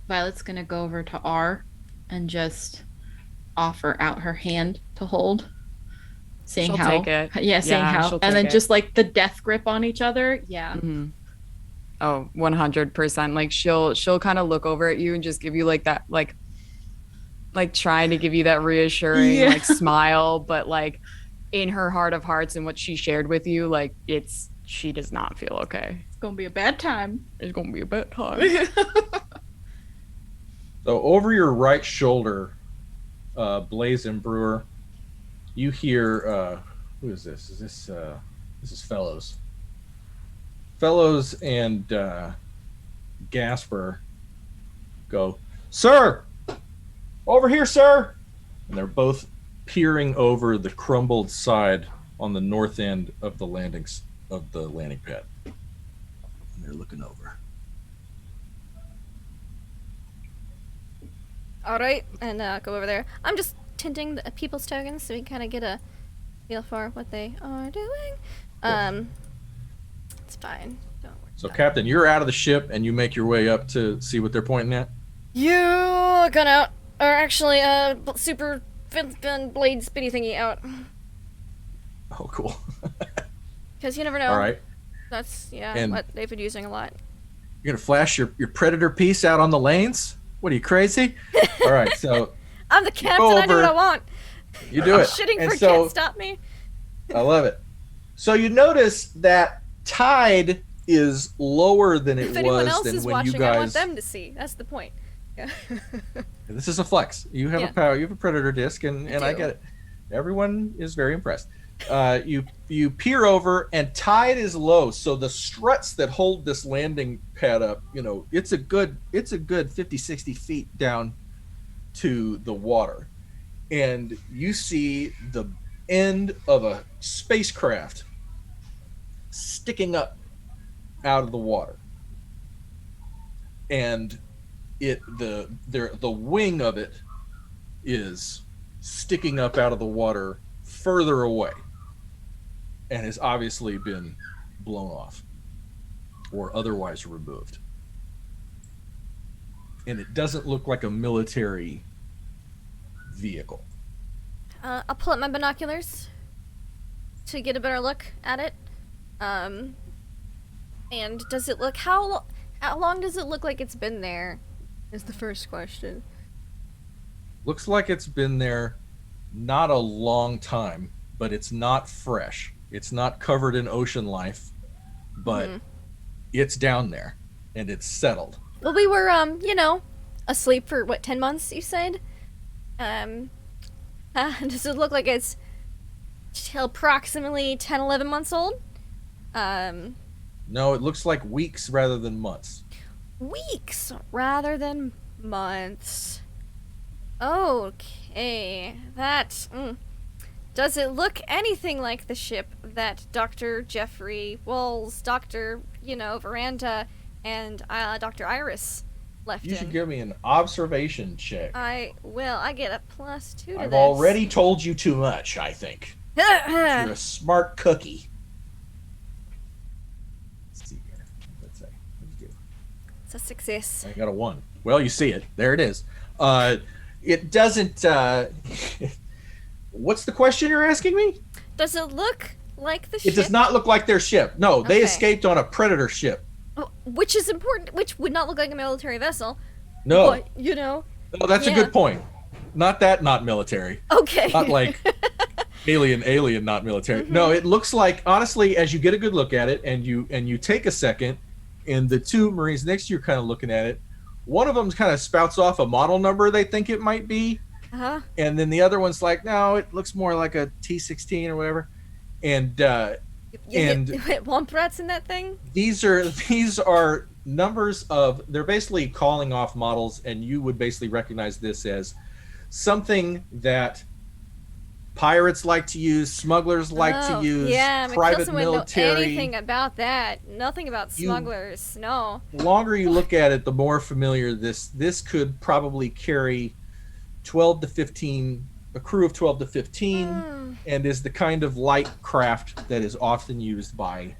Violet's gonna go over to R and just offer out her hand to hold, saying She'll how. take it. Yeah, saying Yeah, how, she'll and then take it. just like the death grip on each other. Yeah. Mhm. Oh, 100%. Like she'll kind of look over at you and just give you like that, like like trying to give you that reassuring like smile, but like in her heart of hearts and what she shared with you, like she does not feel okay. It's gonna be a bad time. It's gonna be a bad time. So over your right shoulder, Blaze and Brewer, you hear who is this? This is Fellows. Fellows and Gasper go, "Sir! Over here, sir!" And they're both peering over the crumbled side on the north end of the landing pad. And they're looking over. All right, and go over there. I'm just tinting the people's tokens so we kind of get a feel for what they are doing. It's fine. Don't worry. So, Captain, you're out of the ship and you make your way up to see what they're pointing at? You gun out, or actually, super fin blade spinny thingy out. Oh, cool. Because you never know. All right. That's And- what they've been using a lot. You're going to flash your predator piece out on the lanes? What are you, crazy? All right, so I'm the captain. I do what I want. you do it. Shitting And for so, can't stop me. I love it. So you notice that tide is lower than it If anyone was else than is when watching, you guys. I want them to see. That's the point. Yeah. This is a flex. You have Yeah. a power. You have a predator disc, and I do. get it. Everyone is very impressed. You peer over, and tide is low, so the struts that hold this landing pad up, it's a good 50, 60 feet down to the water, and you see the end of a spacecraft sticking up out of the water, and the wing of it is sticking up out of the water further away and has obviously been blown off or otherwise removed. And it doesn't look like a military vehicle. I'll pull up my binoculars to get a better look at it. And does it look how long does it look like it's been there? Is the first question. Looks like it's been there not a long time, but it's not fresh. It's not covered in ocean life, but it's down there and it's settled. Well, we were asleep for 10 months, you said? Does it look like it's approximately 10, 11 months old? No, it looks like weeks rather than months. Weeks rather than months. Okay, that. Does it look anything like the ship that Dr. Jeffrey Walls, Dr. Veranda, and Dr. Iris left You should in? give me an observation check. I will. I get a +2 to I've this. already told you too much, I think. You're a smart cookie. Let's see here. Let's say. It's a success. I got a 1. Well, you see it. There it is. It doesn't. What's the question you're asking me? Does it look like the ship? It does not look like their ship. No, they Okay. escaped on a predator ship. Oh, which is important. Which would not look like a military vessel. No. But, No, that's a yeah. good point. Not military. Okay. Not like alien, not military. No, it looks like, honestly, as you get a good look at it and you take a second, and the two Marines next to you are kind of looking at it, one of them kind of spouts off a model number they think it might be. Uh-huh. And then the other one's like, no, it looks more like a T-16 or whatever. And Womp rats in that thing? these are numbers of, they're basically calling off models, and you would basically recognize this as something that pirates like to use, smugglers like to use, yeah, private McPherson wouldn't know military. anything about that. Nothing about smugglers. No. The longer you look at it, the more familiar this could probably carry 12 to 15, a crew of 12 to 15, and is the kind of light craft that is often used by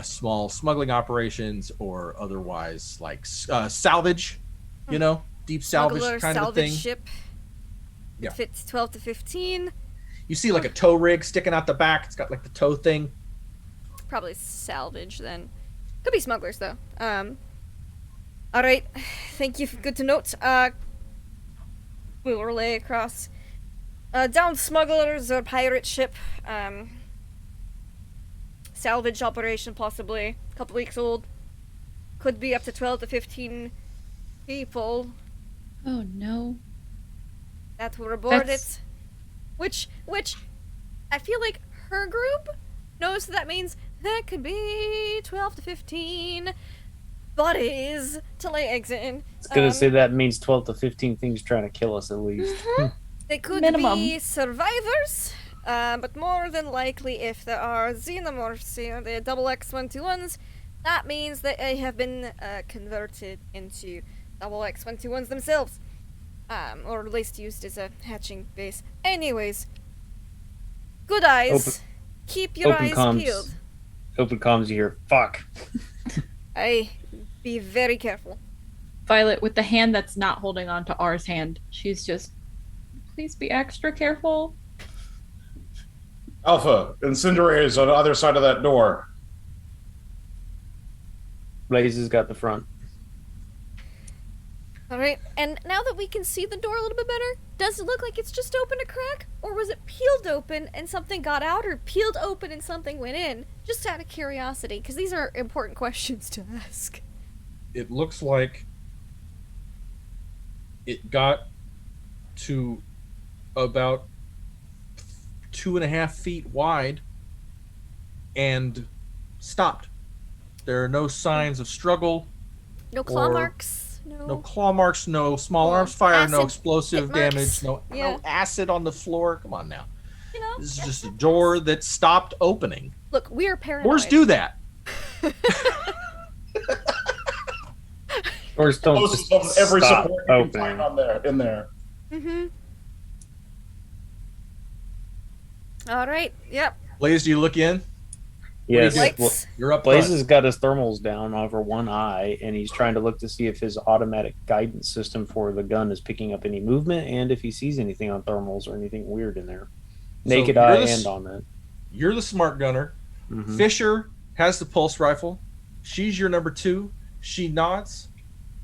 small smuggling operations or otherwise, like salvage, deep salvage Smuggler, kind of salvage thing. ship. Yeah. It fits 12 to 15. You see like a tow rig sticking out the back. It's got like the tow thing. Probably salvage then. Could be smugglers though. All right. Thank you. Good to note. We'll relay across. Downed smugglers or pirate ship. Salvage operation, possibly. A couple weeks old. Could be up to 12 to 15 people Oh no. that were aboard That's- it. Which I feel like her group knows that means there could be 12 to 15 bodies to lay eggs in. I was gonna say that means 12 to 15 things trying to kill us at least. They could Minimum. be survivors, but more than likely, if there are xenomorphs here, the double X121s, that means that they have been converted into double X121s themselves. Or at least used as a hatching base. Anyways, good eyes. Keep your eyes peeled. Open comms, you hear, fuck. Be very careful. Violet, with the hand that's not holding on to R's hand, she's just, please be extra careful. Alpha, incinerators on the other side of that door. Blaze has got the front. Alright, and now that we can see the door a little bit better, does it look like it's just open a crack? Or was it peeled open and something got out, or peeled open and something went in? Just out of curiosity, because these are important questions to ask. It looks like it got to about 2.5 feet wide and stopped. There are no signs of struggle. No claw Or- marks? No claw marks, no small arms fire, no acid explosive hit marks. damage, no Yeah. acid on the floor. Come on now. You know, This is just a door that stopped opening. look, we are paranoid. Doors do that. Doors don't Closest just of every stop support you can opening. find on there, in there. Mm-hmm. Alright, yep. Blaze, do you look in? Yes. Lights. Well, You're up Blaze front. has got his thermals down over one eye, and he's trying to look to see if his automatic guidance system for the gun is picking up any movement, and if he sees anything on thermals or anything weird in there. Naked you're eye the and on it. You're the smart gunner. Mhm. Fisher has the pulse rifle. She's your number 2. She nods,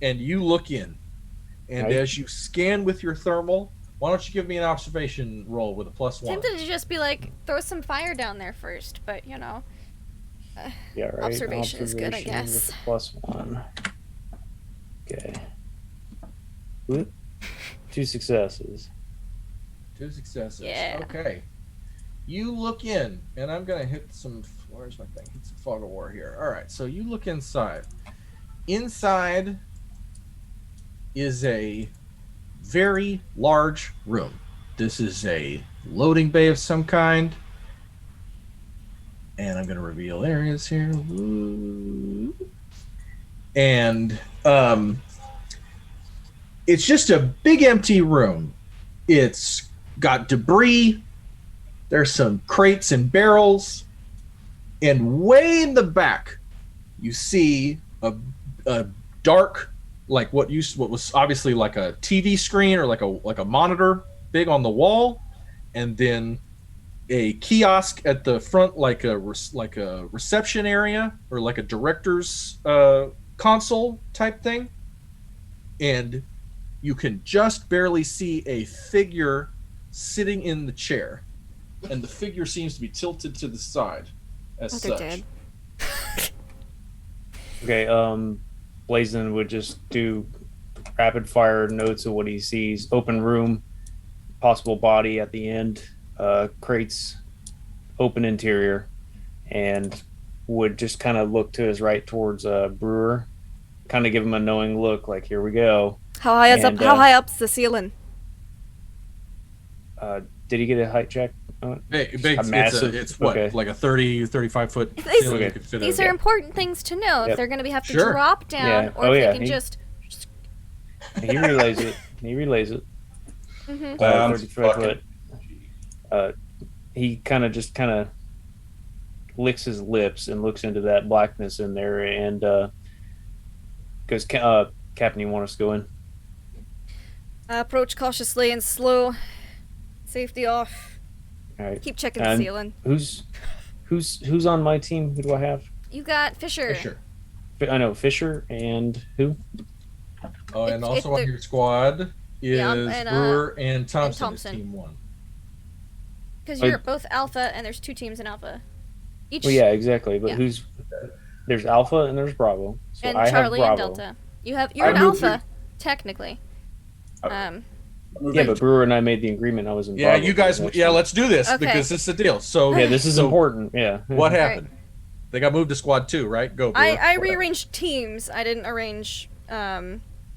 and you look in. And Right. as you scan with your thermal, why don't you give me an observation roll with a +1? Tempted to just be like, throw some fire down there first, but you know. Yeah, right. Observation is good, I Observation guess. with a +1. Okay. Whoop. 2 successes. 2 successes. Yeah. Okay. You look in, and I'm gonna hit some. Where's my thing? Hit some fog of war here. All right. So you look inside. Inside is a very large room. This is a loading bay of some kind. And I'm gonna reveal areas here. Woo. And it's just a big empty room. It's got debris. There's some crates and barrels. And way in the back, you see a dark, like what was obviously like a TV screen or like a monitor big on the wall, and then a kiosk at the front, like a reception area or like a director's console type thing. And you can just barely see a figure sitting in the chair, and the figure seems to be tilted to the side as They're such. dead. Okay, Blazin would just do rapid fire notes of what he sees. Open room, possible body at the end, crates, open interior, and would just kind of look to his right towards Brewer, kind of give him a knowing look, like, here we go. How high is And, up? How high up's the ceiling? Did he get a height check? It's what, okay. like a 30, 35 foot These- ceiling you could fit These in. are important things to know if Yep. they're going to have to Sure. drop down, Yeah. or Oh, if yeah, they can he- just. He relays it. He relays it. Mhm. 35 foot. He kind of licks his lips and looks into that blackness in there and goes, Captain, you want us to go in? Approach cautiously and slow. Safety off. All right. Keep checking the And ceiling. Who's on my team? Who do I have? You got Fisher. Fisher. I know Fisher and who? Oh, and also on your squad, is and, Brewer and Thompson, Thompson. is team 1. Because you're both Alpha, and there's 2 teams in Alpha. Each. Well, yeah, exactly. But Yeah. there's Alpha and there's Bravo. So And I Charlie have and Bravo. Delta. You're an Alpha, technically. Yeah, but Brewer and I made the agreement. I was in. Yeah, Bravo you guys. Yeah, let's do this Okay. because this is the deal. So Yeah, this is important. Yeah. What happened? They got moved to squad 2, right? Go. Brewer. I rearranged teams. I didn't arrange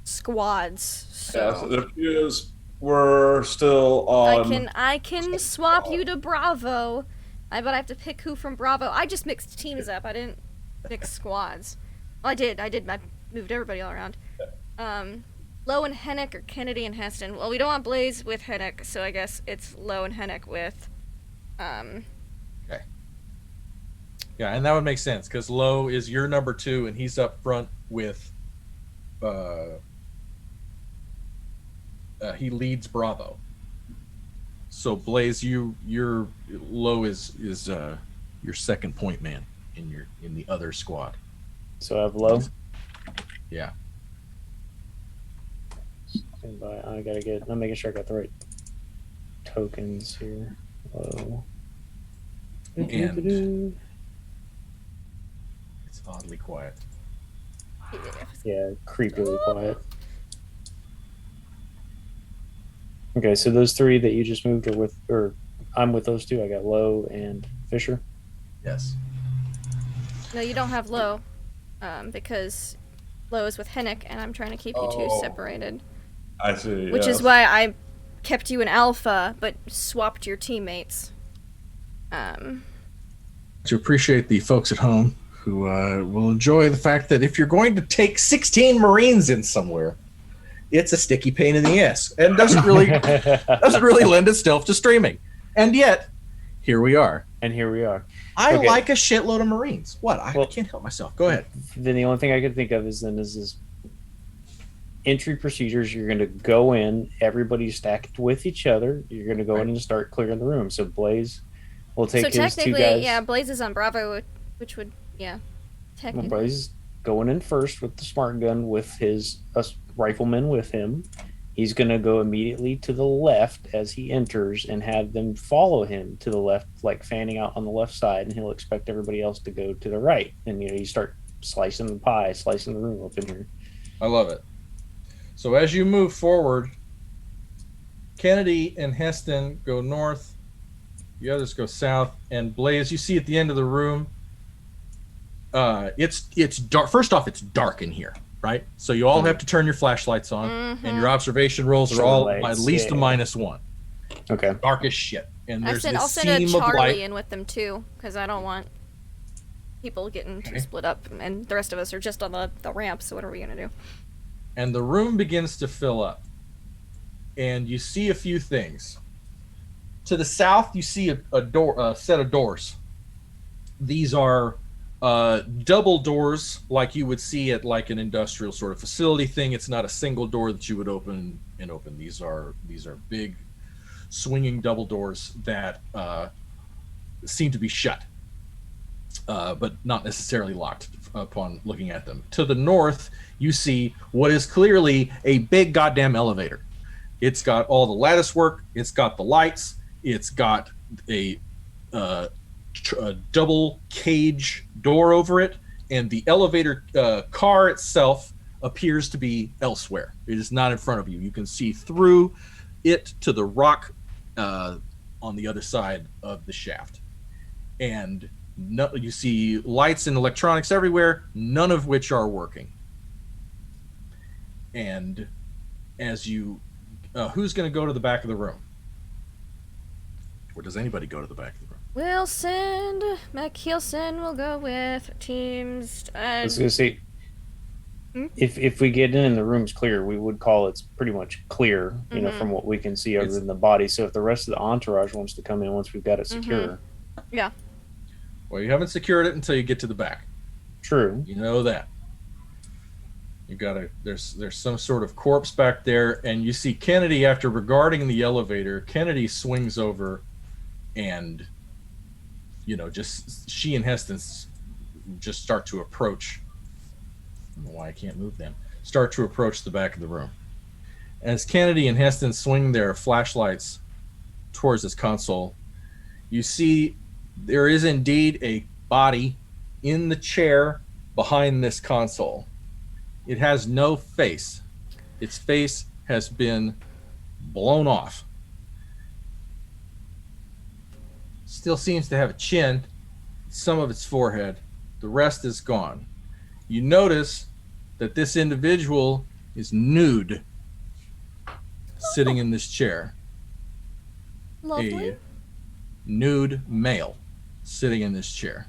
squads. So it appears we're still on. I can swap you to Bravo. But I have to pick who from Bravo. I just mixed teams up. I didn't mix squads. Well, I did. I moved everybody all around. Lowe and Hennick or Kennedy and Heston. Well, we don't want Blaze with Hennick, so I guess it's Lowe and Hennick with. Okay. Yeah, and that would make sense because Lowe is your number 2, and he's up front with. He leads Bravo. So Blaze, your Lowe is your second point man in the other squad. So I have Lowe. Yeah. I gotta get. I'm making sure I got the right tokens here. Low. And it's oddly quiet. Yeah, creepily quiet. Okay, so those 3 that you just moved are with, or I'm with those 2. I got Lowe and Fisher. Yes. No, you don't have Lowe, because Lowe is with Hennick, and I'm trying to keep you 2 separated. I see. Which is why I kept you in Alpha, but swapped your teammates. To appreciate the folks at home who will enjoy the fact that if you're going to take 16 Marines in somewhere, it's a sticky pain in the ass and doesn't really lend itself to streaming. And yet, here we are. I like a shitload of Marines. What? I can't help myself. Go ahead. Then the only thing I could think of is this entry procedures. You're going to go in, everybody stacked with each other. You're going to go in and start clearing the room. So Blaze will take his 2 guys. So technically, yeah, Blaze is on Bravo, which would, yeah, technically. Well, Blaze is going in first with the smart gun with his riflemen with him. He's going to go immediately to the left as he enters and have them follow him to the left, like fanning out on the left side, and he'll expect everybody else to go to the right. And, you start slicing the pie, slicing the room up in here. I love it. So as you move forward, Kennedy and Heston go north, the others go south, and Blaze, you see at the end of the room, it's dark. First off, it's dark in here, right? So you all have to turn your flashlights on, and your observation rolls are all at least a -1. Okay. Dark as shit. And there's I'll this send a seam of Charlie light. in with them too, because I don't want people getting too split up, and the rest of us are just on the ramp. So what are we gonna do? And the room begins to fill up, and you see a few things. To the south, you see a set of doors. These are double doors, like you would see at like an industrial sort of facility thing. It's not a single door that you would open and open. These are big, swinging double doors that seem to be shut, but not necessarily locked upon looking at them. To the north, you see what is clearly a big goddamn elevator. It's got all the lattice work. It's got the lights. It's got a double cage door over it, and the elevator car itself appears to be elsewhere. It is not in front of you. You can see through it to the rock on the other side of the shaft. And you see lights and electronics everywhere, none of which are working. And as you, who's going to go to the back of the room? Or does anybody go to the back of the room? We'll send McKeelson. We'll go with teams. I was going to say, if we get in and the room's clear, we would call it's pretty much clear, you know, from what we can see other than the body. So if the rest of the entourage wants to come in once we've got it secure. Yeah. Well, you haven't secured it until you get to the back. True. You know that. You gotta. There's some sort of corpse back there, and you see Kennedy after regarding the elevator. Kennedy swings over, and just she and Heston just start to approach. I don't know why I can't move them. Start to approach the back of the room, As Kennedy and Heston swing their flashlights towards this console, you see there is indeed a body in the chair behind this console. It has no face. Its face has been blown off. Still seems to have a chin, some of its forehead. The rest is gone. You notice that this individual is nude, sitting in this chair. Lovely. A nude male sitting in this chair.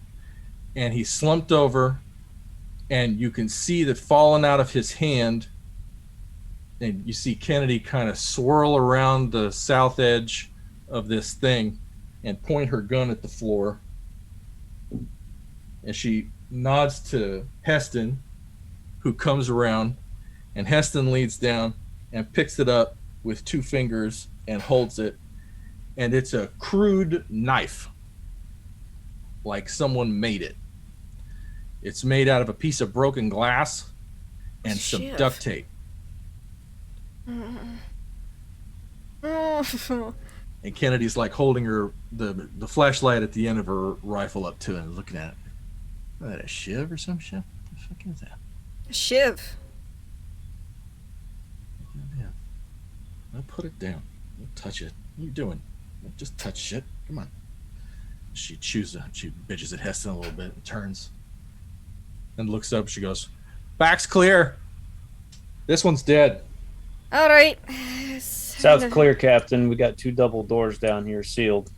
And he's slumped over, and you can see that falling out of his hand, and you see Kennedy kind of swirl around the south edge of this thing and point her gun at the floor. And she nods to Heston, who comes around, and Heston leads down and picks it up with 2 fingers and holds it. And it's a crude knife, like someone made it. It's made out of a piece of broken glass and some duct tape. And Kennedy's like holding her the flashlight at the end of her rifle up to it and looking at it. Is that a shiv or some shit? What the fuck is that? A shiv. Yeah. I'll put it down. Don't touch it. What are you doing? Don't just touch shit. Come on. She bitches at Heston a little bit and turns. Then looks up. She goes, "Back's clear. This one's dead." All right. South's clear, Captain. We got 2 double doors down here sealed.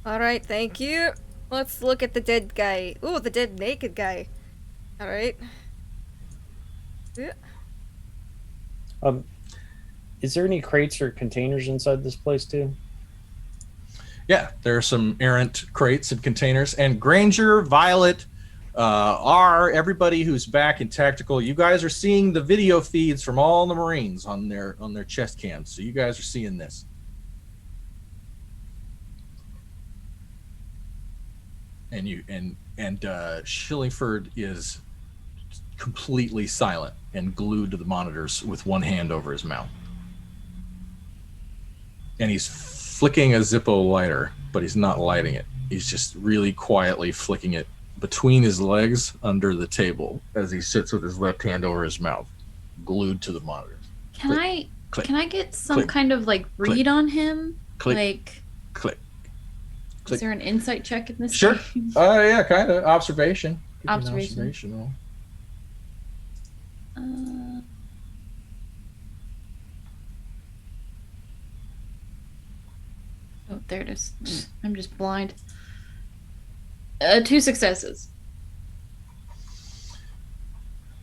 All right, thank you. Let's look at the dead guy. Ooh, the dead naked guy. All right. Yeah. Is there any crates or containers inside this place too? Yeah, there are some errant crates and containers. And Granger, Violet, everybody who's back in tactical. You guys are seeing the video feeds from all the Marines on their chest cams. So you guys are seeing this. And Shillingford is completely silent and glued to the monitors with one hand over his mouth. And he's flicking a Zippo lighter, but he's not lighting it. He's just really quietly flicking it between his legs under the table as he sits with his left hand over his mouth, glued to the monitor. Can I get some click, kind of like read click, on him? click, Like, click. is there an insight check in this? Sure. game? Yeah, kind of. Observation. Give me an Observation. observation roll. Oh, there it is. I'm just blind. 2 successes.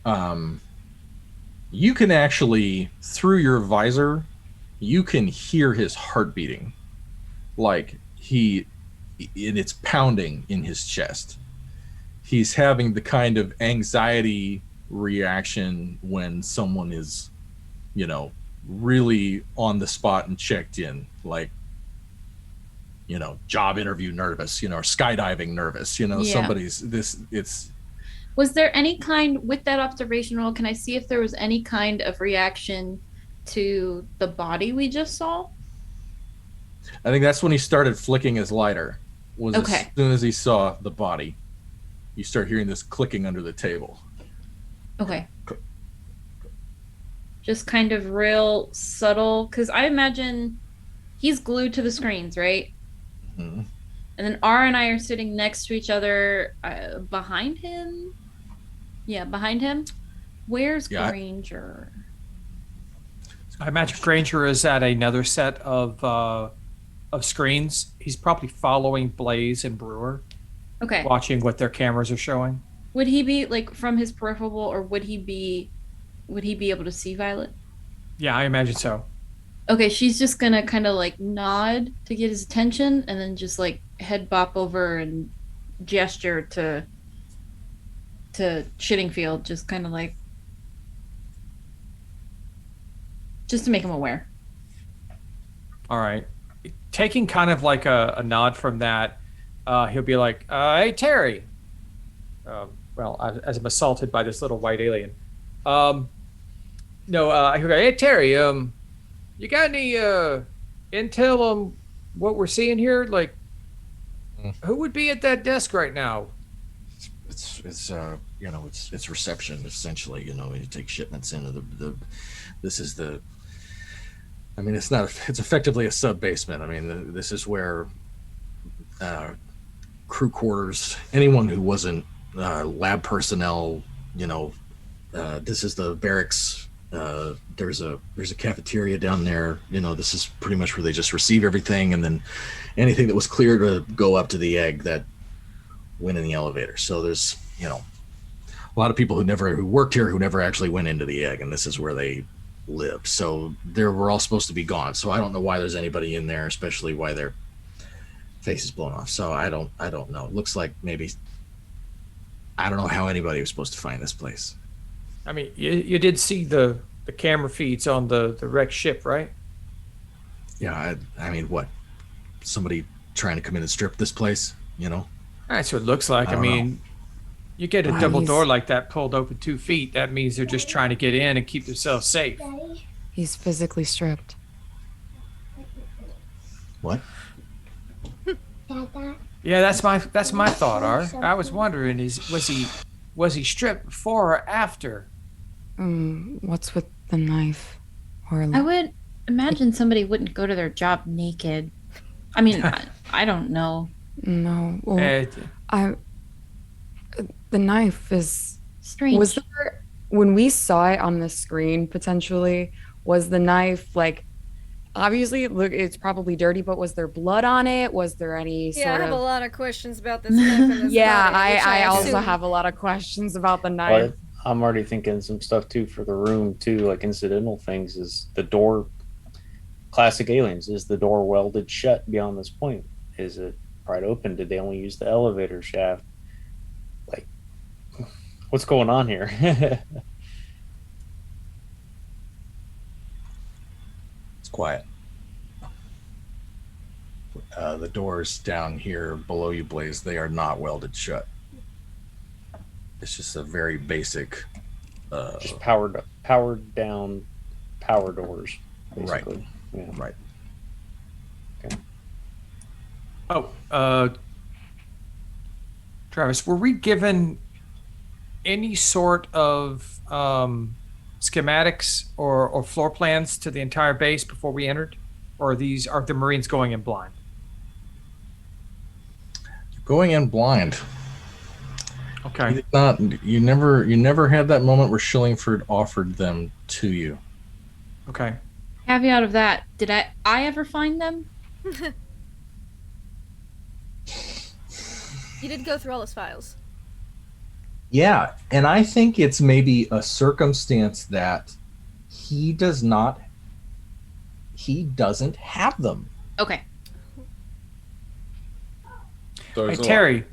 You can actually, through your visor, you can hear his heart beating. Like it's pounding in his chest. He's having the kind of anxiety reaction when someone is, really on the spot and checked in, like, job interview nervous, or skydiving nervous, Yeah. somebody's Was there any kind, with that observation roll, can I see if there was any kind of reaction to the body we just saw? I think that's when he started flicking his lighter. As Okay. soon as he saw the body, you start hearing this clicking under the table. Okay. Just kind of real subtle, because I imagine he's glued to the screens, right? Mhm. And then R and I are sitting next to each other behind him. Yeah, behind him. Where's Yeah, Granger? I imagine Granger is at another set of screens. He's probably following Blaze and Brewer, Okay. watching what their cameras are showing. Would he be like from his peripheral, or would he be able to see Violet? Yeah, I imagine so. Okay, she's just gonna kind of like nod to get his attention, and then just like head bop over and gesture to Shittingfield, just kind of like, just to make him aware. All right. Taking kind of like a nod from that, he'll be like, hey, Terry. As I'm assaulted by this little white alien. He'll go, hey, Terry, You got any intel on what we're seeing here? Like, who would be at that desk right now? It's you know, it's reception essentially. You know, you take shipments into the this is the. I mean, it's effectively a sub basement. I mean, this is where crew quarters, anyone who wasn't lab personnel, you know, this is the barracks. There's a cafeteria down there. You know, this is pretty much where they just receive everything, and then anything that was clear to go up to the egg that went in the elevator. So there's, you know, a lot of people who worked here who never actually went into the egg, and this is where they lived. So they were all supposed to be gone. So I don't know why there's anybody in there, especially why their face is blown off. So I don't know. It looks like maybe, I don't know how anybody was supposed to find this place. I mean, you did see the camera feeds on the wrecked ship, right? Yeah, I mean, what? Somebody trying to come in and strip this place, you know? That's what it looks like. I mean, you get a double door like that pulled open 2 feet, that means they're just trying to get in and keep themselves safe. He's physically stripped. What? Yeah, that's my thought, R. I was wondering, was he stripped before or after? What's with the knife? Or I would imagine somebody wouldn't go to their job naked. I mean, I don't know. No. Well, the knife is strange. Was there, when we saw it on the screen, potentially, was the knife like, obviously, look, it's probably dirty, but was there blood on it? Was there any sort of... Yeah, I have a lot of questions about this knife and this Yeah, body, I also assume- have a lot of questions about the knife. I'm already thinking some stuff too for the room too, like incidental things. Is the door, classic Aliens, is the door welded shut beyond this point? Is it pried open? Did they only use the elevator shaft? Like, what's going on here? It's quiet. The doors down here below you, Blaze, they are not welded shut. It's just a very basic... just powered down power doors, basically. Right. Yeah. Right. Okay. Oh, Travis, were we given any sort of schematics or floor plans to the entire base before we entered? Or are the Marines going in blind? Going in blind. Okay. You never had that moment where Shillingford offered them to you. Okay. Caveat of that, did I ever find them? You did go through all his files. Yeah, and I think it's maybe a circumstance that he doesn't have them. Okay. Hey, Terry.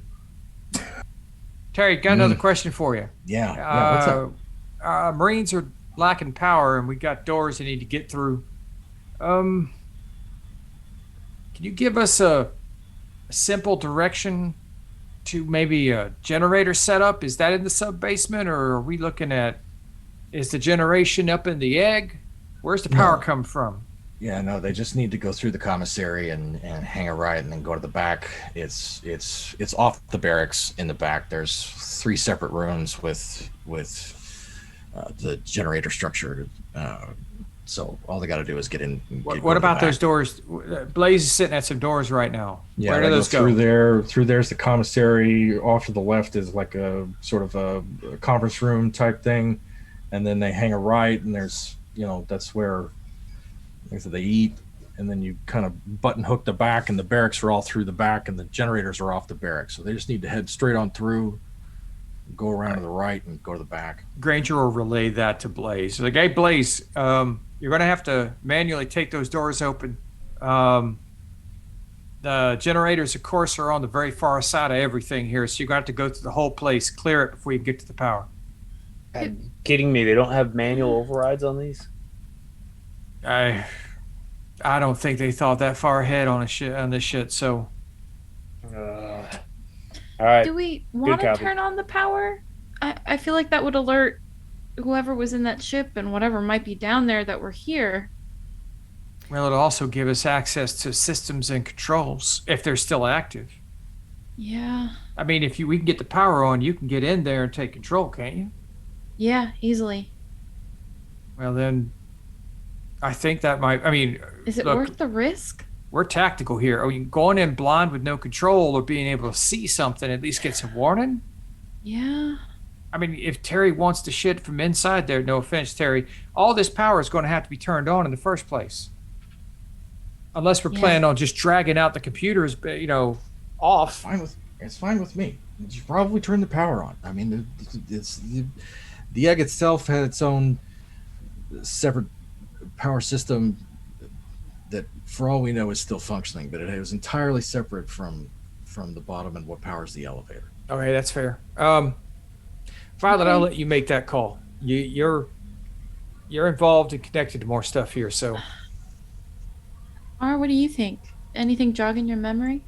Terry, got another question for you. Yeah, what's up? Marines are lacking power, and we got doors they need to get through. Can you give us a simple direction to maybe a generator setup? Is that in the sub-basement, or are we looking at, is the generation up in the egg? Where's the power come from? Yeah, no, they just need to go through the commissary and hang a right and then go to the back. It's off the barracks in the back. There's 3 separate rooms with the generator structure. So all they got to do is get in. What about those doors? Blaze is sitting at some doors right now. Yeah, where do those go? Through there. Through there's the commissary. Off to the left is like a sort of a conference room type thing, and then they hang a right, and there's, you know, that's where they eat, and then you kind of button hook the back, and the barracks are all through the back, and the generators are off the barracks. So they just need to head straight on through, go around to the right, and go to the back. Granger will relay that to Blaze. So, hey, Blaze, you're going to have to manually take those doors open. The generators, of course, are on the very far side of everything here, so you're going to have to go through the whole place, clear it before you get to the power. Are you kidding me? They don't have manual overrides on these? I don't think they thought that far ahead on this shit. So, all right. Do we want to copy. turn on the power? I feel like that would alert whoever was in that ship and whatever might be down there that we're here. Well, it'll also give us access to systems and controls if they're still active. Yeah. I mean, if we can get the power on, you can get in there and take control, can't you? Yeah, easily. Well, then, I think that might. I mean, Is it look, worth the risk? we're tactical here. I mean, going in blind with no control or being able to see something, at least get some warning. Yeah. I mean, if Terry wants the shit from inside there, no offense, Terry, all this power is going to have to be turned on in the first place. Unless we're planning on just dragging out the computers, off. It's fine with me. You probably turn the power on. I mean, the egg itself had its own separate power system that, for all we know, is still functioning, but it was entirely separate from the bottom and what powers the elevator. Okay, that's fair. Violet, I'll let you make that call. You're involved and connected to more stuff here, so. Or what do you think? Anything jogging your memory?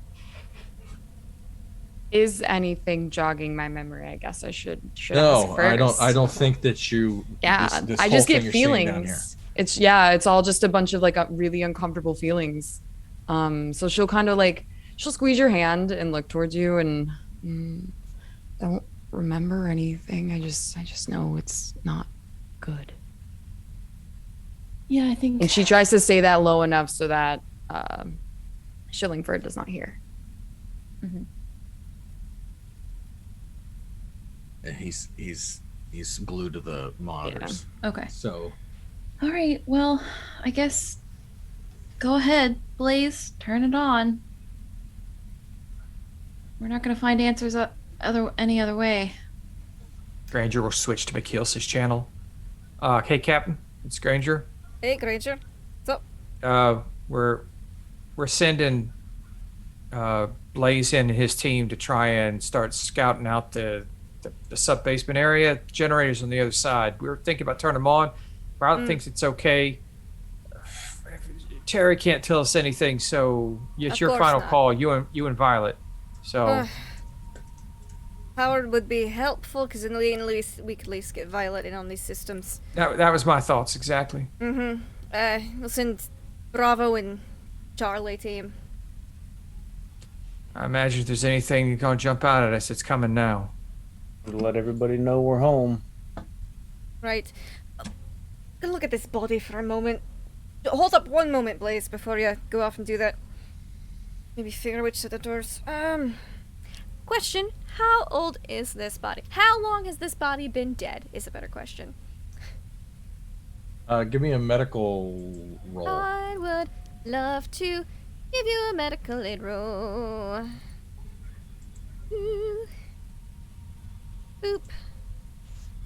Is anything jogging my memory? I guess I should ask No, first. I don't think that you. Yeah, this I whole just thing get you're seeing down here. feelings. It's all just a bunch of like really uncomfortable feelings. So she'll kind of she'll squeeze your hand and look towards you and don't remember anything. I just know it's not good. Yeah, I think. And she tries to say that low enough so that Shillingford does not hear. Mm-hmm. And he's glued to the monitors. Okay. So. All right. Well, I guess. Go ahead, Blaze. Turn it on. We're not gonna find answers any other way. Granger will switch to McKeel's channel. Hey, Captain, it's Granger. Hey, Granger. What's up? We're sending Blaze in and his team to try and start scouting out the sub-basement area. Generators on the other side. We were thinking about turning them on. Violet thinks it's okay. Terry can't tell us anything, so it's Of your course final not. call. You and Violet. So Howard would be helpful because at least we could at least get Violet in on these systems. that was my thoughts exactly. We'll send Bravo and Charlie team. I imagine if there's anything you're gonna jump out at us, it's coming now. Let everybody know we're home. Right. Gonna look at this body for a moment. Hold up one moment, Blaze, before you go off and do that. Maybe figure which set of doors. Question: how old is this body? How long has this body been dead? Is a better question. Give me a medical roll. I would love to give you a medical aid roll. Ooh. Boop.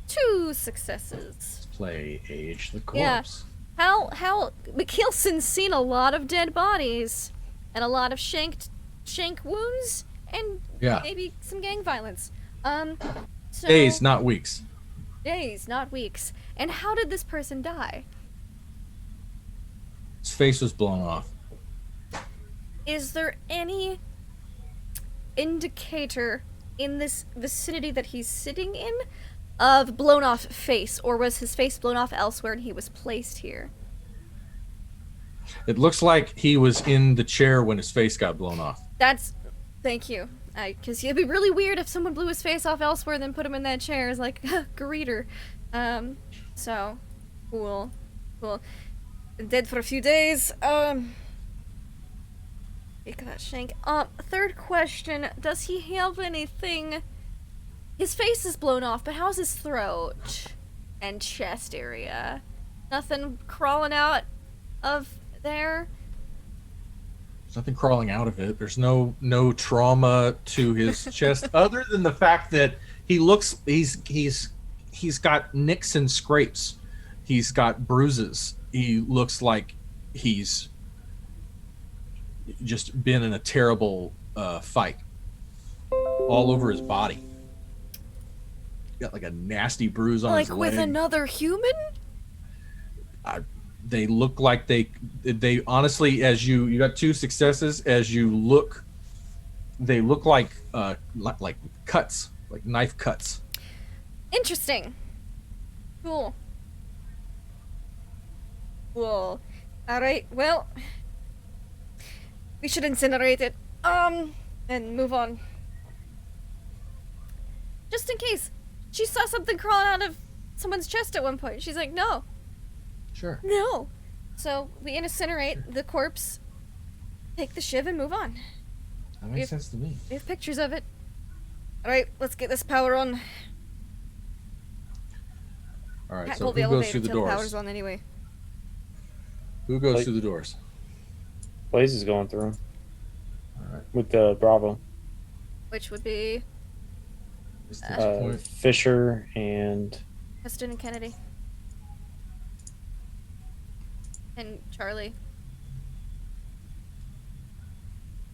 2 successes. Play Age the Yeah. Corpse. How McKelson's seen a lot of dead bodies and a lot of shank wounds and Yeah. maybe some gang violence. So Days, not weeks. days, not weeks. And how did this person die? His face was blown off. Is there any indicator in this vicinity that he's sitting in of blown off face, or was his face blown off elsewhere and he was placed here? It looks like he was in the chair when his face got blown off. Thank you. Because it'd be really weird if someone blew his face off elsewhere and then put him in that chair as like greeter. So cool. Been dead for a few days. Take that shank. Third question: does he have anything? His face is blown off, but how's his throat and chest area? Nothing crawling out of there? There's nothing crawling out of it. There's no trauma to his chest, other than the fact that he's got nicks and scrapes. He's got bruises. He looks like he's just been in a terrible fight all over his body. Got like a nasty bruise on his leg. Like with another human? They look like they honestly, as you got 2 successes, as you look, they look like cuts, like knife cuts. Interesting. Cool. Alright, well, we should incinerate it. And move on. Just in case. She saw something crawling out of someone's chest at one point. She's like, no. Sure. No. So we incinerate the corpse, take the shiv, and move on. That makes sense to me. We have pictures of it. Alright, let's get this power on. All right, Can't so hold who the goes elevator through the till the doors? power's on anyway. Who goes Like- through the doors? Blaze is going through All right. with the Bravo. Which would be Just to this point. Fisher and Heston and Kennedy. And Charlie.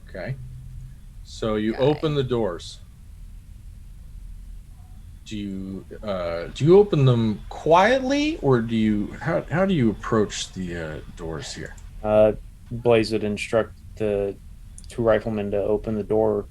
Okay. So you Guy. open the doors. Do you open them quietly, or do you how do you approach the doors here? Blaze would instruct the two riflemen to open the door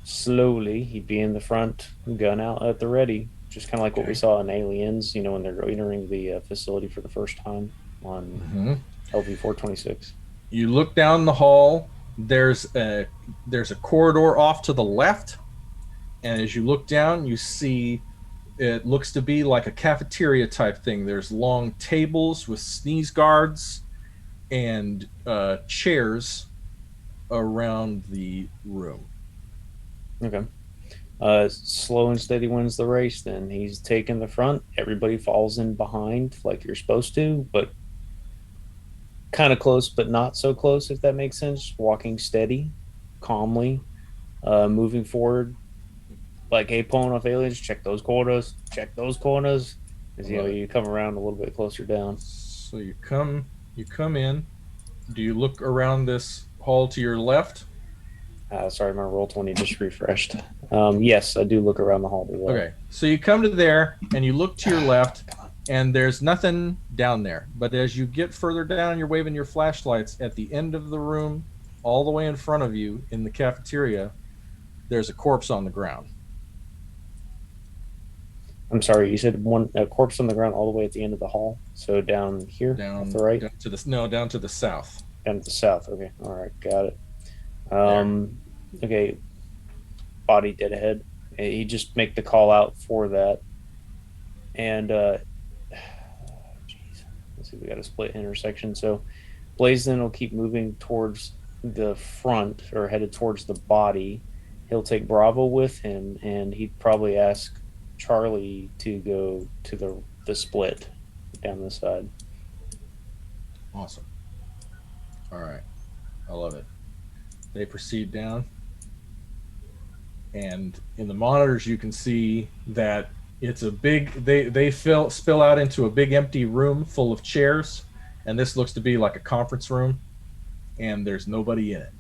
slowly. He'd be in the front, gun out at the ready, just kind of like what we Okay. saw in Aliens, when they're entering the facility for the first time on LV-426. You look down the hall. There's a corridor off to the left, and as you look down, you see it looks to be like a cafeteria type thing. There's long tables with sneeze guards and chairs around the room. Okay. Slow and steady wins the race then. He's taking the front. Everybody falls in behind like you're supposed to, but kind of close, but not so close, if that makes sense. Walking steady, calmly, moving forward. Like, hey, pulling off aliens, check those corners. As you come around a little bit closer down. So you come in. Do you look around this hall to your left? Sorry, my roll 20 just refreshed. Yes, I do look around the hall to the left. Okay, so you come to there and you look to your left, and there's nothing down there. But as you get further down, you're waving your flashlights at the end of the room, all the way in front of you in the cafeteria. There's a corpse on the ground. I'm sorry, you said a corpse on the ground all the way at the end of the hall? So down here, Down off the right? down to the south. Down to the south. Okay, all right, got it. Okay, body dead ahead. He just make the call out for that. And, jeez, let's see, we got a split intersection. So Blaze then will keep moving towards the front, or headed towards the body. He'll take Bravo with him, and he'd probably ask Charlie to go to the split down the side. Awesome. All right. I love it. They proceed down. And in the monitors, you can see that it's a big, they spill out into a big empty room full of chairs. And this looks to be like a conference room. And there's nobody in it.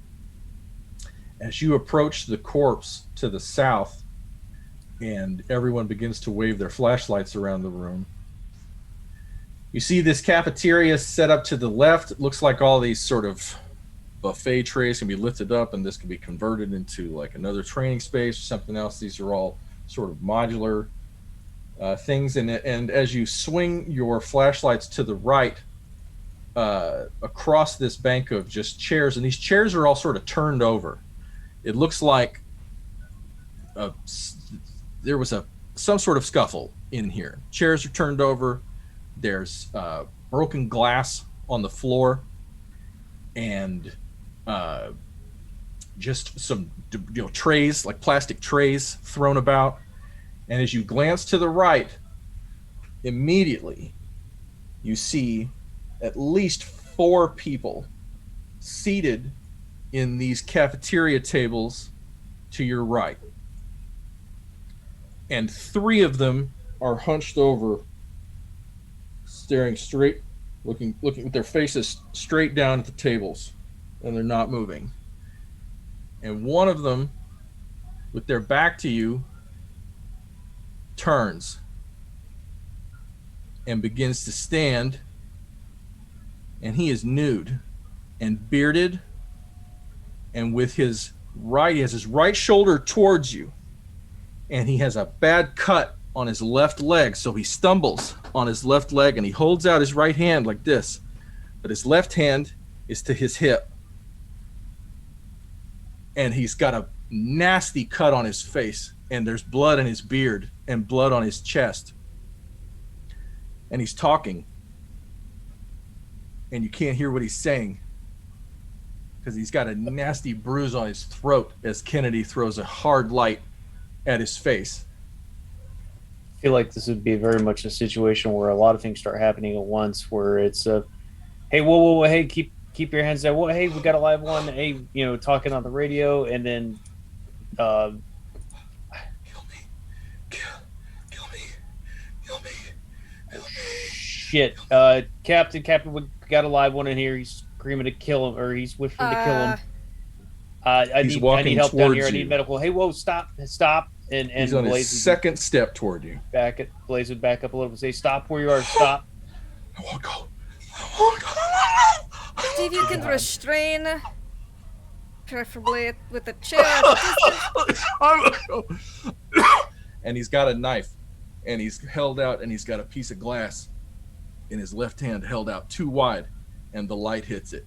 As you approach the corpse to the south, and everyone begins to wave their flashlights around the room, you see this cafeteria set up to the left. It looks like all these sort of buffet trays can be lifted up, and this can be converted into like another training space or something else. These are all sort of modular things. And as you swing your flashlights to the right, across this bank of just chairs, and these chairs are all sort of turned over. It looks like there was some sort of scuffle in here. Chairs are turned over. There's broken glass on the floor, and just some trays, like plastic trays, thrown about. And as you glance to the right, immediately you see at least 4 people seated in these cafeteria tables to your right. And 3 of them are hunched over, staring straight, looking with their faces straight down at the tables, and they're not moving. And one of them, with their back to you, turns and begins to stand, and he is nude and bearded, and with his right, he has his right shoulder towards you, and he has a bad cut on his left leg, so he stumbles on his left leg, and he holds out his right hand like this, but his left hand is to his hip, and he's got a nasty cut on his face, and there's blood in his beard and blood on his chest, and he's talking, and you can't hear what he's saying because he's got a nasty bruise on his throat as Kennedy throws a hard light at his face. I feel like this would be very much a situation where a lot of things start happening at once, where it's hey, whoa, hey, keep your hands down. Well, hey, we got a live one. Hey, talking on the radio, and then kill me. Shit, Captain, we got a live one in here. He's screaming to kill him, or he's whispering to kill him. I need help down here. I need medical. Hey, whoa, stop. And he's on his second step toward you. Blaze would back up a little bit. Say, stop where you are. Stop. I won't go. See if you can restrain, preferably with a chair. And he's got a knife, and he's held out, and he's got a piece of glass in his left hand held out too wide, and the light hits it,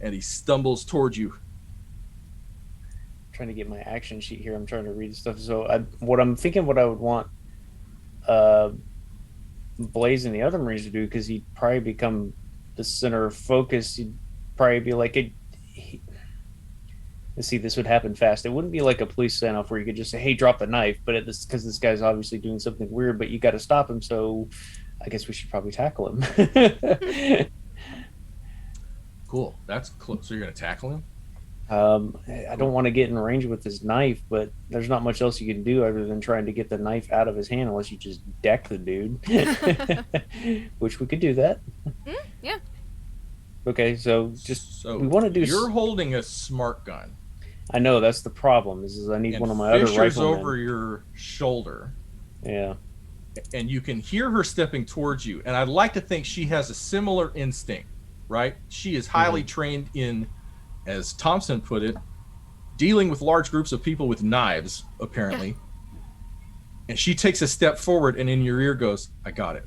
and he stumbles towards you. Trying to get my action sheet here. I'm trying to read stuff. So what I would want Blaze and the other Marines to do, because he'd probably become the center of focus. He'd probably be like let's see, this would happen fast. It wouldn't be like a police standoff where you could just say, hey, drop the knife, but because this guy's obviously doing something weird, but you got to stop him, so I guess we should probably tackle him. Cool. That's close. So you're going to tackle him? I don't want to get in range with his knife, but there's not much else you can do other than trying to get the knife out of his hand, unless you just deck the dude. Which we could do that. Yeah. Okay, so we want to do. You're holding a smart gun. I know, that's the problem. Is I need one of my Fisher's other riflemen over your shoulder. Yeah. And you can hear her stepping towards you, and I'd like to think she has a similar instinct, right? She is highly trained in, as Thompson put it, dealing with large groups of people with knives, apparently. Yeah. And she takes a step forward, and in your ear goes, I got it.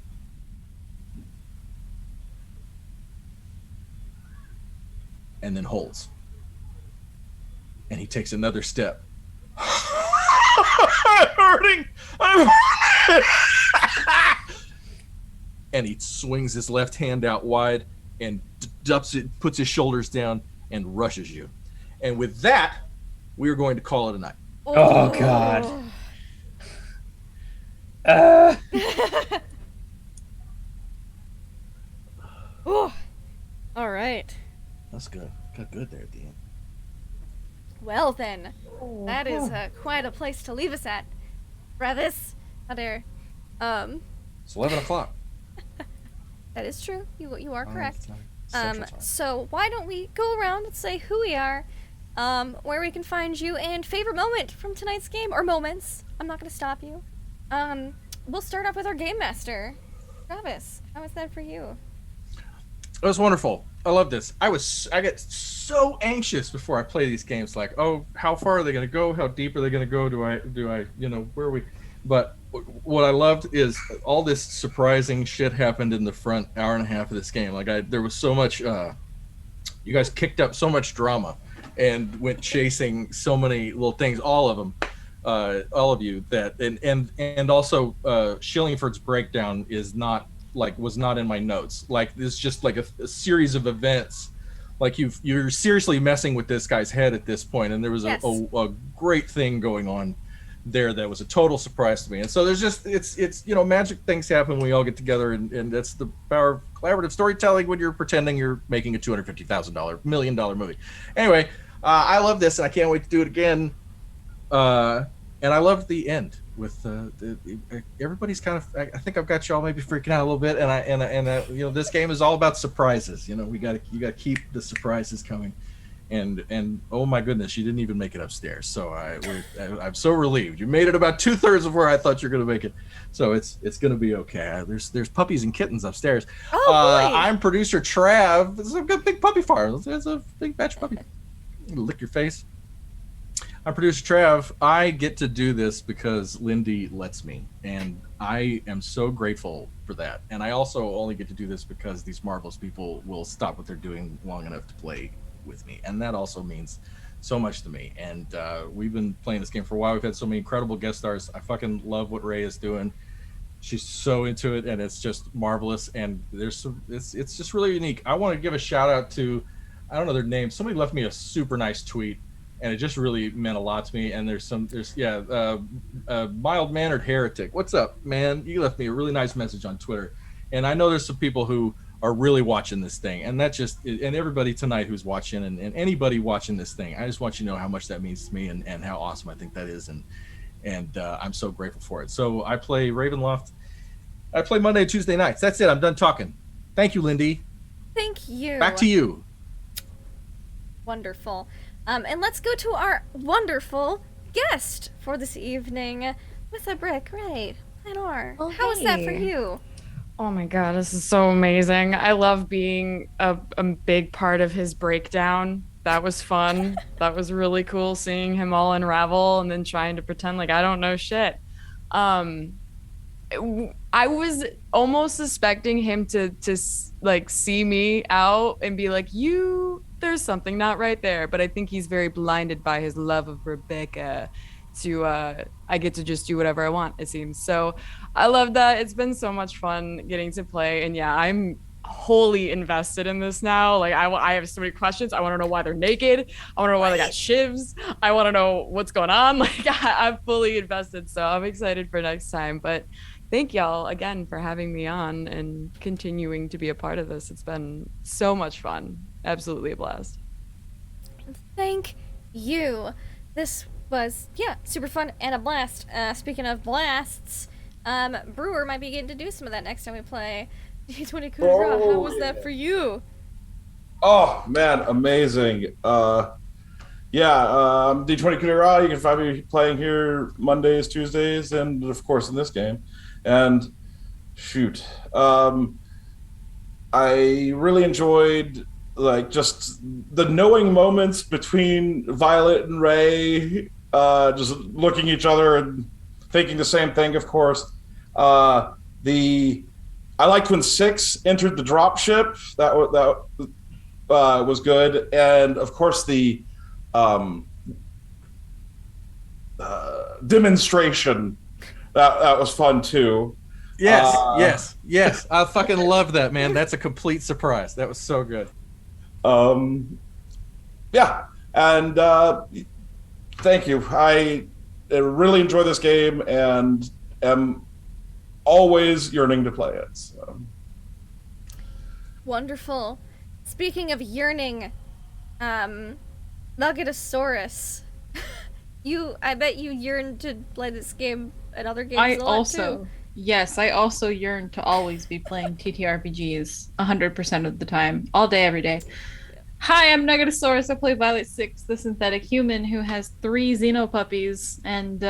And then holds. And he takes another step. I'm hurting! And he swings his left hand out wide and dumps it, puts his shoulders down, and rushes you. And with that, we are going to call it a night. Oh God. Ooh. All right. That's good. Got good there at the end. Well then, that is quite a place to leave us at. Travis, there. It's 11 o'clock. That is true. You are correct. So why don't we go around and say who we are, where we can find you, and favorite moment from tonight's game, or moments. I'm not going to stop you. We'll start off with our game master, Travis. How was that for you? It was wonderful. I love this. I get so anxious before I play these games. Like, oh, how far are they going to go? How deep are they going to go? Do I, where are we? But what I loved is all this surprising shit happened in the front hour and a half of this game. Like, there was so much. You guys kicked up so much drama, and went chasing so many little things. All of them, all of you. That and also Shillingford's breakdown was not in my notes. Like, it's just like a series of events. Like, you're seriously messing with this guy's head at this point, and there was a great thing going on there that was a total surprise to me. And so there's just it's magic things happen when we all get together, and that's the power of collaborative storytelling when you're pretending you're making a $250,000 $1 million movie. Anyway, I love this, and I can't wait to do it again. And I love the end with everybody's kind of. I think I've got y'all maybe freaking out a little bit, and this game is all about surprises. You got to keep the surprises coming. And oh my goodness, you didn't even make it upstairs. So I'm so relieved. You made it about 2/3 of where I thought you were going to make it. So it's going to be okay. There's puppies and kittens upstairs. Oh, boy. I'm producer Trav. This is a good big puppy farm. There's a big batch of puppies. Lick your face. I'm producer Trav. I get to do this because Lindy lets me, and I am so grateful for that. And I also only get to do this because these marvelous people will stop what they're doing long enough to play with me, and that also means so much to me. And we've been playing this game for a while. We've had so many incredible guest stars. I fucking love what Ray is doing. She's so into it, and it's just marvelous. And it's just really unique. I want to give a shout out to, I don't know their name. Somebody left me a super nice tweet, and it just really meant a lot to me. And there's mild mannered heretic. What's up, man? You left me a really nice message on Twitter, and I know there's some people who are really watching this thing, and everybody tonight who's watching, and anybody watching this thing. I just want you to know how much that means to me, and how awesome I think that is, and I'm so grateful for it. So I play Ravenloft. I play Monday and Tuesday nights. That's it. I'm done talking. Thank you, Lindy. Thank you. Back to you. Wonderful. And let's go to our wonderful guest for this evening with a brick, right? Lenore. Oh, how was that for hey. you? Oh my god, this is so amazing. I love being a big part of his breakdown. That was fun. That was really cool seeing him all unravel and then trying to pretend like I don't know shit. I was almost suspecting him to like see me out and be like, there's something not right there. But I think he's very blinded by his love of Rebecca to I get to just do whatever I want, it seems. So I love that. It's been so much fun getting to play, and yeah, I'm wholly invested in this now. Like I have so many questions. I want to know why they're naked. I want to know why they got shivs. I want to know what's going on. Like I'm fully invested, so I'm excited for next time. But thank y'all again for having me on and continuing to be a part of this. It's been so much fun. Absolutely a blast. Thank you. This was, super fun and a blast. Speaking of blasts, Brewer might be getting to do some of that next time we play D20 Coup de Grace. How was that for you? Oh, man, amazing. D20 Coup de Grace, you can find me playing here Mondays, Tuesdays, and of course in this game. And shoot, I really enjoyed just the knowing moments between Violet and Ray, just looking at each other and thinking the same thing, of course. I liked when 6 entered the dropship. That was good. And of course the demonstration, that was fun too. Yes. I fucking love that, man. That's a complete surprise. That was so good. And thank you. I really enjoy this game and am always yearning to play it. So. Wonderful. Speaking of yearning, Nuggetosaurus, I bet you yearn to play this game and other games too. Yes, I also yearn to always be playing TTRPGs 100% of the time, all day, every day. Hi, I'm Nuggetosaurus. I play Violet 6, the synthetic human who has 3 xenopuppies, and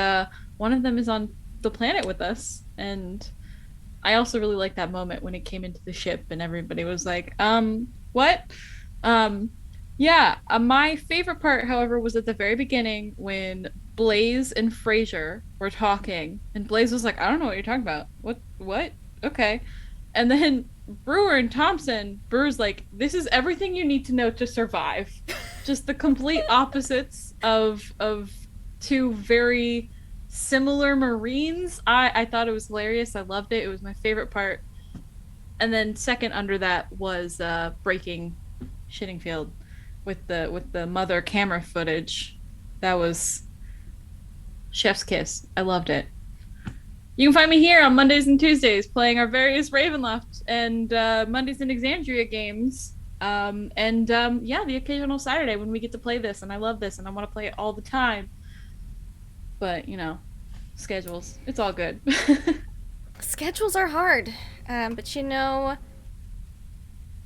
one of them is on the planet with us. And I also really like that moment when it came into the ship and everybody was like, what? My favorite part, however, was at the very beginning when Blaze and Fraser were talking, and Blaze was like, I don't know what you're talking about. What? Okay. And then Brewer and Thompson, Brewer's like, this is everything you need to know to survive. Just the complete opposites of 2 very similar Marines. I thought it was hilarious. I loved it. It was my favorite part. And then second under that was breaking Shittingfield with the mother camera footage. That was chef's kiss. I loved it. You can find me here on Mondays and Tuesdays playing our various Ravenloft and Mondays in Exandria games. The occasional Saturday when we get to play this, and I love this and I want to play it all the time. But, schedules. It's all good. Schedules are hard. But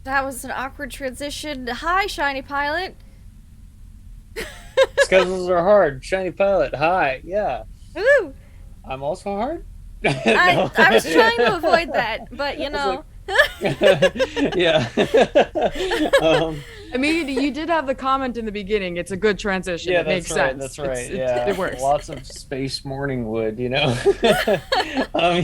that was an awkward transition. Hi, Shiny Pilot. Schedules are hard. Shiny Pilot. Hi. Yeah. Woo! I'm also hard. I was trying to avoid that, but I was like, Yeah. I mean, you did have the comment in the beginning. It's a good transition. Yeah, it makes that's right. sense. That's right. It works. Lots of space morning wood, you know.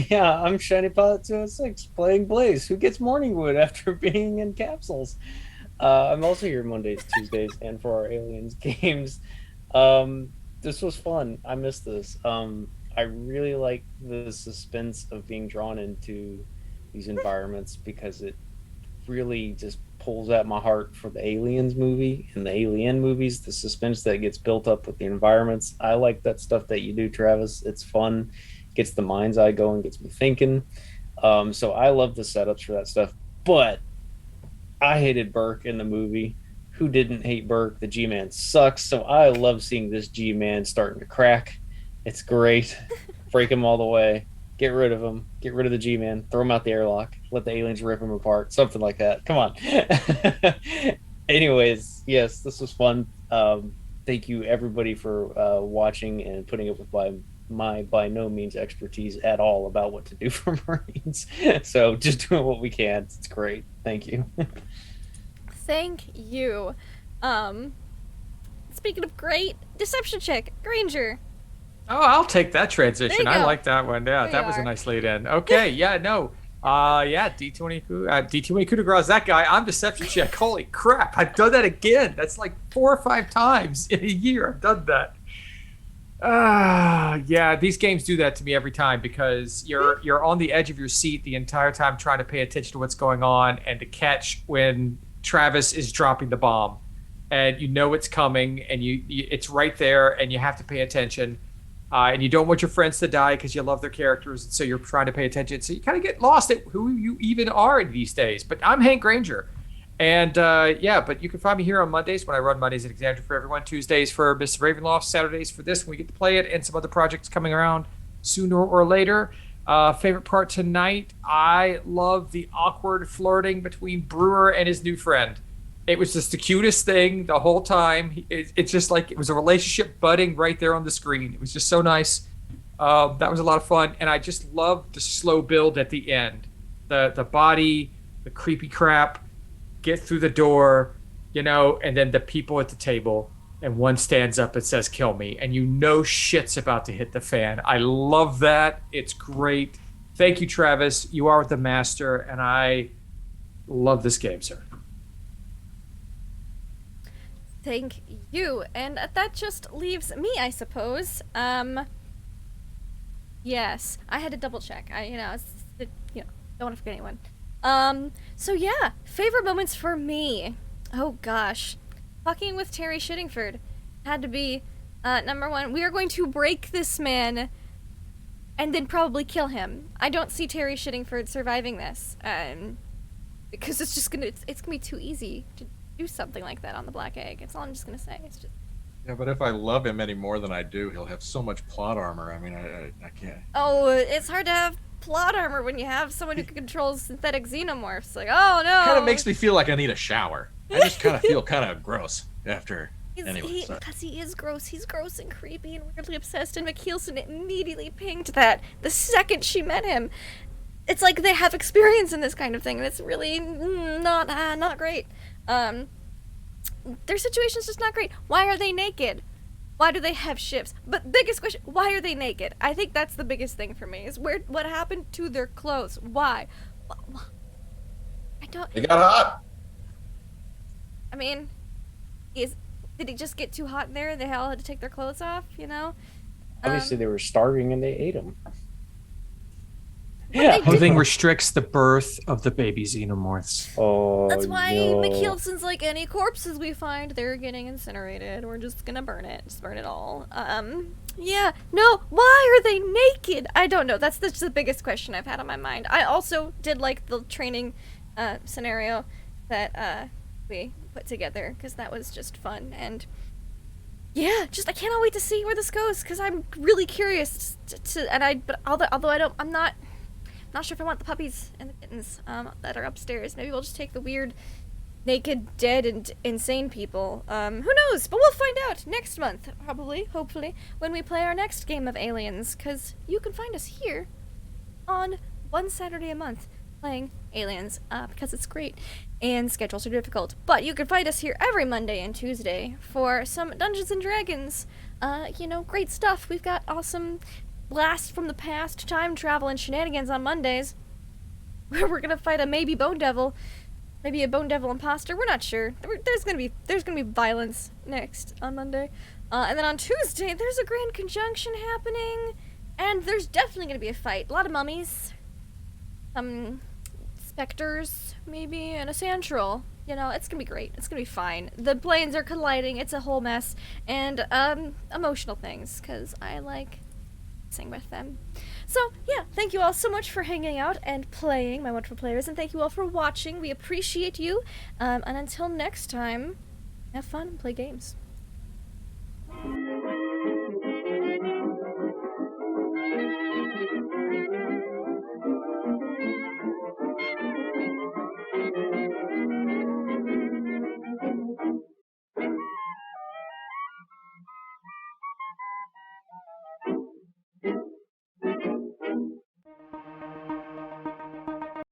Yeah, I'm Shiny Pilot 206 playing Blaze, who gets morning wood after being in capsules. I'm also here Mondays, Tuesdays, and for our Aliens games. This was fun. I missed this. I really like the suspense of being drawn into these environments because it really just pulls at my heart for the Aliens movie and the Alien movies, the suspense that gets built up with the environments. I like that stuff that you do, Travis. It's fun, gets the mind's eye going, gets me thinking. So I love the setups for that stuff. But I hated Burke in the movie. Who didn't hate Burke? The G-Man sucks. So I love seeing this G-Man starting to crack. It's great. Break him all the way. Get rid of him. Get rid of the G-Man. Throw him out the airlock. Let the aliens rip him apart. Something like that. Come on. Anyways, yes, this was fun. Thank you, everybody, for watching and putting up with my by no means expertise at all about what to do for Marines. So just doing what we can. It's great. Thank you. Thank you. Speaking of great, deception check, Granger. Oh, I'll take that transition. There you I go. like that one. Yeah, There that you was a are. nice lead in. Okay, yeah, no. Yeah, D20 coup de grace, that guy. I'm deception check. Holy crap, I've done that again. That's like 4 or 5 times in a year I've done that. Yeah, these games do that to me every time because you're on the edge of your seat the entire time trying to pay attention to what's going on and to catch when Travis is dropping the bomb. And you know it's coming and it's right there and you have to pay attention. And you don't want your friends to die because you love their characters, and so you're trying to pay attention. So you kind of get lost at who you even are these days. But I'm Hank Granger. And yeah, but you can find me here on Mondays when I run Mondays at Examiner for Everyone, Tuesdays for Mr. Ravenloft, Saturdays for this when we get to play it, and some other projects coming around sooner or later. Favorite part tonight, I love the awkward flirting between Brewer and his new friend. It was just the cutest thing the whole time. It's just like it was a relationship budding right there on the screen. It was just so nice. That was a lot of fun. And I just loved the slow build at the end. The body, the creepy crap, get through the door, you know, and then the people at the table. And one stands up and says, "Kill me." And you know shit's about to hit the fan. I love that. It's great. Thank you, Travis. You are the master. And I love this game, sir. Thank you. And that just leaves me, I suppose. Yes, I had to double check. Don't want to forget anyone. So yeah, favorite moments for me. Oh gosh. Fucking with Terry Shittingford had to be number one. We are going to break this man and then probably kill him. I don't see Terry Shittingford surviving this. Because it's gonna be too easy to do something like that on the Black Egg. That's all I'm just gonna say. It's just. Yeah, but if I love him any more than I do, he'll have so much plot armor. I mean, I can't. Oh, it's hard to have plot armor when you have someone who controls synthetic xenomorphs. Like, oh no. Kind of makes me feel like I need a shower. I just kind of feel kind of gross after. Anyway, sorry. Because he is gross. He's gross and creepy and weirdly obsessed, and McKeelson immediately pinged that the second she met him. It's like they have experience in this kind of thing, and it's really not great. Their situation's just not great. Why are they naked? Why do they have ships? But biggest question, why are they naked? I think that's the biggest thing for me, is what happened to their clothes? Why? I don't... They got hot. I mean, did it just get too hot in there and they all had to take their clothes off, you know? Obviously, they were starving and they ate them. Yeah. Clothing restricts the birth of the baby xenomorphs. Oh, That's why no. McKeelson's like, any corpses we find, they're getting incinerated. We're just gonna burn it. Just burn it all. Yeah. No, why are they naked? I don't know. That's the biggest question I've had on my mind. I also did like the training scenario that we put together, because that was just fun. And yeah, just I cannot wait to see where this goes, because I'm really curious but although I'm not sure if I want the puppies and the kittens that are upstairs. Maybe we'll just take the weird, naked, dead, and insane people. Who knows? But we'll find out next month, probably, hopefully, when we play our next game of Aliens, because you can find us here on one Saturday a month playing Aliens, because it's great, and schedules are difficult. But you can find us here every Monday and Tuesday for some Dungeons and Dragons. Great stuff. We've got awesome blast from the past, time travel, and shenanigans on Mondays, where we're gonna fight a maybe Bone Devil, maybe a Bone Devil imposter. We're not sure. There's gonna be violence next on Monday, and then on Tuesday there's a Grand Conjunction happening, and there's definitely gonna be a fight. A lot of mummies, specters maybe, and a sand troll. It's gonna be great. It's gonna be fine. The planes are colliding. It's a whole mess, and emotional things, because I like sing with them. So yeah, thank you all so much for hanging out and playing, my wonderful players, and thank you all for watching. We appreciate you, and until next time, have fun and play games.